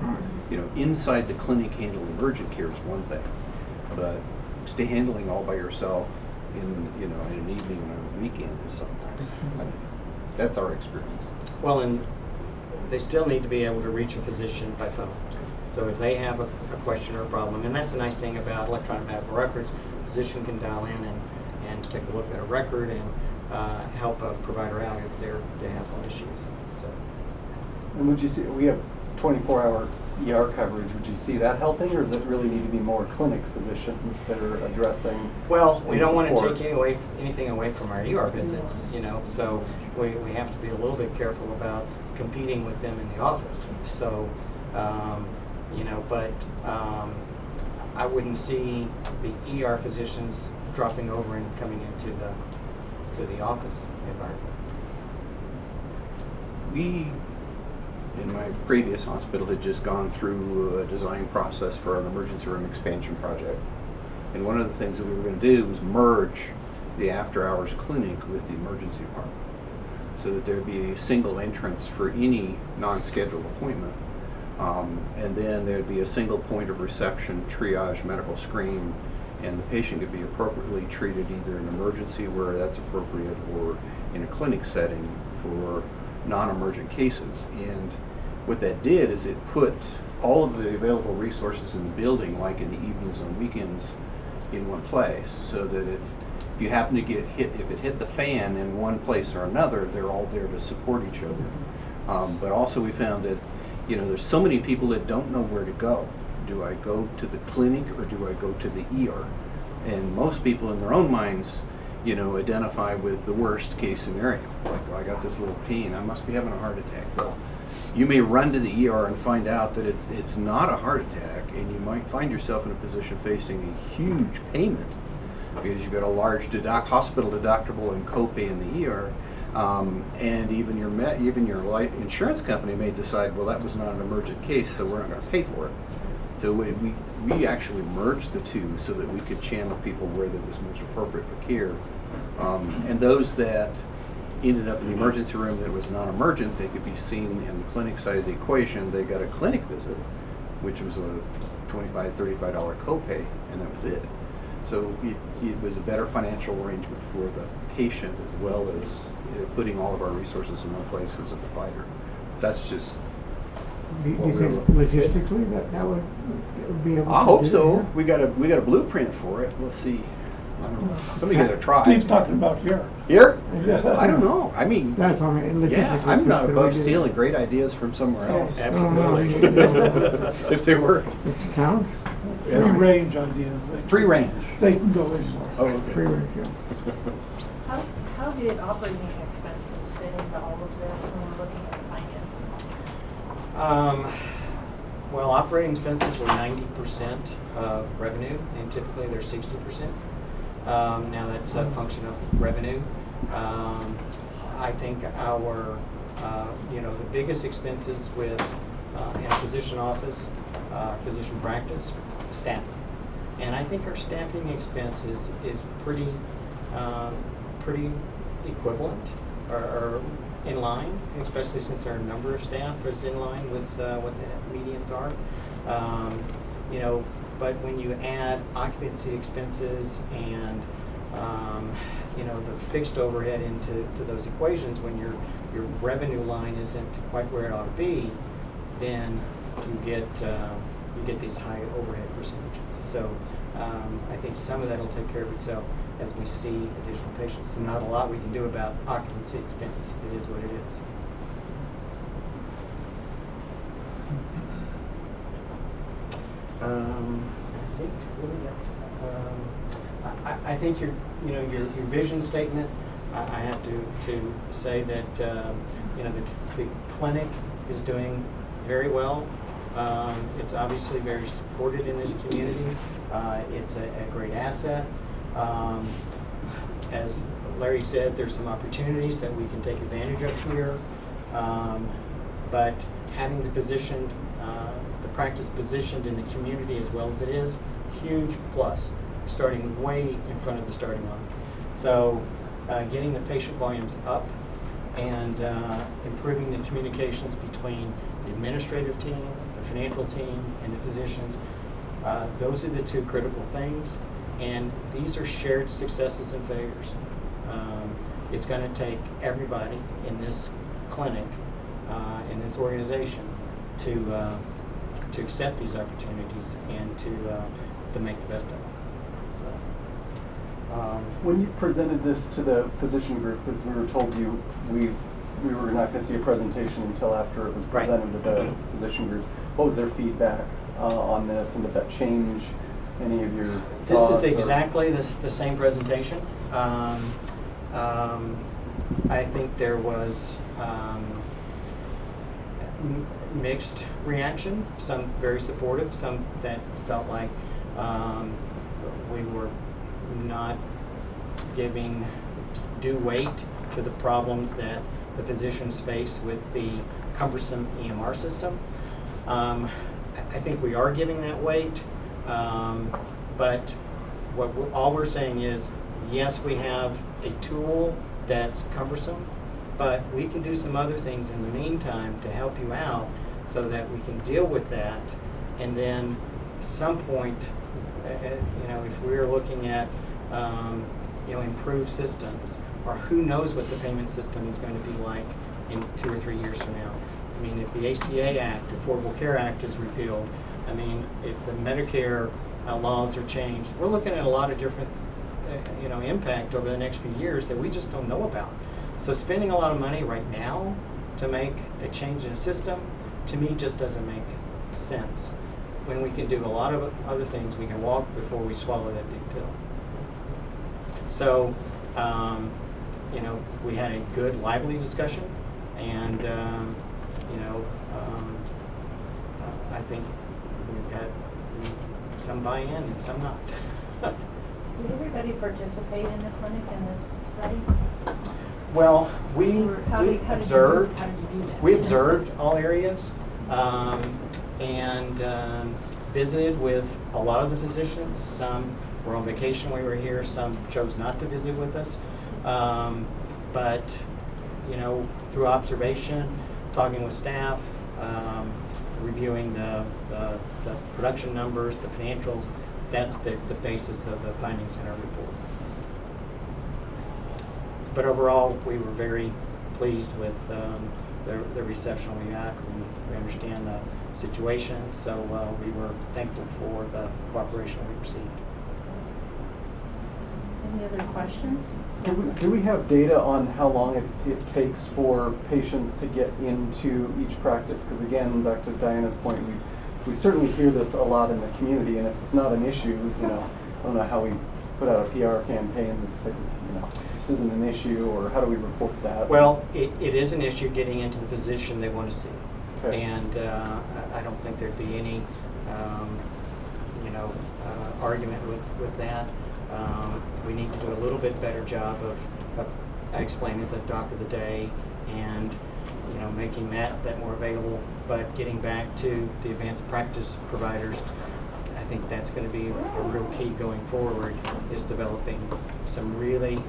you know, inside the clinic handling emergent care is one thing, but stay handling all by yourself in, you know, in an evening or a weekend is sometimes. That's our experience. Well, and they still need to be able to reach a physician by phone. So if they have a question or a problem, and that's the nice thing about electronic medical records, the physician can dial in and take a look at a record and help a provider out if they have some issues. So. And would you see, we have 24-hour ER coverage, would you see that helping, or does it really need to be more clinic physicians that are addressing? Well, we don't want to support? take anything away from our ER visits, you know, so we have to be a little bit careful about competing with them in the office. So, you know, but I wouldn't see the ER physicians dropping over and coming into the office environment. We, in my previous hospital, had just gone through a design process for an emergency room expansion project. And one of the things that we were going to do was merge the after-hours clinic with the emergency department so that there'd be a single entrance for any non-scheduled appointment. And then there'd be a single point of reception, triage, medical screen, and the patient could be appropriately treated either in emergency where that's appropriate or in a clinic setting for non-emergent cases. And what that did is it put all of the available resources in the building, like in the evenings and weekends, in one place, so that if you happen to get hit, if it hit the fan in one place or another, they're all there to support each other. But also we found that, you know, there's so many people that don't know where to go. Do I go to the clinic or do I go to the ER? And most people in their own minds, you know, identify with the worst case scenario. Like, well, I got this little pain, I must be having a heart attack. Well, you may run to the ER and find out that it's not a heart attack, and you might find yourself in a position facing a huge payment because you've got a large hospital deductible and copay in the ER. And even your life insurance company may decide, well, that was not an emergent case, so we're not going to pay for it. So we actually merged the two so that we could channel people where that was most appropriate for care. And those that ended up in the emergency room that was non-emergent, they could be seen in the clinic side of the equation. They got a clinic visit, which was a $25, $35 copay, and that was it. So it was a better financial arrangement for the patient as well as putting all of our resources in one place as a provider. That's just. Do you think logistically that would be able to I hope do so. that? We got a blueprint for it. We'll see. I don't know. Somebody got to try. Steve's talking about here. Here? Yeah. I don't know. I mean, That's what I mean, yeah, logistically, I'm not could we above do that? stealing great ideas from somewhere else. Absolutely. If they work. It sounds Free range ideas. Free range. They can go anywhere. Oh, okay. free range, yeah. How did operating expenses fit into all of this when we're looking at finances? Well, operating expenses were 90% of revenue, and typically they're 60%. Now that's a function of revenue. I think our, the biggest expenses with in a physician office, physician practice, staffing. And I think our staffing expenses is pretty equivalent or in line, especially since our number of staff is in line with what the medians are. But when you add occupancy expenses and you know, the fixed overhead into those equations, when your revenue line isn't quite where it ought to be, then you get these high overhead percentages. So I think some of that will take care of itself as we see additional patients. And not a lot we can do about occupancy expense. It is what it is. I think really that's, I think your vision statement. I have to say that you know, the clinic is doing very well. It's obviously very supported in this community. It's a great asset. As Larry said, there's some opportunities that we can take advantage of here. But having the practice positioned in the community as well as it is, huge plus, starting way in front of the starting line. So getting the patient volumes up and improving the communications between the administrative team, the financial team, and the physicians, those are the two critical things. And these are shared successes and failures. It's going to take everybody in this clinic, in this organization, to accept these opportunities and to make the best of them. So, when you presented this to the physician group, because we were told we were not going to see a presentation until after it was presented to the physician group, what was their feedback on this, and did that change any of your thoughts? This is exactly the same presentation. I think there was mixed reaction, some very supportive, some that felt like we were not giving due weight to the problems that the physicians face with the cumbersome EMR system. I think we are giving that weight, but all we're saying is, yes, we have a tool that's cumbersome, but we can do some other things in the meantime to help you out so that we can deal with that. And then some point, you know, if we're looking at you know, improved systems, or who knows what the payment system is going to be like in 2 or 3 years from now. I mean, if the ACA Act, Affordable Care Act is repealed, I mean, if the Medicare laws are changed, we're looking at a lot of different you know, impact over the next few years that we just don't know about. So spending a lot of money right now to make a change in a system, to me, just doesn't make sense. When we can do a lot of other things, we can walk before we swallow that big pill. So, you know, we had a good, lively discussion, and you know, I think we've got some buy-in and some not. Did everybody participate in the clinic in this study? Well, we observed. How did you do that? We observed all areas and visited with a lot of the physicians. Some were on vacation when we were here. Some chose not to visit with us. But you know, through observation, talking with staff, reviewing the production numbers, the financials, that's the basis of the findings in our report. But overall, we were very pleased with the reception we got. We understand the situation, so we were thankful for the cooperation we received. Any other questions? Do we have data on how long it takes for patients to get into each practice? Because again, back to Diana's point, we certainly hear this a lot in the community, and if it's not an issue, you know, I don't know how we put out a PR campaign that says, you know, this isn't an issue, or how do we report that? Well, it is an issue getting into the physician they want to see. Okay. And I don't think there'd be any, you know, argument with that. We need to do a little bit better job of explaining the doc of the day and, you know, making that more available. But getting back to the advanced practice providers, I think that's going to be a real key going forward, is developing some really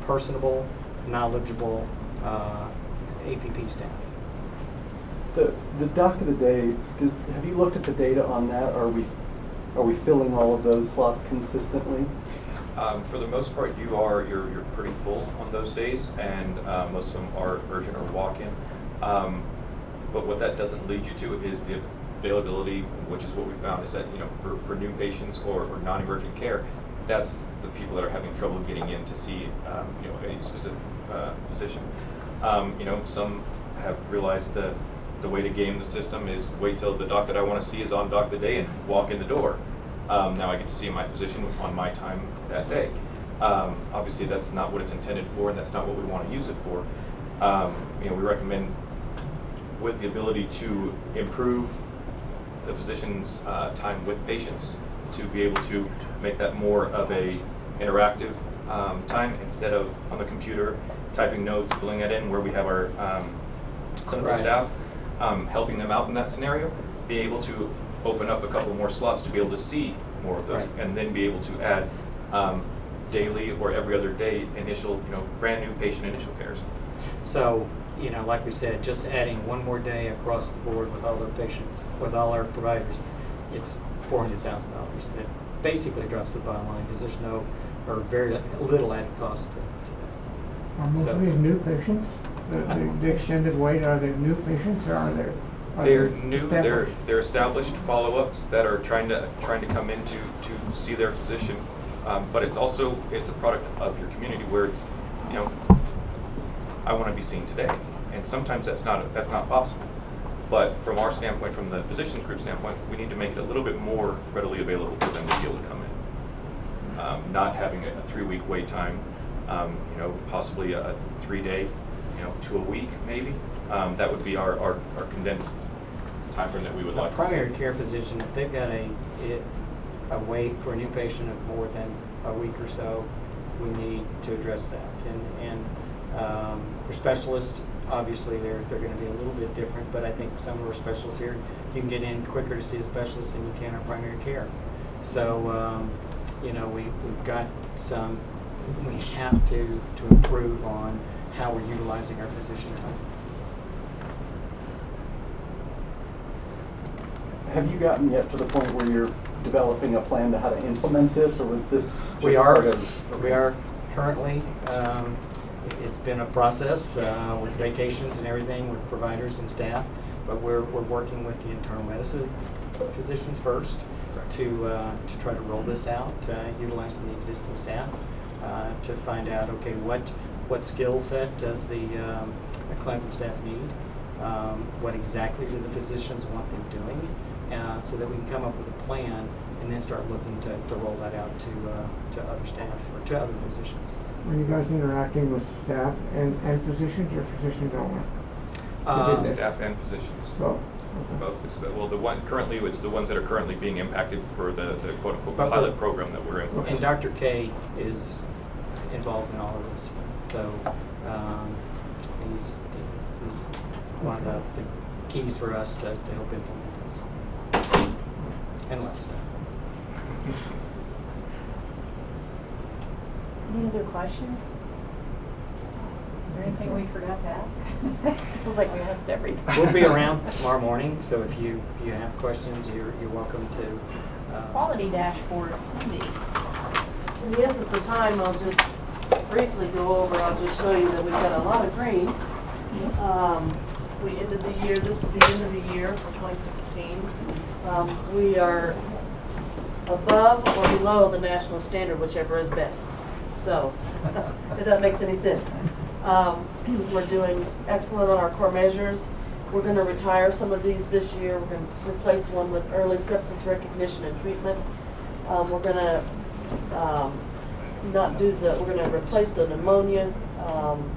personable, knowledgeable APP staff. The doc of the day, have you looked at the data on that? Are we filling all of those slots consistently? For the most part, you're pretty full on those days, and most of them are urgent or walk-in. But what that doesn't lead you to is the availability, which is what we found is that for new patients or non-emergent care, that's the people that are having trouble getting in to see a specific physician. Some have realized that the way to game the system is wait till the doc that I want to see is on doc the day and walk in the door. Now I get to see my physician on my time that day. Obviously that's not what it's intended for, and that's not what we want to use it for. We recommend, with the ability to improve the physician's time with patients, to be able to make that more of a interactive time instead of on the computer typing notes, filling it in, where we have our clinical staff helping them out in that scenario, be able to open up a couple more slots to be able to see more of those, and then be able to add daily or every other day initial, brand new patient initial cares. So, like we said, just adding one more day across the board with all our patients, with all our providers, it's $400,000. It basically drops the bottom line because there's no, or very little added cost to that. Are most of these new patients? The extended wait, are they new patients or are they're new? They're established follow-ups that are trying to come in to see their physician, but it's a product of your community where it's I want to be seen today, and sometimes that's not possible. But from our standpoint, from the physicians group standpoint, we need to make it a little bit more readily available for them to be able to come in, not having a 3-week wait time, possibly a 3-day, to a week maybe. That would be our condensed time frame that we would like to see. Primary care physician, if they've got a wait for a new patient of more than a week or so, we need to address that. And for specialists, obviously they're going to be a little bit different, but I think some of our specialists here, you can get in quicker to see a specialist than you can our primary care. So, we've got some, we have to improve on how we're utilizing our physician time. Have you gotten yet to the point where you're developing a plan to how to implement this, or was this just We are currently. It's been a process with vacations and everything, with providers and staff, but we're working with the internal medicine physicians first to try to roll this out, utilizing the existing staff to find out, okay, what skill set does the clinical staff need, what exactly do the physicians want them doing, so that we can come up with a plan and then start looking to roll that out to other staff or to other physicians. Are you guys interacting with staff and physicians, or physicians only? Staff and physicians. Both. Both. Well, currently it's the ones that are currently being impacted for the quote unquote pilot program that we're implementing. And Dr. K is involved in all of this, so he's one of the keys for us to help implement this. And less staff. Any other questions? Is there anything we forgot to ask? Feels like we asked everything. We'll be around tomorrow morning, so if you have questions, you're welcome to. Quality dashboard, Cindy. In the essence of time, I'll just briefly go over, I'll just show you that we've got a lot of green. We ended the year, this is the end of the year for 2016. We are above or below the national standard, whichever is best. So, if that makes any sense. We're doing excellent on our core measures. We're going to retire some of these this year. We're going to replace one with early sepsis recognition and treatment. We're going to we're going to replace the pneumonia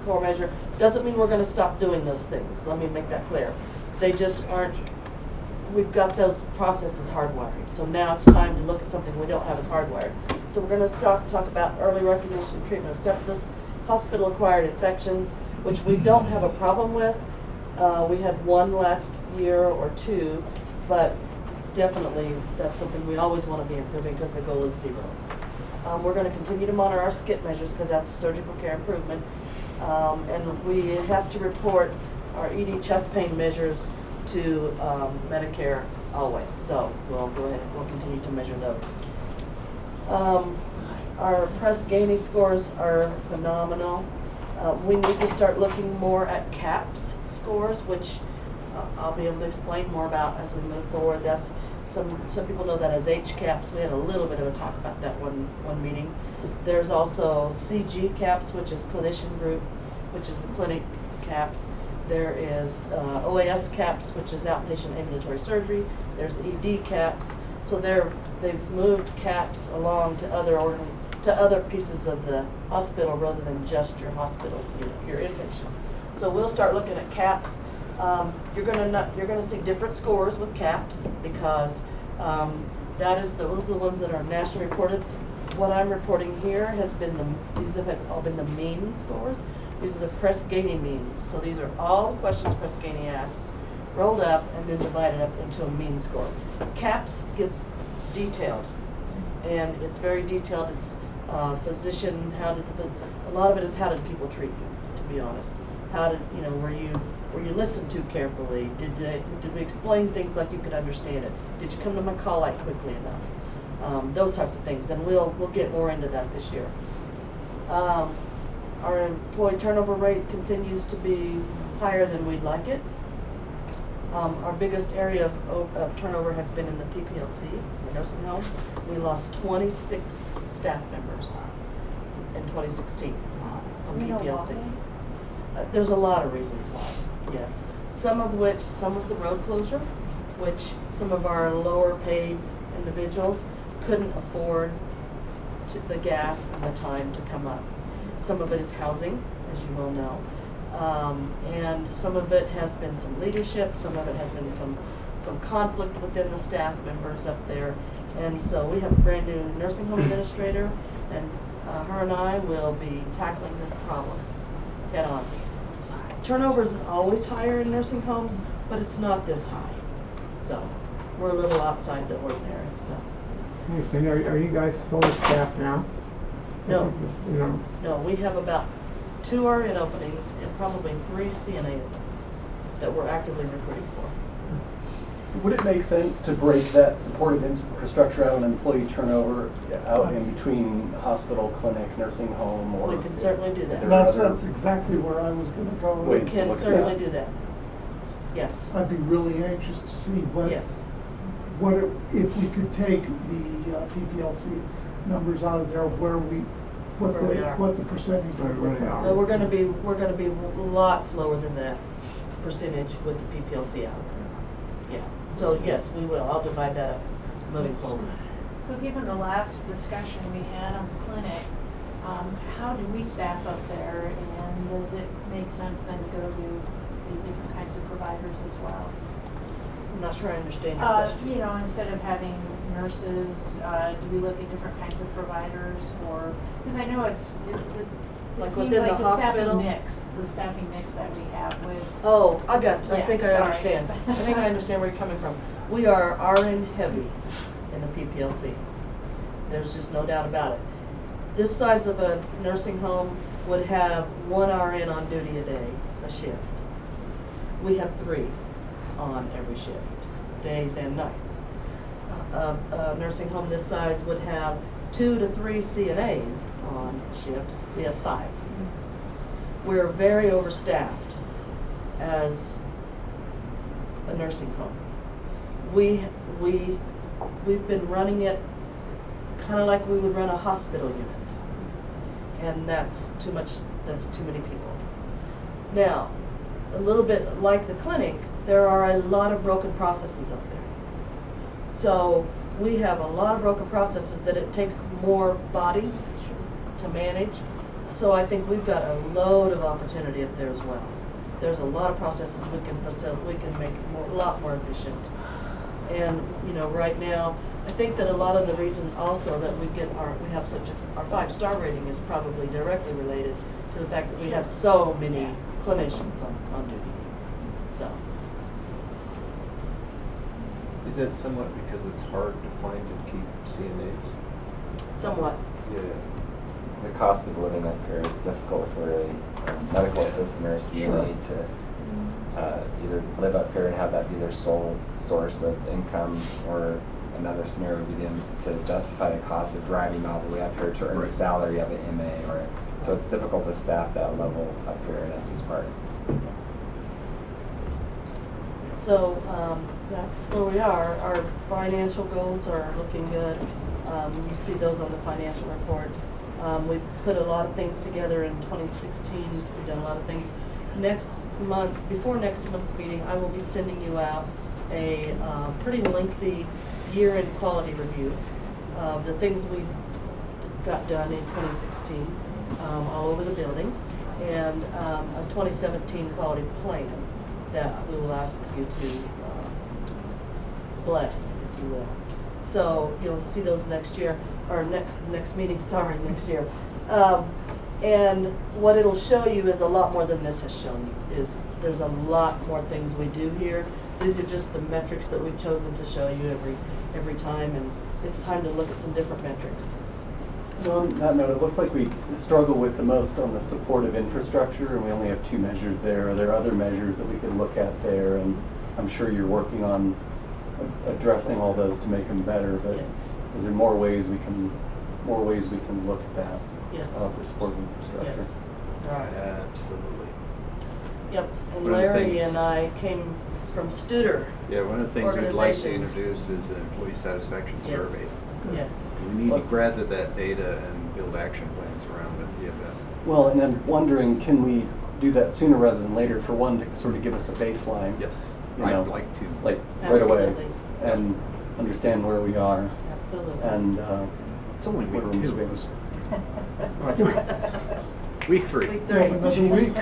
core measure. Doesn't mean we're going to stop doing those things. Let me make that clear. They just aren't, we've got those processes hardwired. So now it's time to look at something we don't have as hardwired. So we're going to talk about early recognition and treatment of sepsis, hospital-acquired infections, which we don't have a problem with. We had one last year or two, but definitely that's something we always want to be improving because the goal is 0. We're going to continue to monitor our skip measures because that's surgical care improvement. And we have to report our ED chest pain measures to Medicare always. So we'll go ahead and we'll continue to measure those. Our Press Ganey scores are phenomenal. We need to start looking more at CAPS scores, which I'll be able to explain more about as we move forward. That's some people know that as HCAPS. We had a little bit of a talk about that one meeting. There's also CG CAPS, which is clinician group, which is the clinic CAPS. There is OAS CAPS, which is outpatient ambulatory surgery. There's ED CAPS. So they've moved CAPS along to other pieces of the hospital rather than just your hospital, your inpatient. So we'll start looking at CAPS. You're gonna see different scores with CAPS because those are the ones that are nationally reported. What I'm reporting here these have all been the mean scores. These are the Press Ganey means. So these are all the questions Press Ganey asks, rolled up and then divided up into a mean score. CAPS gets detailed, and it's very detailed. It's physician, a lot of it is how did people treat you, to be honest. How did, were you listened to carefully? Did we explain things like you could understand it? Did you come to my call light quickly enough? Those types of things, and we'll get more into that this year. Our employee turnover rate continues to be higher than we'd like it. Our biggest area of turnover has been in the PPLC, the nursing home. We lost 26 staff members in 2016 from PPLC. There's a lot of reasons why, yes. Some was the road closure, which some of our lower paid individuals couldn't afford the gas and the time to come up. Some of it is housing, as you well know. And some of it has been some leadership, some of it has been some conflict within the staff members up there. And so we have a brand new nursing home administrator, and her and I will be tackling this problem head on. Turnover is always higher in nursing homes, but it's not this high. So we're a little outside the ordinary. So. Are you guys fully staffed now? No. No. No, we have about 2 RN openings and probably 3 CNA openings that we're actively recruiting for. Would it make sense to break that supportive infrastructure out and employee turnover out in between hospital, clinic, nursing home, or? We can certainly do that. That's exactly where I was going to go. We can certainly do that. Yes. I'd be really anxious to see if we could take the PPLC numbers out of there, what the percentage would look like. Well, we're going to be a lot slower than that percentage with the PPLC out there. Yeah. So yes, we will. I'll divide that up moving forward. So given the last discussion we had on the clinic, how do we staff up there, and does it make sense then to go to the different kinds of providers as well? I'm not sure I understand your question. Instead of having nurses, do we look at different kinds of providers, or because I know it like seems within like the staffing mix that we have with. Oh, I got you. I think I sorry. understand. I think I understand where you're coming from. We are RN heavy in the PPLC. There's just no doubt about it. This size of a nursing home would have 1 RN on duty a day, a shift. We have 3 on every shift, days and nights. A nursing home this size would have 2 to 3 CNAs on shift. We have 5. We're very overstaffed as a nursing home. We've been running it kind of like we would run a hospital unit, and that's too much. That's too many people. Now, a little bit like the clinic, there are a lot of broken processes up there. So we have a lot of broken processes that it takes more bodies to manage. So I think we've got a load of opportunity up there as well. There's a lot of processes we can make a lot more efficient. And right now, I think that a lot of the reason also that we have such our 5-star rating is probably directly related to the fact that we have so many clinicians on duty. So. Is that somewhat because it's hard to find and keep CNAs? Somewhat. Yeah. The cost of living up here is difficult for a medical assistant or a CNA to either live up here and have that be their sole source of income, or another scenario would be then to justify the cost of driving all the way up here to earn the salary of an MA, or so it's difficult to staff that level up here in Estes Park. So that's where we are. Our financial goals are looking good. You see those on the financial report. We put a lot of things together in 2016. We've done a lot of things. Next month, before next month's meeting, I will be sending you out a pretty lengthy year-end quality review of the things we got done in 2016 all over the building, and a 2017 quality plan that we will ask you to bless, if you will. So you'll see those next year, or next meeting, sorry, next year. And what it'll show you is a lot more than this has shown you. There's a lot more things we do here. These are just the metrics that we've chosen to show you every time, and it's time to look at some different metrics. So on that note, it looks like we struggle with the most on the supportive infrastructure, and we only have 2 measures there. Are there other measures that we could look at there? And I'm sure you're working on addressing all those to make them better, but yes. Is there more ways we can look at that? Yes. For supportive infrastructure? Yes. Absolutely. Yep, and One of the Larry things- and I came from Studer. Yeah, one of the things we'd like to organizations. introduce is an employee satisfaction Yes. survey. Yes. We need to gather that data and build action plans around it. Yeah, Well, and I'm wondering, can we do that sooner rather than later? For one, to sort of give us a baseline. Yes, you I'd know, like to. like right away, Absolutely. and understand where we are. Absolutely. And It's only what week room 2. space. Week 3. Week Yeah, 3. another week.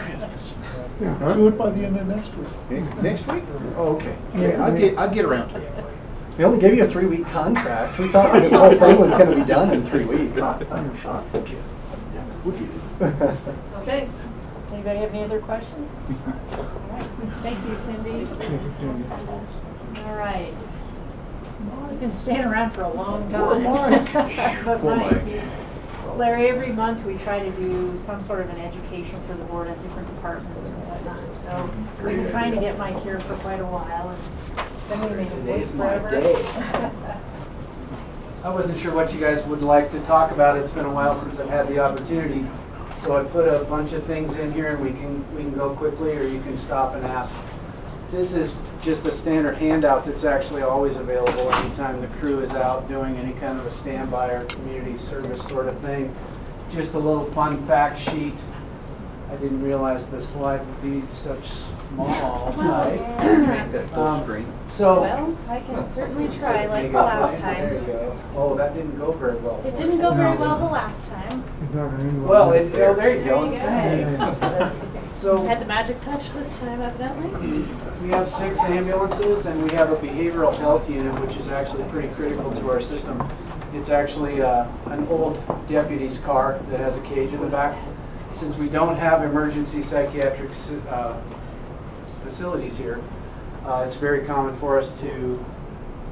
Yeah. Do it by the end of next week. Next week? Oh, okay. Okay, I'll get around to it. We only gave you a 3-week contract. We thought this whole thing was going to be done in 3 weeks. Okay. Anybody have any other questions? All right. Thank you, Cindy. All right. You've been staying around for a long Poor time. Mike. But Poor Mike, Mike. Larry, every month we try to do some sort of an education for the board at different departments and whatnot. So we've been trying to get Mike here for quite a while, and then we made him wait forever. I wasn't sure what you guys would like to talk about. It's been a while since I've had the opportunity. So I put a bunch of things in here, and we can go quickly, or you can stop and ask. This is just a standard handout that's actually always available anytime the crew is out doing any kind of a standby or community service sort of thing. Just a little fun fact sheet. I didn't realize the slide would be such small tonight. Make that full screen. So, Well, I can certainly try like the last there you time. go. Oh, that didn't go very well. It didn't go very well the last time. Well, there you go. There you go. Thanks. So Had the magic touch this time, evidently. we have 6 ambulances, and we have a behavioral health unit, which is actually pretty critical to our system. It's actually an old deputy's car that has a cage in the back. Since we don't have emergency psychiatric facilities here, it's very common for us to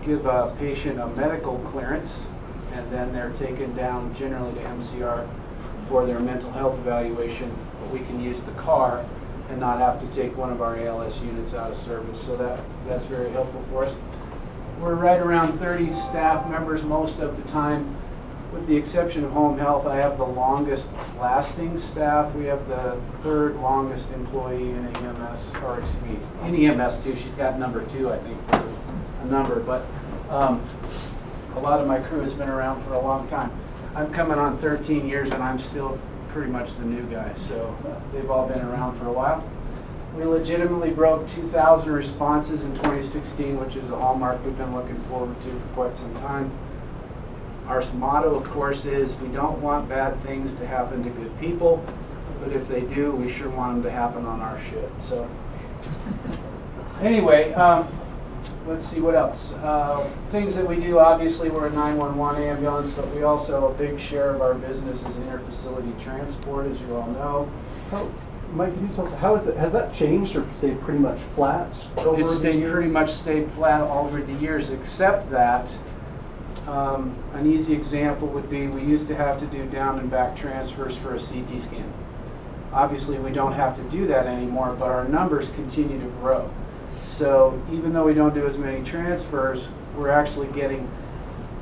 give a patient a medical clearance, and then they're taken down generally to MCR for their mental health evaluation. But we can use the car and not have to take one of our ALS units out of service, so that's very helpful for us. We're right around 30 staff members most of the time. With the exception of home health, I have the longest lasting staff. We have the 3rd longest employee in EMS, or excuse me, in EMS too. She's got number 2, I think, for a number. But a lot of my crew has been around for a long time. I'm coming on 13 years, and I'm still pretty much the new guy. So they've all been around for a while. We legitimately broke 2,000 responses in 2016, which is a hallmark we've been looking forward to for quite some time. Our motto, of course, is we don't want bad things to happen to good people, but if they do, we sure want them to happen on our shit. So anyway, let's see what else. Things that we do, obviously we're a 911 ambulance, but we also, a big share of our business is interfacility transport, as you all know. Mike, can you tell us, has that changed or stayed pretty much flat over It's the years? pretty much stayed flat all over the years, except that an easy example would be we used to have to do down and back transfers for a CT scan. Obviously, we don't have to do that anymore, but our numbers continue to grow. So even though we don't do as many transfers, we're actually getting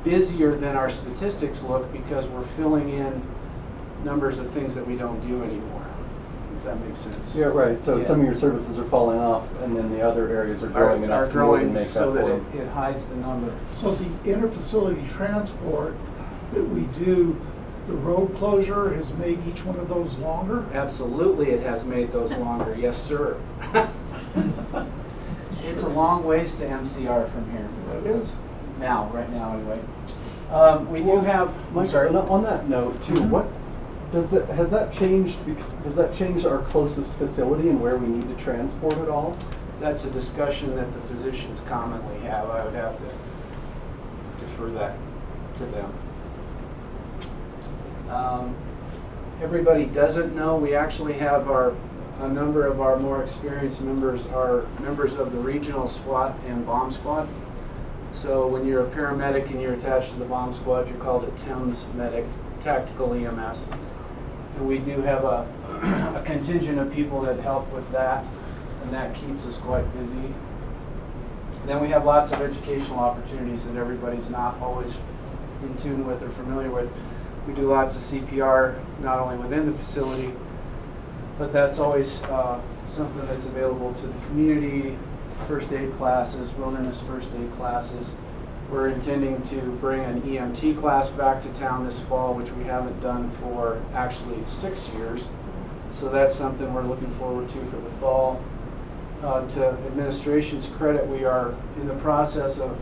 busier than our statistics look because we're filling in numbers of things that we don't do anymore, if that makes sense. Yeah, right. So Yeah. some of your services are falling off, and then the other areas are growing enough to more than make so up that for it hides the number. So the interfacility transport that we do, the road closure has made each one of those longer? Absolutely, it has made those longer. Yes, sir. It's a long ways to MCR from here. It is. Now, right now, anyway. We do have. Mike, on that note too, what does that has that changed? Does that change our closest facility and where we need to transport it all? That's a discussion that the physicians commonly have. I would have to defer that to them. Everybody doesn't know. We actually have a number of our more experienced members are members of the regional SWAT and bomb squad. So when you're a paramedic and you're attached to the bomb squad, you're called a TEMS medic, tactical EMS. And we do have a contingent of people that help with that, and that keeps us quite busy. Then we have lots of educational opportunities that everybody's not always in tune with or familiar with. We do lots of CPR, not only within the facility, but that's always something that's available to the community. First aid classes, wilderness first aid classes. We're intending to bring an EMT class back to town this fall, which we haven't done for actually 6 years. So that's something we're looking forward to for the fall. To administration's credit, we are in the process of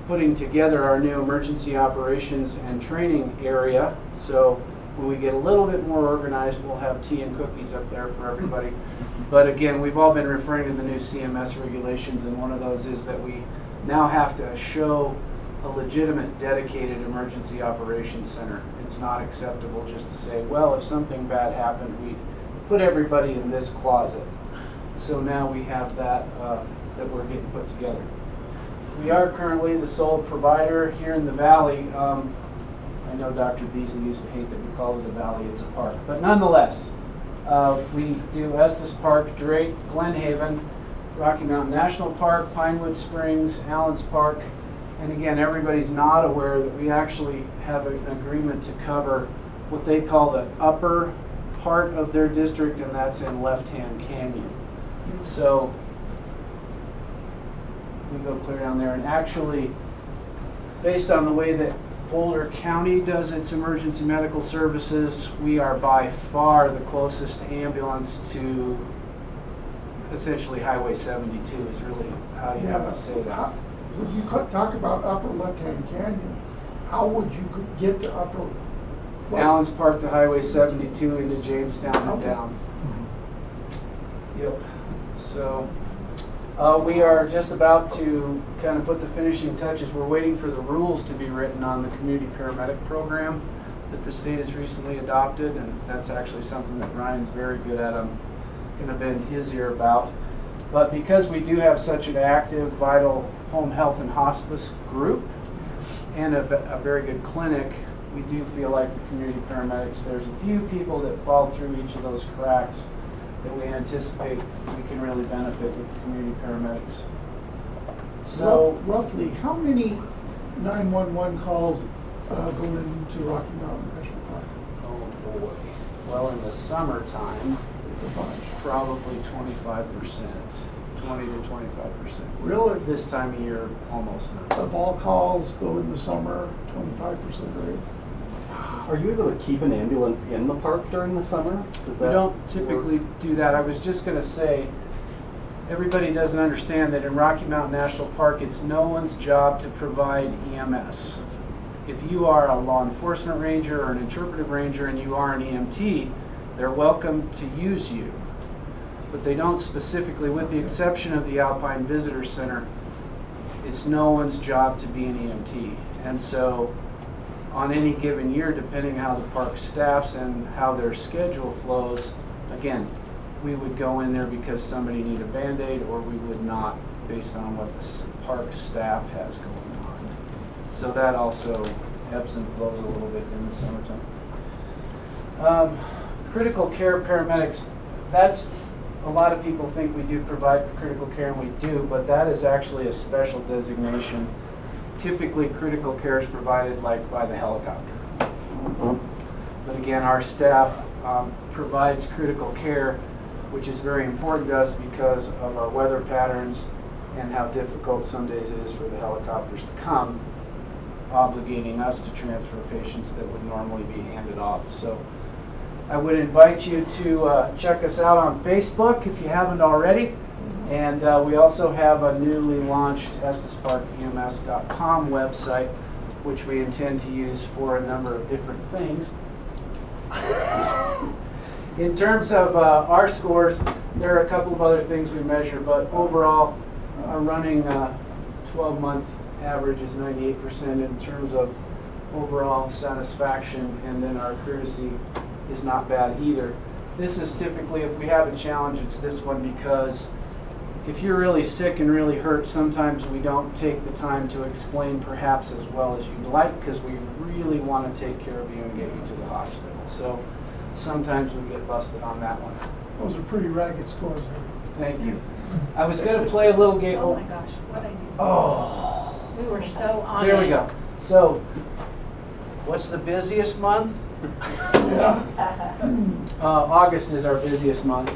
putting together our new emergency operations and training area. So when we get a little bit more organized, we'll have tea and cookies up there for everybody. But again, we've all been referring to the new CMS regulations, and one of those is that we now have to show a legitimate dedicated emergency operations center. It's not acceptable just to say, well, if something bad happened, we'd put everybody in this closet. So now we have that that we're getting put together. We are currently the sole provider here in the valley. I know Dr. Beasley used to hate that we call it a valley, it's a park. But nonetheless, we do Estes Park, Drake, Glen Haven, Rocky Mountain National Park, Pinewood Springs, Allen's Park. And again, everybody's not aware that we actually have an agreement to cover what they call the upper part of their district, and that's in Left Hand Canyon. So we go clear down there, and actually, based on the way that Boulder County does its emergency medical services, we are by far the closest ambulance to essentially Highway 72 is really how you have to say that. When you talk about upper left-hand canyon, how would you get to upper? Allen's Park to Highway 72 into Jamestown and down. Yep. So we are just about to kind of put the finishing touches. We're waiting for the rules to be written on the community paramedic program that the state has recently adopted, and that's actually something that Ryan's very good at. I'm going to bend his ear about. But because we do have such an active, vital home health and hospice group and a very good clinic, we do feel like the community paramedics, there's a few people that fall through each of those cracks that we anticipate we can really benefit with the community paramedics. So roughly, how many 911 calls go into Rocky Mountain National Park? Oh boy. Well, in the summertime, probably 25%, 20 to 25%. Really? This time of year, almost none. Of all calls, though, in the summer, 25% rate? Are you able to keep an ambulance in the park during the summer? We don't typically do that. I was just going to say, everybody doesn't understand that in Rocky Mountain National Park, it's no one's job to provide EMS. If you are a law enforcement ranger or an interpretive ranger and you are an EMT, they're welcome to use you. But they don't specifically, with the exception of the Alpine Visitor Center, it's no one's job to be an EMT. And so on any given year, depending how the park staffs and how their schedule flows, again, we would go in there because somebody needed a Band-Aid, or we would not based on what the park staff has going on. So that also ebbs and flows a little bit in the summertime. Critical care paramedics, that's, a lot of people think we do provide critical care, and we do, but that is actually a special designation typically critical care is provided like by the helicopter. But again, our staff provides critical care, which is very important to us because of our weather patterns and how difficult some days it is for the helicopters to come, obligating us to transfer patients that would normally be handed off. So I would invite you to check us out on Facebook if you haven't already. And we also have a newly launched EstesParkEMS.com website, which we intend to use for a number of different things. In terms of our scores, there are a couple of other things we measure, but overall, our running 12-month average is 98% in terms of overall satisfaction, and then our courtesy is not bad either. This is typically, if we have a challenge, it's this one, because if you're really sick and really hurt, sometimes we don't take the time to explain perhaps as well as you'd like, because we really want to take care of you and get you to the hospital. So sometimes we get busted on that one. Those are pretty ragged scores. Thank you. I was going to play a little game. Oh my gosh, what I do. Oh. We were so on There it. we go. So, what's the busiest month? August is our busiest month.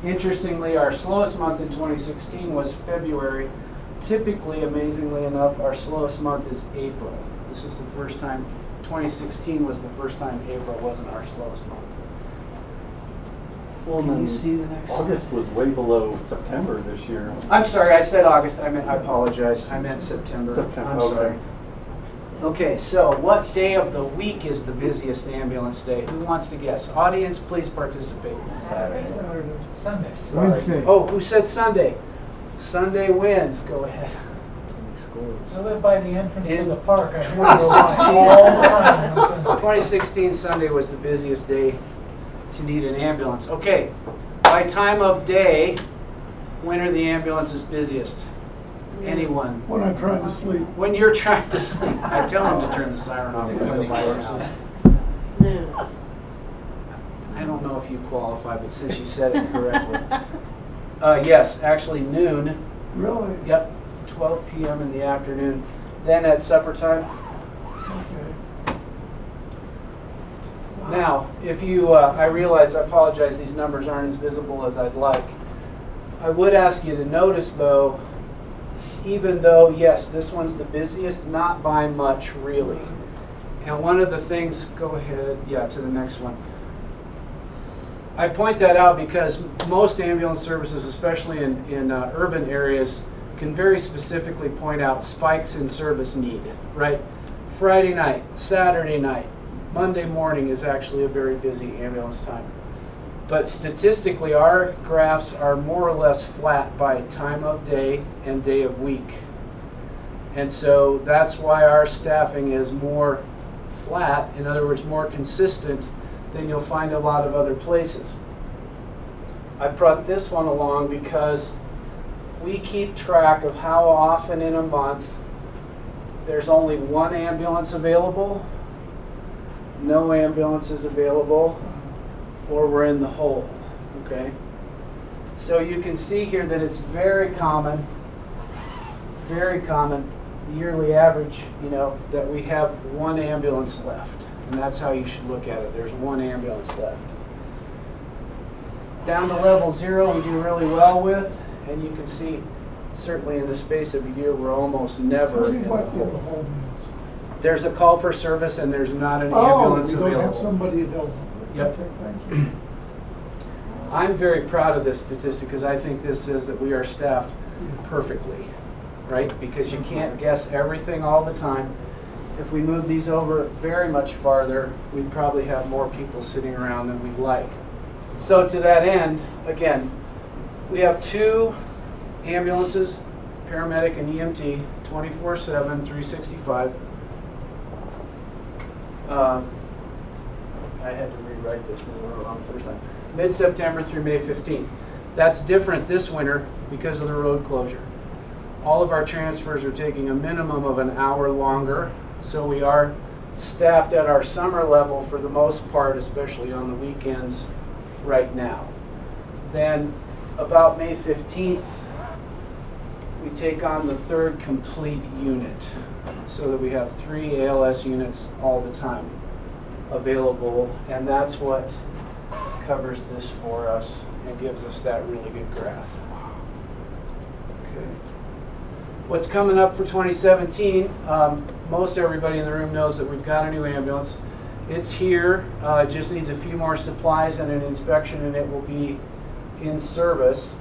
Interestingly, our slowest month in 2016 was February. Typically, amazingly enough, our slowest month is April. This is the first time, 2016 was the first time April wasn't our slowest month. Well, Can you see the next August was way below September this year. I'm sorry, I said August. I apologize. I meant September. September. I'm sorry. Okay, so what day of the week is the busiest ambulance day? Who wants to guess? Audience, please participate. Saturday. Sunday. Wednesday. Oh, who said Sunday? Sunday wins. Go ahead. I live by the entrance to the park. I hear you 2016 Sunday was the busiest day to need an ambulance. Okay, by time of day, when are the ambulances busiest? Anyone? When I'm trying to sleep. When you're trying to sleep. I tell them to turn the siren off. Noon. I don't know if you qualify, but since you said it correctly. Yes, actually noon. Really? Yep, 12 p.m. in the afternoon. Then at supper time. Okay. Now, if you, I apologize, these numbers aren't as visible as I'd like. I would ask you to notice though, even though, yes, this one's the busiest, not by much really. And one of the things, go ahead, yeah, to the next one. I point that out because most ambulance services, especially in urban areas, can very specifically point out spikes in service need, right? Friday night, Saturday night, Monday morning is actually a very busy ambulance time. But statistically, our graphs are more or less flat by time of day and day of week. And so that's why our staffing is more flat, in other words, more consistent than you'll find a lot of other places. I brought this one along because we keep track of how often in a month there's only one ambulance available, no ambulances available, or we're in the hole, okay? So you can see here that it's very common, the yearly average, you know, that we have one ambulance left. And that's how you should look at it. There's one ambulance left. Down to level 0 we do really well with, and you can see certainly in the space of a year we're almost never in the hole. There's a call for service and there's not an ambulance we don't available. have somebody available. Yep. Okay, thank you. I'm very proud of this statistic because I think this says that we are staffed perfectly, right? Because you can't guess everything all the time. If we move these over very much farther, we'd probably have more people sitting around than we'd like. So to that end, again, we have 2 ambulances, paramedic and EMT, 24/7, 365. I had to rewrite this because I wrote it wrong the first time. Mid-September through May 15th. That's different this winter because of the road closure. All of our transfers are taking a minimum of an hour longer, so we are staffed at our summer level for the most part, especially on the weekends right now. Then about May 15th, we take on the 3rd complete unit, so that we have 3 ALS units all the time available, and that's what covers this for us and gives us that really good graph. Okay. What's coming up for 2017, most everybody in the room knows that we've got a new ambulance. It's here, it just needs a few more supplies and an inspection, and it will be in service.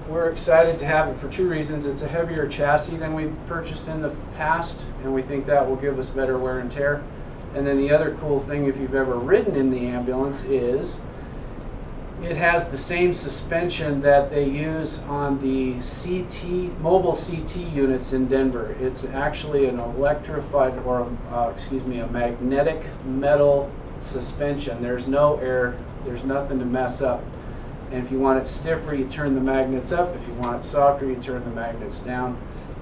We're excited to have it for 2 reasons. It's a heavier chassis than we've purchased in the past, and we think that will give us better wear and tear. And then the other cool thing, if you've ever ridden in the ambulance, is it has the same suspension that they use on the mobile CT units in Denver. It's actually an electrified, or a magnetic metal suspension. There's no air, there's nothing to mess up. And if you want it stiffer, you turn the magnets up. If you want it softer, you turn the magnets down.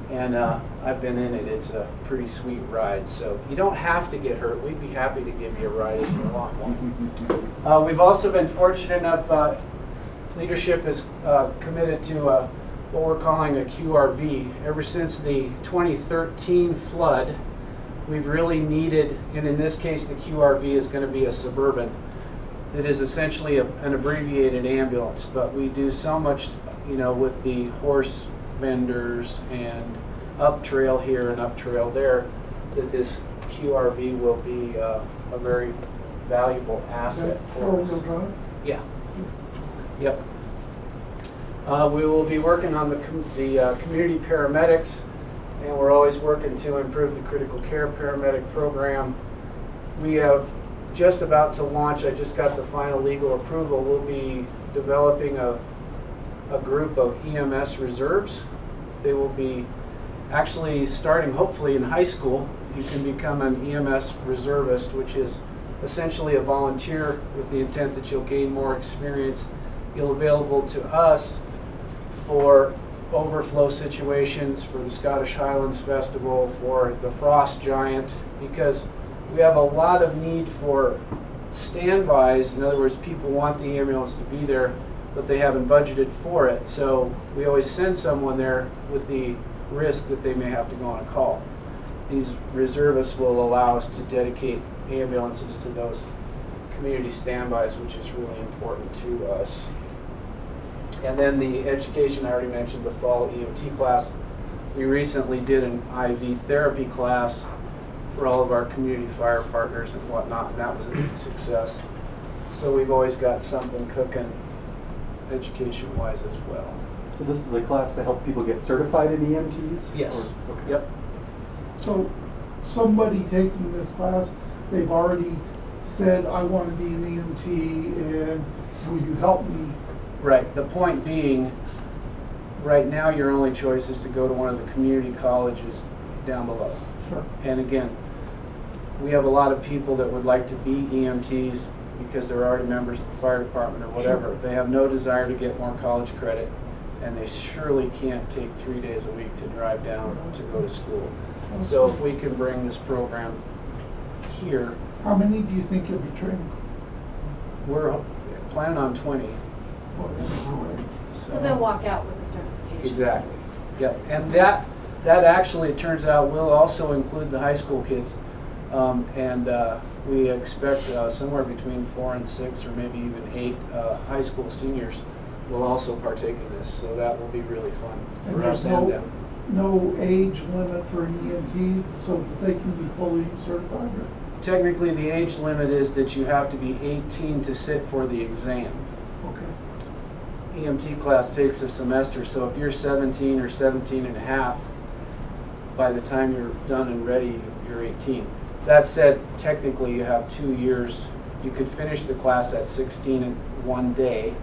And I've been in it. It's a pretty sweet ride. So you don't have to get hurt. We'd be happy to give you a ride if you want one. We've also been fortunate enough, leadership is committed to what we're calling a QRV. Ever since the 2013 flood, we've really needed, and in this case the QRV is going to be a Suburban. That is essentially an abbreviated ambulance, but we do so much, with the horse vendors and up trail here and up trail there, that this QRV will be a very valuable asset for us. Yeah. Yep. We will be working on the community paramedics, and we're always working to improve the critical care paramedic program. We have just about to launch, I just got the final legal approval, we'll be developing a group of EMS reserves. They will be actually starting hopefully in high school. You can become an EMS reservist, which is essentially a volunteer with the intent that you'll gain more experience. You'll be available to us for overflow situations, for the Scottish Highlands Festival, for the Frost Giant, because we have a lot of need for standbys. In other words, people want the ambulance to be there, but they haven't budgeted for it. So we always send someone there with the risk that they may have to go on a call. These reservists will allow us to dedicate ambulances to those community standbys, which is really important to us. And then the education, I already mentioned the fall EMT class. We recently did an IV therapy class for all of our community fire partners and whatnot, and that was a big success. So we've always got something cooking education-wise as well. So this is a class to help people get certified in EMTs? Yes. Okay. Yep. So somebody taking this class, they've already said, I want to be an EMT, and will you help me? Right. The point being, right now your only choice is to go to one of the community colleges down below. Sure. And again, we have a lot of people that would like to be EMTs because they're already members of the fire department or whatever. Sure. They have no desire to get more college credit, and they surely can't take 3 days a week to drive down to go to school. So if we can bring this program here. How many do you think you'll be training? We're planning on 20. So they'll walk out with a certification. Exactly. Yep. And that actually, it turns out, will also include the high school kids. We expect somewhere between 4 and 6 or maybe even 8 high school seniors will also partake in this. So that will be really fun for us and them. No age limit for an EMT so that they can be fully certified? Technically, the age limit is that you have to be 18 to sit for the exam. Okay. EMT class takes a semester, so if you're 17 or 17 and a half, by the time you're done and ready, you're 18. That said, technically you have 2 years. You could finish the class at 16 in 1 day,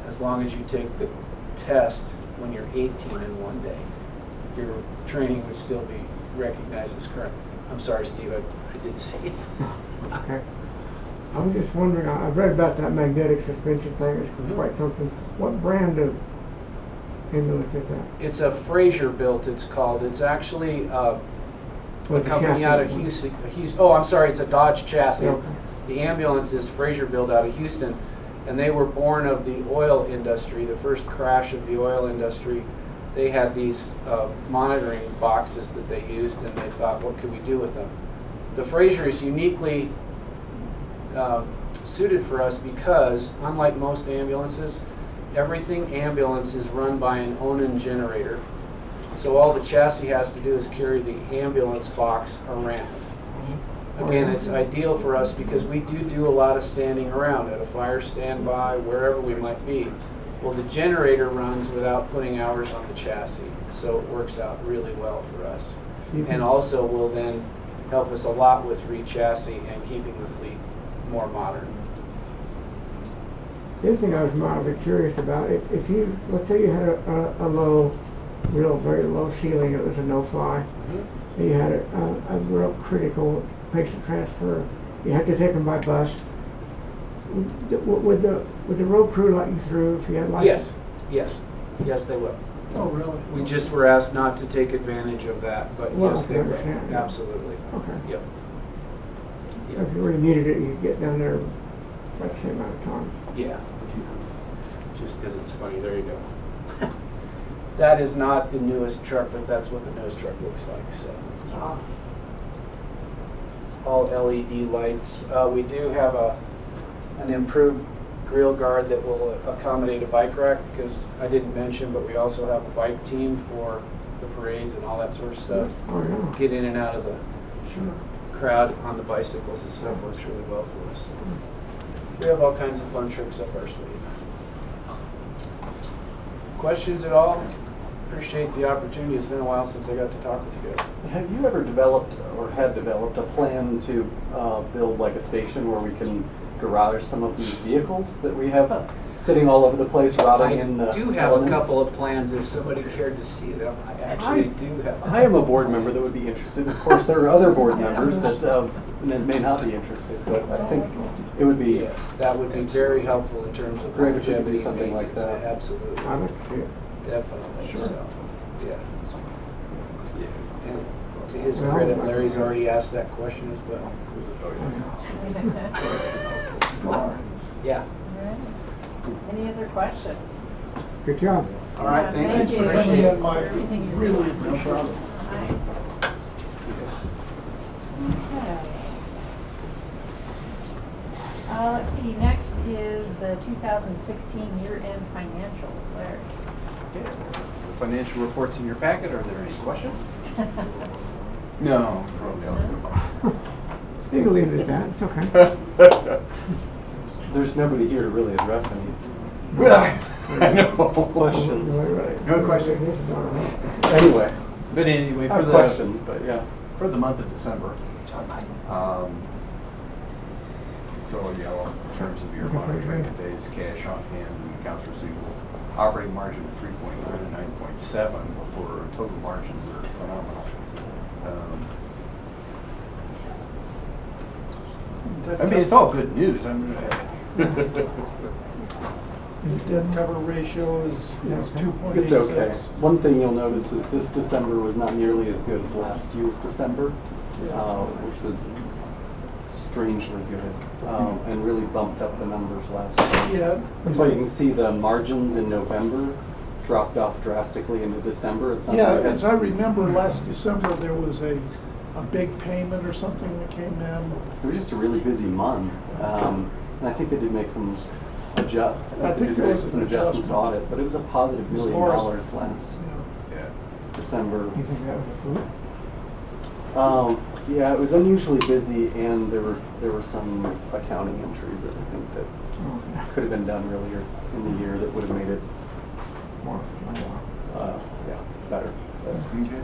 as long as you take the test when you're 18 in 1 day. Your training would still be recognized as current. I'm sorry, Steve, I did say it. Okay. I was just wondering, I read about that magnetic suspension thing. It's quite something. What brand of ambulance is that? It's a Fraser built, it's called. It's actually a company out of Houston. Oh, I'm sorry, it's a Dodge chassis. Okay. The ambulance is Fraser built out of Houston, and they were born of the oil industry, the first crash of the oil industry. they had these monitoring boxes that they used, and they thought, what could we do with them? The Fraser is uniquely suited for us because, unlike most ambulances, everything ambulance is run by an Onan generator. So all the chassis has to do is carry the ambulance box around. Again, it's ideal for us because we do a lot of standing around at a fire standby, wherever we might be. Well, the generator runs without putting hours on the chassis, so it works out really well for us. And also will then help us a lot with re-chassis and keeping the fleet more modern. The other thing I was mildly curious about, if you, let's say you had a low, very low ceiling, it was a no-fly, and you had a real critical patient transfer, you had to take them by bus, would the road crew let you through if you had license? Yes, they will. Oh, really? We just were asked not to take advantage of that, but Well, yes, I can they will. understand. Absolutely. Okay. Yep. So if you really needed it, you could get down there by the same amount of time. Yeah. Just because it's funny. There you go. That is not the newest truck, but that's what the newest truck looks like. So. All LED lights. We do have an improved grill guard that will accommodate a bike rack, because I didn't mention, but we also have a bike team for the parades and all that sort of stuff. Oh, yeah. Get in and out of the crowd on the bicycles and stuff works really well for us. We have all kinds of fun tricks up our sleeve. Questions at all? Appreciate the opportunity. It's been a while since I got to talk with you guys. Have you ever developed or had developed a plan to build like a station where we can garage some of these vehicles that we have sitting all over the place, rotting in the I do have elements? a couple of plans if somebody cared to see them. I actually do have. I am a board member that would be interested. Of course, there are other board members that may not be interested, but I think it would be. Yes, that would be very helpful in terms of great if we could do longevity. something like that. Absolutely. I'd like to see it. Definitely. Sure. So, yeah. And to his credit, Larry's already asked that question as well. Yeah. Any other questions? Good job. All right, thank you. Appreciate it. Everything you Really did. appreciate it. Alright. Okay. Let's see, next is the 2016 year-end financials. Larry. Okay. The financial reports in your packet. Are there any questions? No. You can leave it at that. It's okay. There's nobody here to really address any. I know. Questions. No question. Anyway. But anyway, I have questions, but yeah. For the month of December, it's all yellow in terms of your monitoring days, cash on hand, and accounts receivable. Operating margin of 3.9 and 9.7 for total margins that are phenomenal. I mean, it's all good news. Debt cover ratio is 2.86. It's okay. One thing you'll notice is this December was not nearly as good as last year's December, which was strangely good and really bumped up the numbers last year. Yeah. That's why you can see the margins in November dropped off drastically into December. It's not like As I remember last December, there was a big payment or something that came in. It was just a really busy month. And I think they did make some some adjustments to audit, but it was a positive $1 million last December. You think that was a fluke? Yeah, it was unusually busy, and there were some accounting entries that I think that could have been done earlier in the year that would have made it More. better. So. Okay.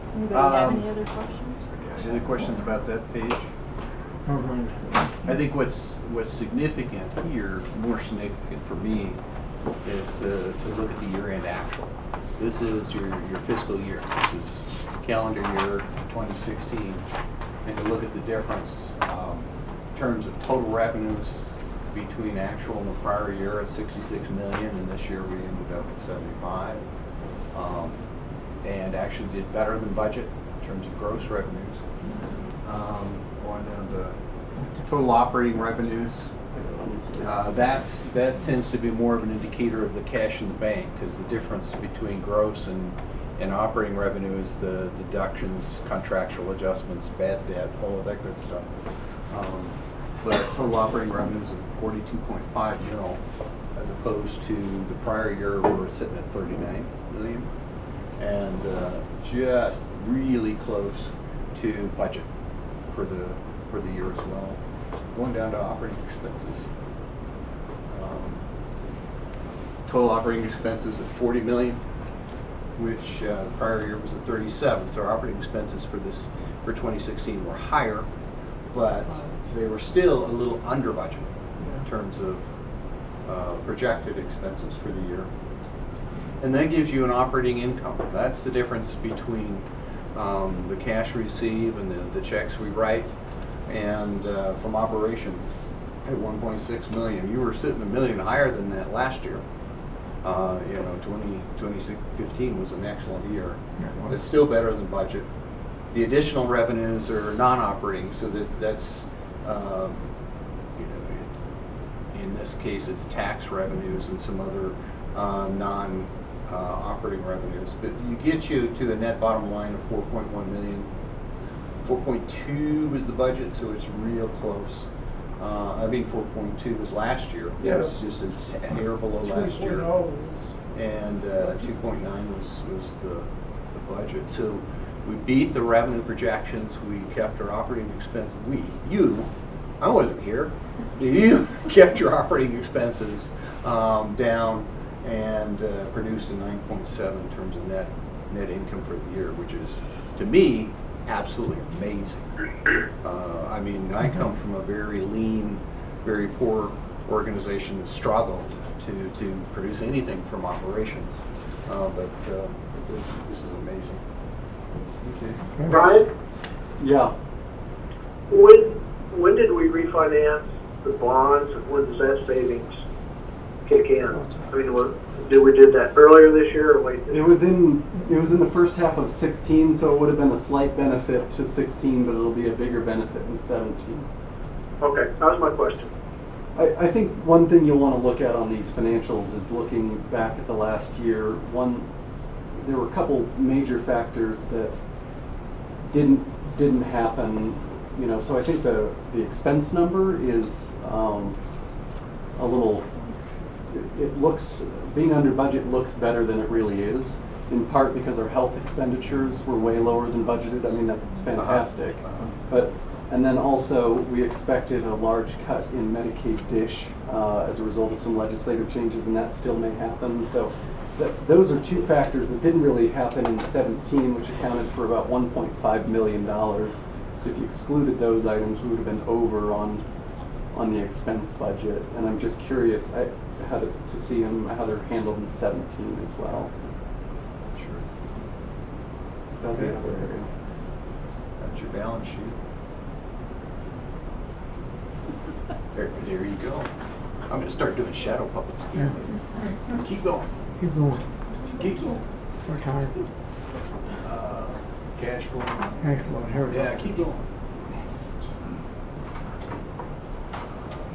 Does anybody have any other questions? Any questions about that page? I think what's significant here, more significant for me, is to look at the year-end actual. This is your fiscal year. This is calendar year 2016, and to look at the difference in terms of total revenues between actual and the prior year at 66 million, and this year we ended up at 75, and actually did better than budget in terms of gross revenues. Going down to total operating revenues, That tends to be more of an indicator of the cash in the bank, because the difference between gross and operating revenue is the deductions, contractual adjustments, bad debt, all of that good stuff. But total operating revenues of 42.5 mil, as opposed to the prior year we were sitting at 39 million, and just really close to budget for the year as well. Going down to operating expenses. Total operating expenses at 40 million, which the prior year was at 37. So our operating expenses for 2016 were higher, but they were still a little under budget in terms of projected expenses for the year. And that gives you an operating income. That's the difference between the cash we receive and the checks we write, and from operations at 1.6 million. You were sitting $1 million higher than that last year. 2015 was an excellent year. It's still better than budget. The additional revenues are non-operating, so that's in this case it's tax revenues and some other non-operating revenues. But you get you to a net bottom line of 4.1 million. 4.2 was the budget, so it's real close. 4.2 was last year. Yeah. It was just a hair below last year. 3.0 And 2.9 was the budget. So we beat the revenue projections. We kept our operating expense. I wasn't here. You kept your operating expenses down and produced a 9.7 in terms of net income for the year, which is, to me, absolutely amazing. I come from a very lean, very poor organization that struggled to produce anything from operations. But this is amazing. Okay. Brian, Yeah. when did we refinance the bonds, and when does that savings kick in? Did we did that earlier this year or late this year? It was in the first half of 16, so it would have been a slight benefit to 16, but it'll be a bigger benefit in 17. Okay, that was my question. I think one thing you'll want to look at on these financials is looking back at the last year. There were a couple major factors that didn't happen. So I think the expense number is a little. It looks, being under budget looks better than it really is, in part because our health expenditures were way lower than budgeted. That's fantastic. And then also we expected a large cut in Medicaid DISH as a result of some legislative changes, and that still may happen. So those are two factors that didn't really happen in 17, which accounted for about $1.5 million. So if you excluded those items, we would have been over on the expense budget. And I'm just curious how to see how they're handled in 17 as well. Sure. That'll be another area. That's your balance sheet. There you go. I'm going to start doing shadow puppets again. Keep going. Keep going. Keep going. We're tired. Cash flow. Cash flow. Here we go. Yeah, keep going.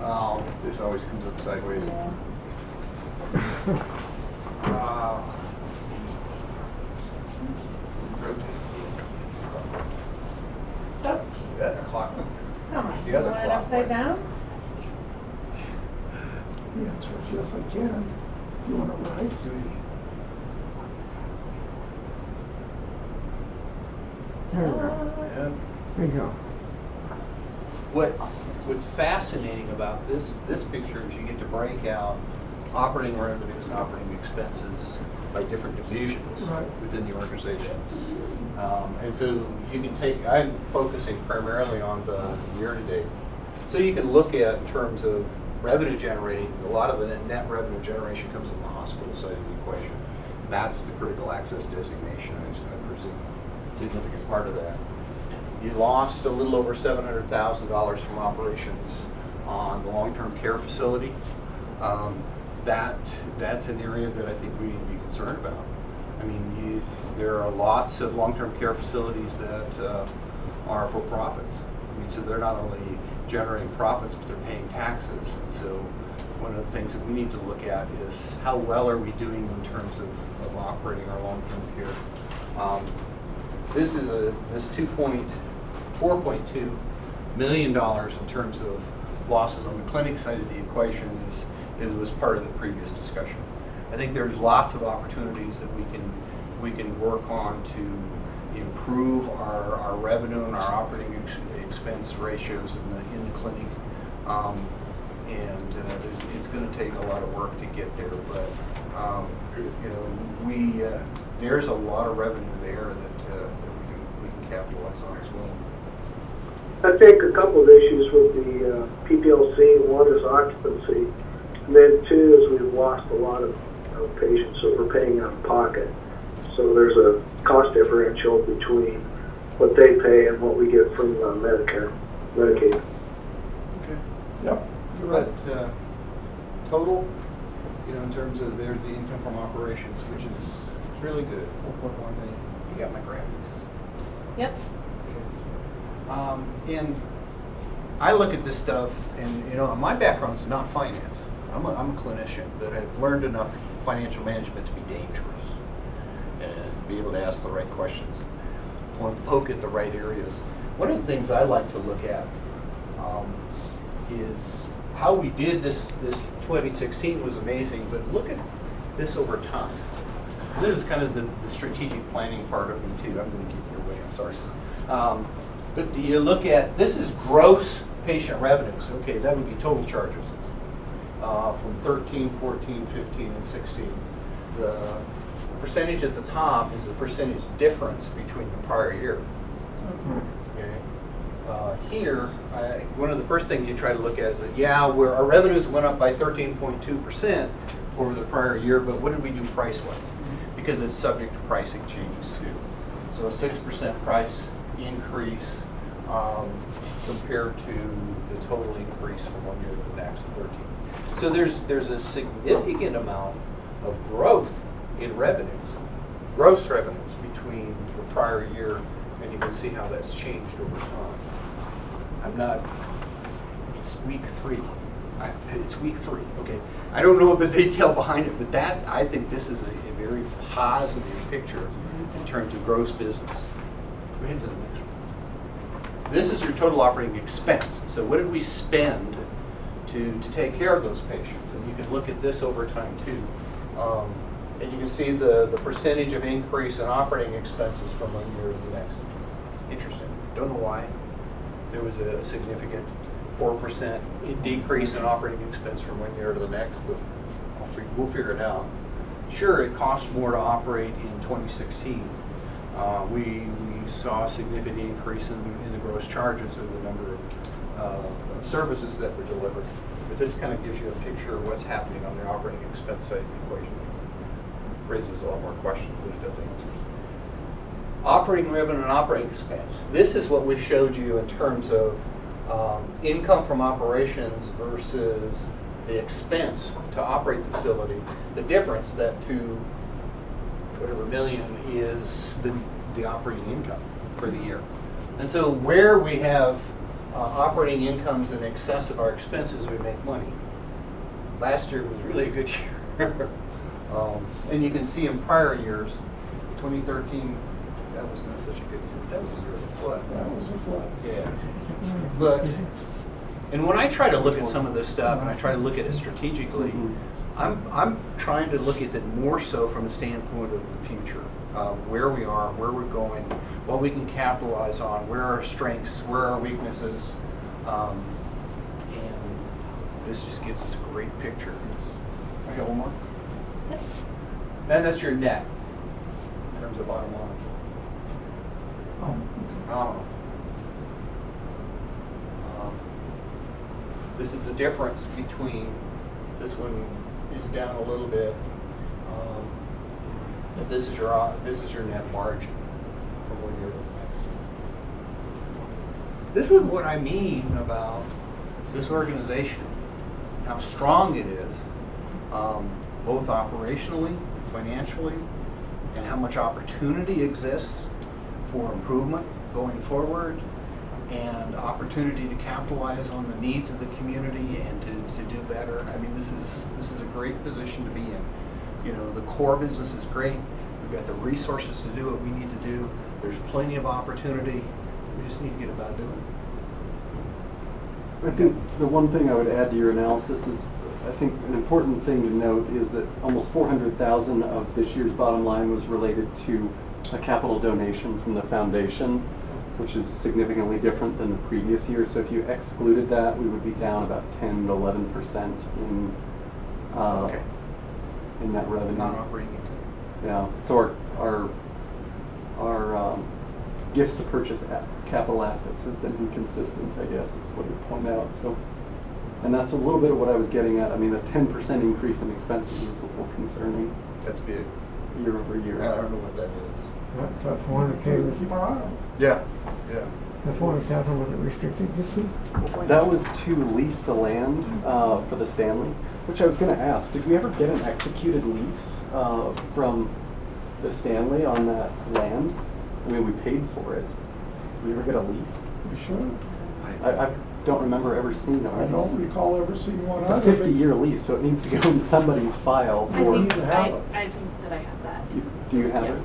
Oh, this always comes up sideways. That clock. Come on, The you other want it clock upside went. down? The answer is yes, I can. You want it right? There we go. Yeah. There you go. What's fascinating about this picture is you get to break out operating revenues and operating expenses by different divisions within the organization. And so you can I'm focusing primarily on the year-to-date. So you can look at, in terms of revenue generating, a lot of the net revenue generation comes from the hospital side of the equation. That's the critical access designation, I presume, a significant part of that. You lost a little over $700,000 from operations on the long-term care facility. That's an area that I think we need to be concerned about. There are lots of long-term care facilities that are for profit. So they're not only generating profits, but they're paying taxes. And so one of the things that we need to look at is how well are we doing in terms of operating our long-term care. This is this $4.2 million in terms of losses on the clinic side of the equation was part of the previous discussion. I think there's lots of opportunities that we can work on to improve our revenue and our operating expense ratios in the clinic. It's going to take a lot of work to get there, but there's a lot of revenue there that we can capitalize on as well. I think a couple of issues with the PPLC. One is occupancy, and then two is we've lost a lot of patients, so we're paying out of pocket. So there's a cost differential between what they pay and what we get from Medicare, Medicaid. Okay. Yep, you're right. But total, in terms of the income from operations, which is really good, 4.1 million. You got my graphics. Yep. And I look at this stuff, and my background's not finance. I'm a clinician, but I've learned enough financial management to be dangerous and be able to ask the right questions, poke at the right areas. One of the things I like to look at is how we did this. 2016 was amazing, but look at this over time. This is kind of the strategic planning part of me too. I'm going to keep your way. I'm sorry. But you look at, this is gross patient revenues. Okay, that would be total charges from 13, 14, 15, and 16. The percentage at the top is the percentage difference between the prior year. Okay. Here, one of the first things you try to look at is that, where our revenues went up by 13.2% over the prior year, but what did we do price-wise? Because it's subject to pricing changes too. So a 6% price increase compared to the total increase from one year to the next, 13. So there's a significant amount of growth in revenues, gross revenues, between the prior year, and you can see how that's changed over time. It's week 3. It's week 3, okay. I don't know the detail behind it, but I think this is a very positive picture in terms of gross business. Go ahead to the next one. This is your total operating expense. So what did we spend to take care of those patients? And you can look at this over time too. And you can see the percentage of increase in operating expenses from one year to the next. Interesting. Don't know why. There was a significant 4% decrease in operating expense from one year to the next, but we'll figure it out. Sure, it costs more to operate in 2016. We saw a significant increase in the gross charges of the number of services that were delivered. But this kind of gives you a picture of what's happening on the operating expense side of the equation. Raises a lot more questions than it does answers. Operating revenue and operating expense. This is what we showed you in terms of income from operations versus the expense to operate the facility. The difference, that $2 million, is the operating income for the year. And so where we have operating incomes in excess of our expenses, we make money. Last year was really a good year. And you can see in prior years, 2013, that was not such a good year. That was a year of the flood. That was a flood. Yeah. But, and when I try to look at some of this stuff, and I try to look at it strategically, I'm trying to look at it more so from the standpoint of the future, where we are, where we're going, what we can capitalize on, where are our strengths, where are our weaknesses, and this just gives us a great picture. I got one more. And that's your net in terms of bottom line. This is the difference between, this one is down a little bit, and this is your net margin from one year to the next. This is what I mean about this organization, how strong it is, both operationally and financially, and how much opportunity exists for improvement going forward. and opportunity to capitalize on the needs of the community and to do better. I mean, this is a great position to be in. You know, the core business is great. We've got the resources to do what we need to do. There's plenty of opportunity. We just need to get about doing it. I think the one thing I would add to your analysis is, I think an important thing to note is that almost $400,000 of this year's bottom line was related to a capital donation from the foundation, which is significantly different than the previous year. So if you excluded that, we would be down about 10 to 11% in net revenue. Non-operating income. Yeah. So our gifts to purchase capital assets has been inconsistent, I guess, is what you point out. So, and that's a little bit of what I was getting at. I mean, a 10% increase in expenses is a little concerning. That's big. Year over year. I don't know what that is. That 400K was, Yeah. the 400,000 was it restricted this year? That was to lease the land for the Stanley, which I was going to ask. Did we ever get an executed lease from the Stanley on that land? I mean, we paid for it. Did we ever get a lease? You sure? I don't remember ever seeing a I lease. don't recall ever seeing one. It's a 50-year lease, so it needs to go in somebody's file. For I think to have it. I think that I have that. Do you have it?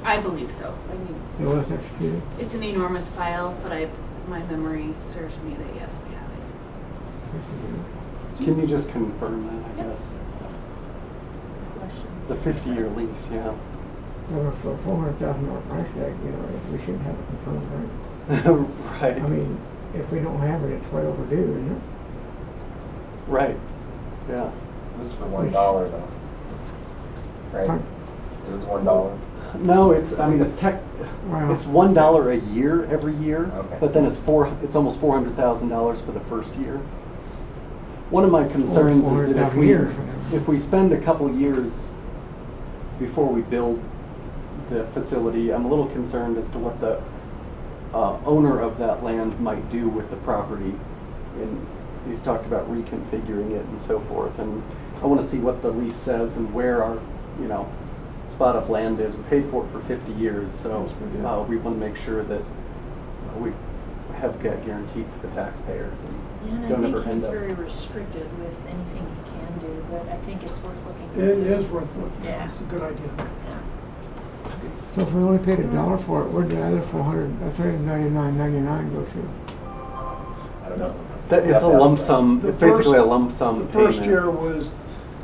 I believe so. I mean, It was executed. it's an enormous file, but my memory serves me that yes, we have it. Can you just confirm that, I guess? It's a 50-year lease, yeah. Well, for a $400,000 price tag, you know, we should have it confirmed, right? Right. I mean, if we don't have it, it's way overdue, isn't it? Right. Yeah. It was for $1 though, right? Huh? It was $1. No, it's. I mean, it's Wow. It's $1 a year every year, Okay. but then it's almost $400,000 for the first year. One of my concerns is that if we spend a couple years before we build the facility, I'm a little concerned as to what the owner of that land might do with the property. And he's talked about reconfiguring it and so forth. And I want to see what the lease says and where our, spot of land is. We paid for it for 50 years, so we want to make sure that we have got guaranteed for the taxpayers and don't ever end up. very restricted with anything he can do, but I think it's worth looking It into. is worth looking Yeah. at. It's a good idea. So if we only paid $1 for it, where'd the other $399.99 go to? I don't know. It's a lump sum. It's basically a lump sum The payment. first year was,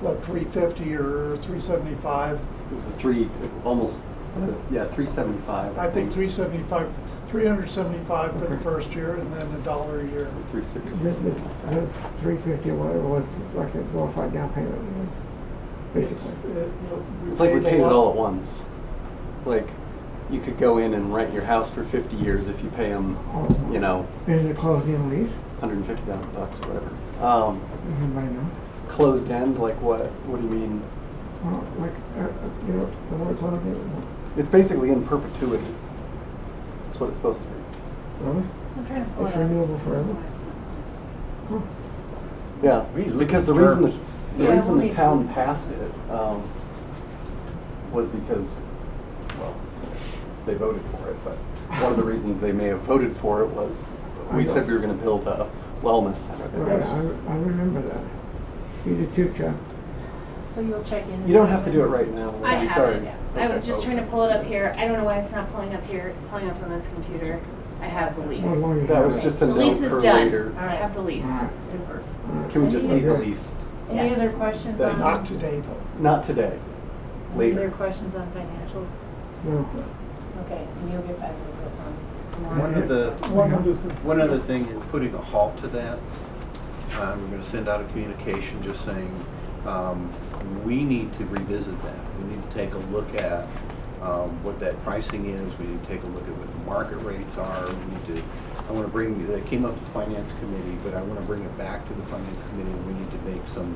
what, $350 or $375? It was $375. I think $375 for the first year and then $1 a year. $360. This $350 or whatever was like a glorified down payment, basically. It's like we paid it all at once. Like, you could go in and rent your house for 50 years if you pay them, Is it closed end lease? $150,000 or whatever. Does anybody know? Closed end, like what? What do you mean? Well, like, the word closed end? It's basically in perpetuity. That's what it's supposed to be. Really? I'm trying to pull It's it up. renewable forever? Huh. Yeah, because the reason the Yeah, reason we'll the need town to- passed it was because, well, they voted for it, but one of the reasons they may have voted for it was we said we were going to build a wellness center there. Right, I remember that. You did too, Chuck. So you'll check in. You don't have to do it right now. I I'm have sorry. it. I was just trying to pull it up here. I don't know why it's not pulling up here. It's pulling up on this computer. I have the lease. That was just a The note lease for is done. later. I have the lease. Super. Can we just see the lease? Any Yes. other questions That- on? Not today, though. Not today. Any other Later. questions on financials? No. Okay, and you'll get back with us on some more. One other thing is putting a halt to that. We're going to send out a communication just saying we need to revisit that. We need to take a look at what that pricing is. We need to take a look at what the market rates are. I want to bring, that came up to the Finance Committee, but I want to bring it back to the Finance Committee, and we need to make some,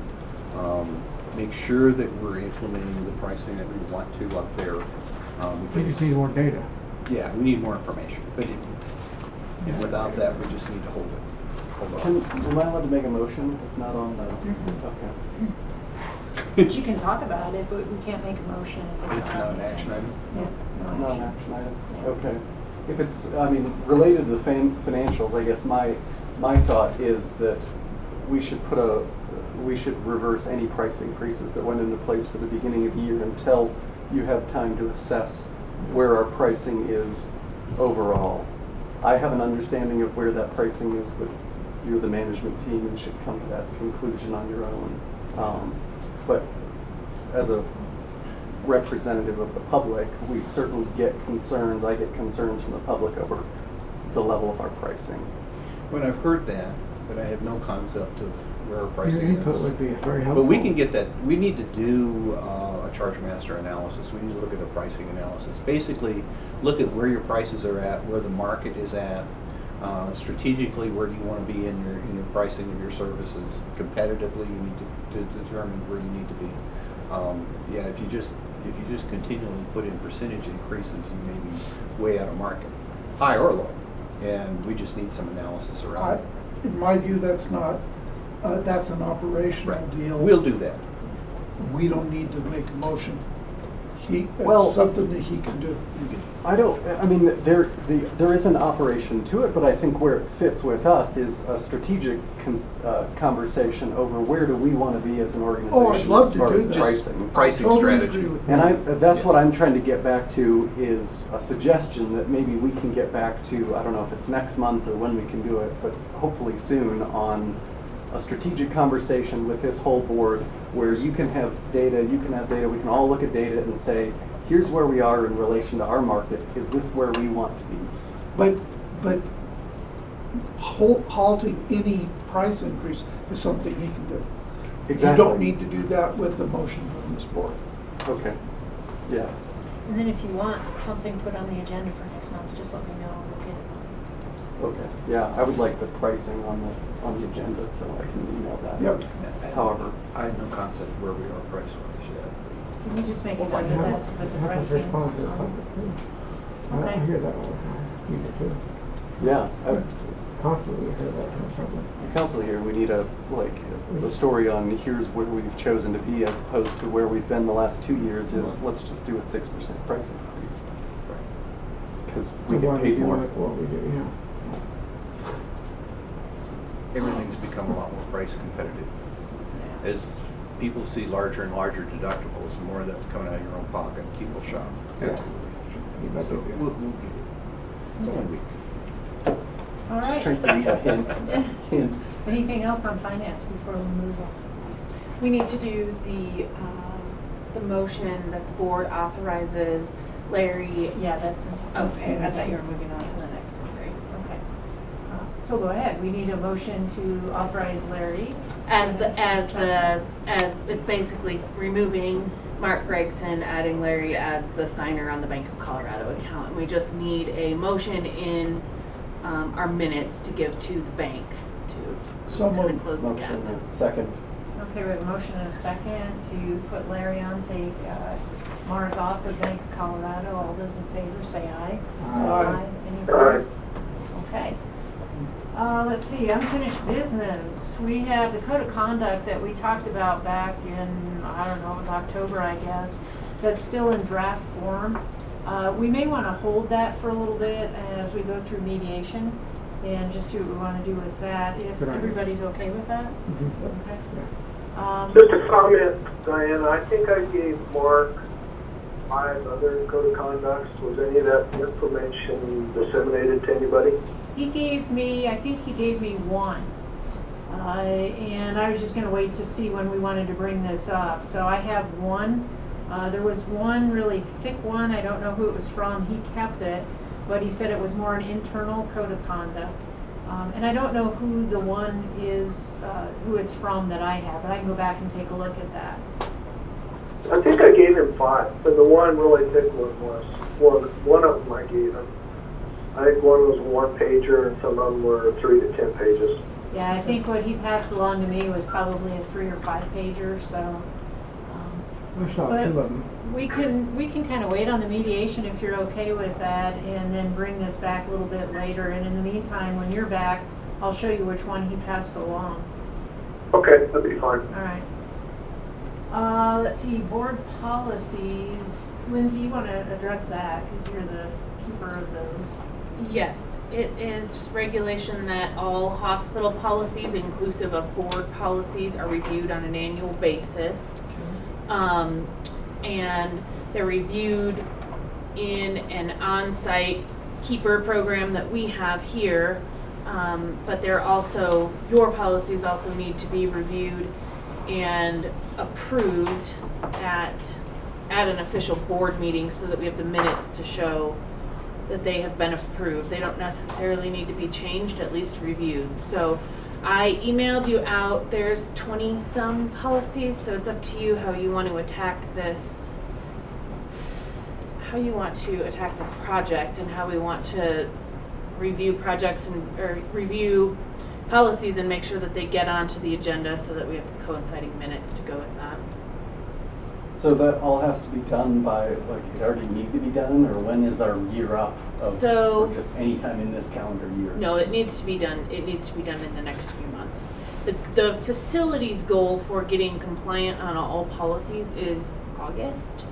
make sure that we're implementing the pricing that we want to up there. We just need more data. Yeah, we need more information, but and without that, we just need to hold it. Am I allowed to make a motion? It's not on the. Okay. You can talk about it, but we can't make a motion if It's not an action item? Yeah, Not an action item. Okay. if it's, I mean, related to the financials, I guess my thought is that we should reverse any price increases that went into place for the beginning of the year until you have time to assess where our pricing is overall. I have an understanding of where that pricing is, but you're the management team and should come to that conclusion on your own. But as a representative of the public, we certainly get concerns. I get concerns from the public over the level of our pricing. When I've heard that, but I have no concept of where our pricing Your input is. would be very helpful. But we can get that. We need to do a charge master analysis. We need to look at a pricing analysis. Basically, look at where your prices are at, where the market is at. Strategically, where do you want to be in your pricing of your services? Competitively, you need to determine where you need to be. Yeah, if you just continually put in percentage increases, you may be way out of market, high or low. And we just need some analysis around it. In my view, that's not, that's an operational deal. We'll do that. We don't need to make a motion. Well, That's something that he can do. I mean, there is an operation to it, but I think where it fits with us is a strategic conversation over where do we want to be as an organization. Oh, I'd love as to far do as this. Pricing totally strategy. agree with And you. that's what I'm trying to get back to, is a suggestion that maybe we can get back to, I don't know if it's next month or when we can do it, but hopefully soon, on a strategic conversation with this whole board where you can have data, we can all look at data and say, here's where we are in relation to our market. Is this where we want to be? But halting any price increase is something he can do. Exactly. You don't need to do that with the motion from this board. Okay. Yeah. And then if you want something put on the agenda for next month, just let me know. We'll get it on. Okay. Yeah, I would like the pricing on the agenda so I can email that. Yep. However, I have no concept where we are price-wise yet. Can you just make a We'll note find of out. that to put the Help us pricing respond to the on? public too. I Okay. hear that all the time. You do too. yeah. Constantly hear that from the public. The council here, we need a story on here's where we've chosen to be as opposed to where we've been the last 2 years is let's just do a 6% price increase. Because we get paid more. Like what we do, yeah. Everything's become a lot more price competitive. As people see larger and larger deductibles, the more that's coming out of your own pocket, people shop. Yeah. You bet they do. We'll get it. It's only a week. All Just right. trying to be a hint. Anything else on finance before we move on? We need to do the motion that the board authorizes Larry. Yeah, that's. Okay, I thought you were moving on to the next one, sorry. Okay. So go ahead. We need a motion to authorize Larry. As it's basically removing Mark Gregson, adding Larry as the signer on the Bank of Colorado account. And we just need a motion in our minutes to give to the bank to kind of close the gap. Motion, second. Okay, we have a motion and a second to put Larry on, take Mark off of Bank of Colorado. All those in favor say aye. Aye. Any opposed? Okay. Let's see, unfinished business. We have the code of conduct that we talked about back in, I don't know, it was October, I guess, that's still in draft form. We may want to hold that for a little bit as we go through mediation and just see what we want to do with that, if Good idea. everybody's okay with that. Okay. Just a comment, Diana, I think I gave Mark 5 other code of conducts. Was any of that information disseminated to anybody? He gave me, I think he gave me one. And I was just going to wait to see when we wanted to bring this up. So I have one. There was one really thick one. I don't know who it was from. He kept it, but he said it was more an internal code of conduct. And I don't know who the one is, who it's from that I have, but I can go back and take a look at that. I think I gave him 5, but the one really thick one was, one of them I gave him. I think one was a 1-pager and some of them were 3 to 10 pages. Yeah, I think what he passed along to me was probably a 3 or 5 pager, so. I saw But 2 of them. we can kind of wait on the mediation if you're okay with that, and then bring this back a little bit later. And in the meantime, when you're back, I'll show you which one he passed along. Okay, that'd be fine. All right. Let's see, board policies. Lindsay, you want to address that because you're the keeper of those. Yes, it is just regulation that all hospital policies, inclusive of board policies, are reviewed on an annual basis. And they're reviewed in an on-site keeper program that we have here. But they're also, your policies also need to be reviewed and approved at an official board meeting so that we have the minutes to show that they have been approved. They don't necessarily need to be changed, at least reviewed. So I emailed you out, there's 20-some policies, so it's up to you how you want to attack this, project and how we want to review projects or review policies and make sure that they get onto the agenda so that we have the coinciding minutes to go with that. So that all has to be done by, it already need to be done, or when is our year up? Or just any time in this calendar year? No, it needs to be done. It needs to be done in the next few months. The facility's goal for getting compliant on all policies is August.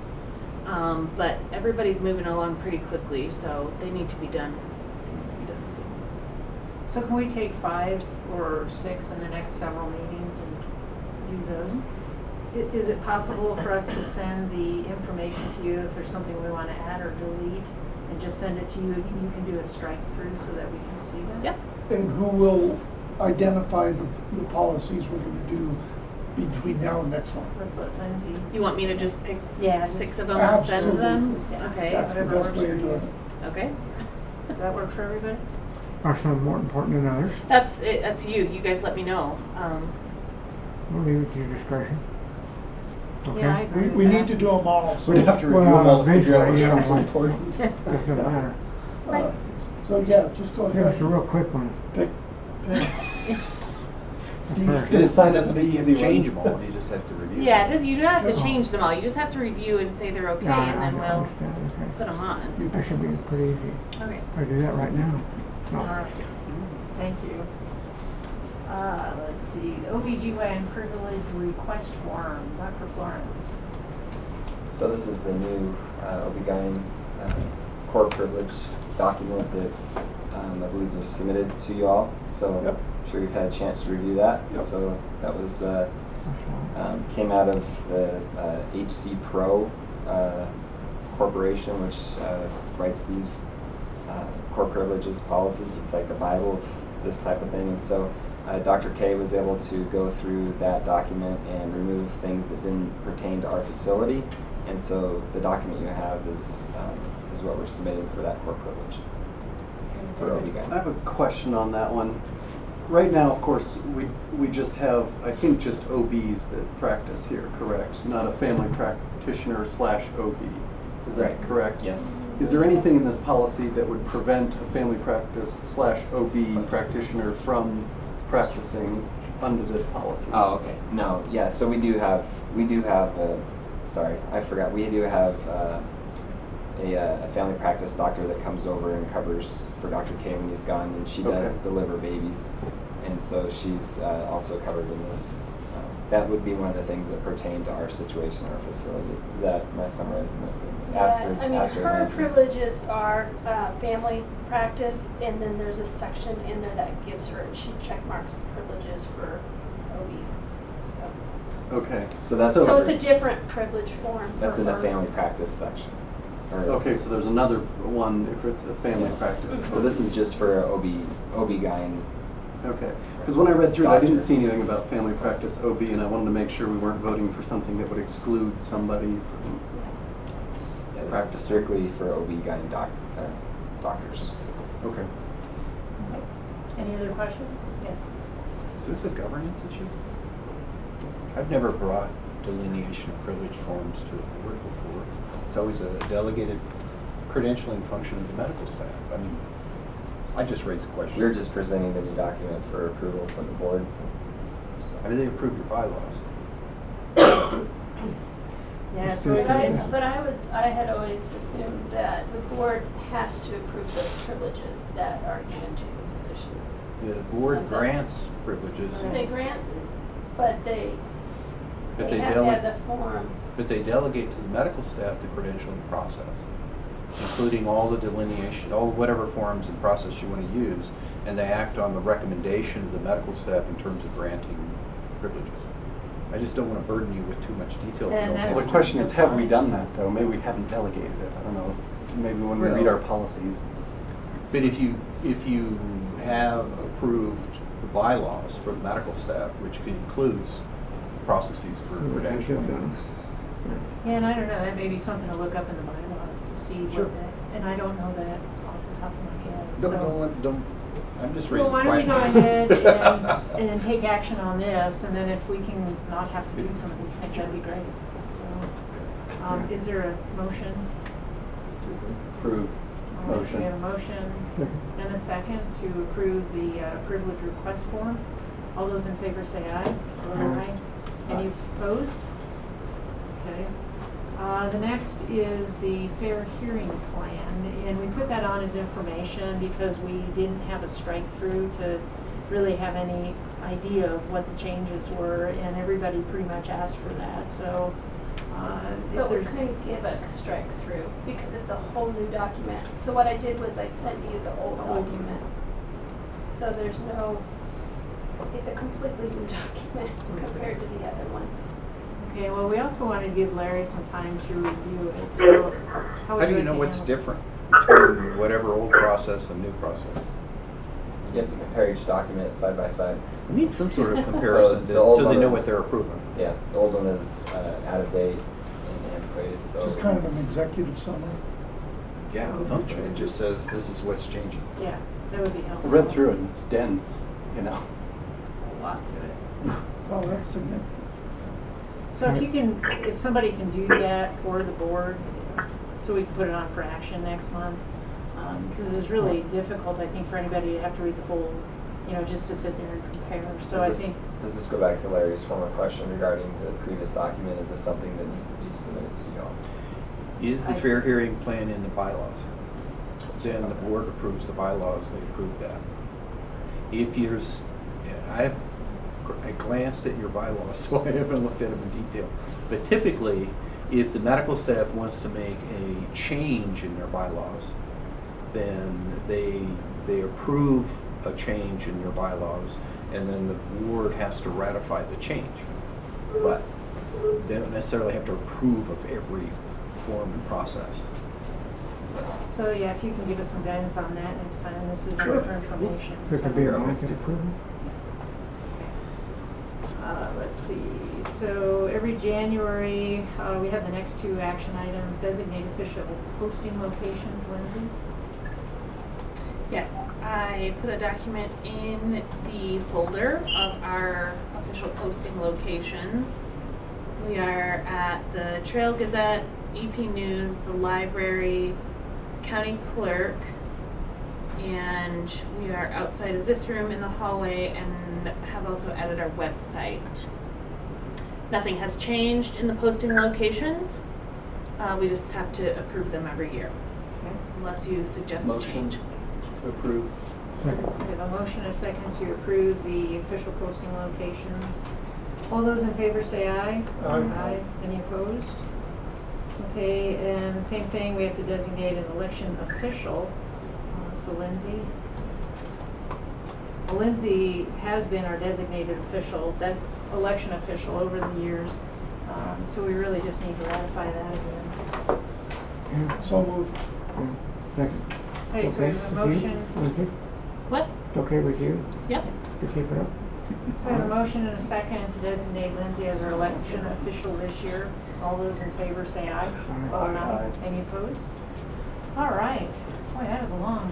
But everybody's moving along pretty quickly, so they need to be done. Soon. So can we take 5 or 6 in the next several meetings and do those? Is it possible for us to send the information to you if there's something we want to add or delete and just send it to you? You can do a strike through so that we can see that? Yep. And who will identify the policies we're going to do between now and next month? Let's let Lindsay. You want me to just pick 6 of them Absolutely. and send them? Yeah. Okay. That's the best way to do it. Okay. Does that work for everybody? Are some more important than others? That's it. Up to you. You guys let me know. We'll leave it to your discretion. Okay. Yeah, I agree. We need to do them all. So We'd have to review them all to figure out which eventually, one's yeah. important. Doesn't matter. So yeah, just go Give us a ahead. real quick one. Pick. Steve's gonna sign up for the easy Change ones. them all, you just have to review. Yeah, you don't have to change them all. You just have to review and say they're okay, No, and I then we'll understand, okay. put them on. That should be pretty easy. Okay. I do that right now. No. All right. Thank you. Let's see, OBGYN privilege request form, Dr. Florence. So this is the new OB-GYN core privilege document that I believe was submitted to you all. So I'm sure you've had a chance to review that. Yep. So that was came out of the HC Pro corporation, which writes these core privileges policies. It's like a Bible of this type of thing. And so Dr. K was able to go through that document and remove things that didn't pertain to our facility. And so the document you have is what we're submitting for that core privilege. For OB-GYN. I have a question on that one. Right now, of course, we just have, I think, just OBs that practice here, correct? Not a family practitioner / OB. Is that correct? Yes. Is there anything in this policy that would prevent a family practice / OB practitioner from practicing under this policy? Oh, okay. No, yeah. So we do have sorry, I forgot. We do have a family practice doctor that comes over and covers for Dr. K when he's gone, and she does deliver babies, and so she's also covered in this. That would be one of the things that pertain to our situation, our facility. Is that, am I summarizing that? I mean, her privileges are family practice, and then there's a section in there that gives her, she check marks the privileges for OB. So. Okay. So it's a different privilege form. That's in the her. family practice section. Okay, so there's another one if it's a family practice. So this is just for OB-GYN. Okay, because when I read through it, I didn't see anything about family practice OB, and I wanted to make sure we weren't voting for something that would exclude somebody from Yeah, this practice. is strictly for OB-GYN doctors. Okay. Any other questions? Yes. Is this a governance issue? I've never brought delineation of privilege forms to the board before. It's always a delegated credentialing function of the medical staff. I mean, I just raised the question. We're just presenting the new document for approval from the board. So. How do they approve your bylaws? Yeah, it's But I had always assumed that the board has to approve the privileges that are given to the physicians. The board grants privileges. They grant, but they But they have to have the form. But they delegate to the medical staff the credentialing process. including all the delineation, all whatever forms and process you want to use, and they act on the recommendation of the medical staff in terms of granting privileges. I just don't want to burden you with too much detail. Well, the question is, have we done that though? Maybe we haven't delegated it. I don't know. Maybe when we read our policies. But if you have approved the bylaws for the medical staff, which includes processes for credentialing. Yeah, and I don't know, that may be something to look up in the bylaws to see what that, and I don't know that off the top of my head, so. Don't, I'm just raising Well, why don't we questions. go ahead and take action on this, and then if we can not have to do some of these things, that'd be great. So, is there a motion? Approve. All right, Motion. we have a motion and a second to approve the privilege request form. All those in favor say aye. Aye. Any opposed? Okay. The next is the fair hearing plan, and we put that on as information because we didn't have a strike through to really have any idea of what the changes were, and everybody pretty much asked for that. So, if But we there's couldn't give a strike through because it's a whole new document. So what I did was I sent you the old document. So there's no, it's a completely new document compared to the other one. Okay, well, we also want to give Larry some time to review it, so how would How do you like know to what's handle- different between whatever old process and new process? You have to compare each document side by side. We need some sort of comparison the old so they one know is- what they're approving. Yeah, the old one is out of date and antiquated, so. Just kind of an executive summary. Yeah, Of the something. It changes. just says this is what's changing. Yeah, that would be I helpful. read through it and it's dense, you know. It's a lot to it. Oh, that's significant. So if you can, if somebody can do that for the board, so we can put it on for action next month, because it's really difficult, I think, for anybody to have to read the whole, you know, just to sit there and compare. So I think, Does this go back to Larry's former question regarding the previous document? Is this something that needs to be submitted to y'all? Is the fair hearing plan in the bylaws? Then the board approves the bylaws, they approve that. If yours, I glanced at your bylaws, so I haven't looked at them in detail. But typically, if the medical staff wants to make a change in their bylaws, then they approve a change in your bylaws, and then the board has to ratify the change. But they don't necessarily have to approve of every form and process. so yeah, if you can give us some guidance on that next time, this is Sure. more for information. There so. could be a blanket approval. Let's see, so every January, we have the next two action items, designate official posting locations. Lindsay? Yes, I put a document in the folder of our official posting locations. We are at the Trail Gazette, EP News, the library, county clerk, and we are outside of this room in the hallway and have also added our website. Nothing has changed in the posting locations. We just have to approve them every year, unless you suggest a change. To approve. We have a motion and a second to approve the official posting locations. All those in favor say aye. Aye. Any opposed? Okay, and the same thing, we have to designate an election official. So Lindsay? Well, Lindsay has been our designated official, that election official over the years. So we really just need to ratify that again. So moved. Second. Okay, so we have a with you? motion. Lindsay? What? Okay with you? Yep. To keep it up? So we have a motion and a second to designate Lindsay as our election official this year. All those in favor say aye. Aye. Any opposed? All right. Boy, that is a long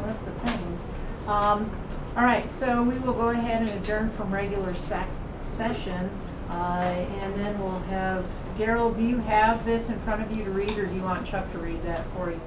list of things. All right, so we will go ahead and adjourn from regular session. And then we'll have, Gerald, do you have this in front of you to read, or do you want Chuck to read that for you?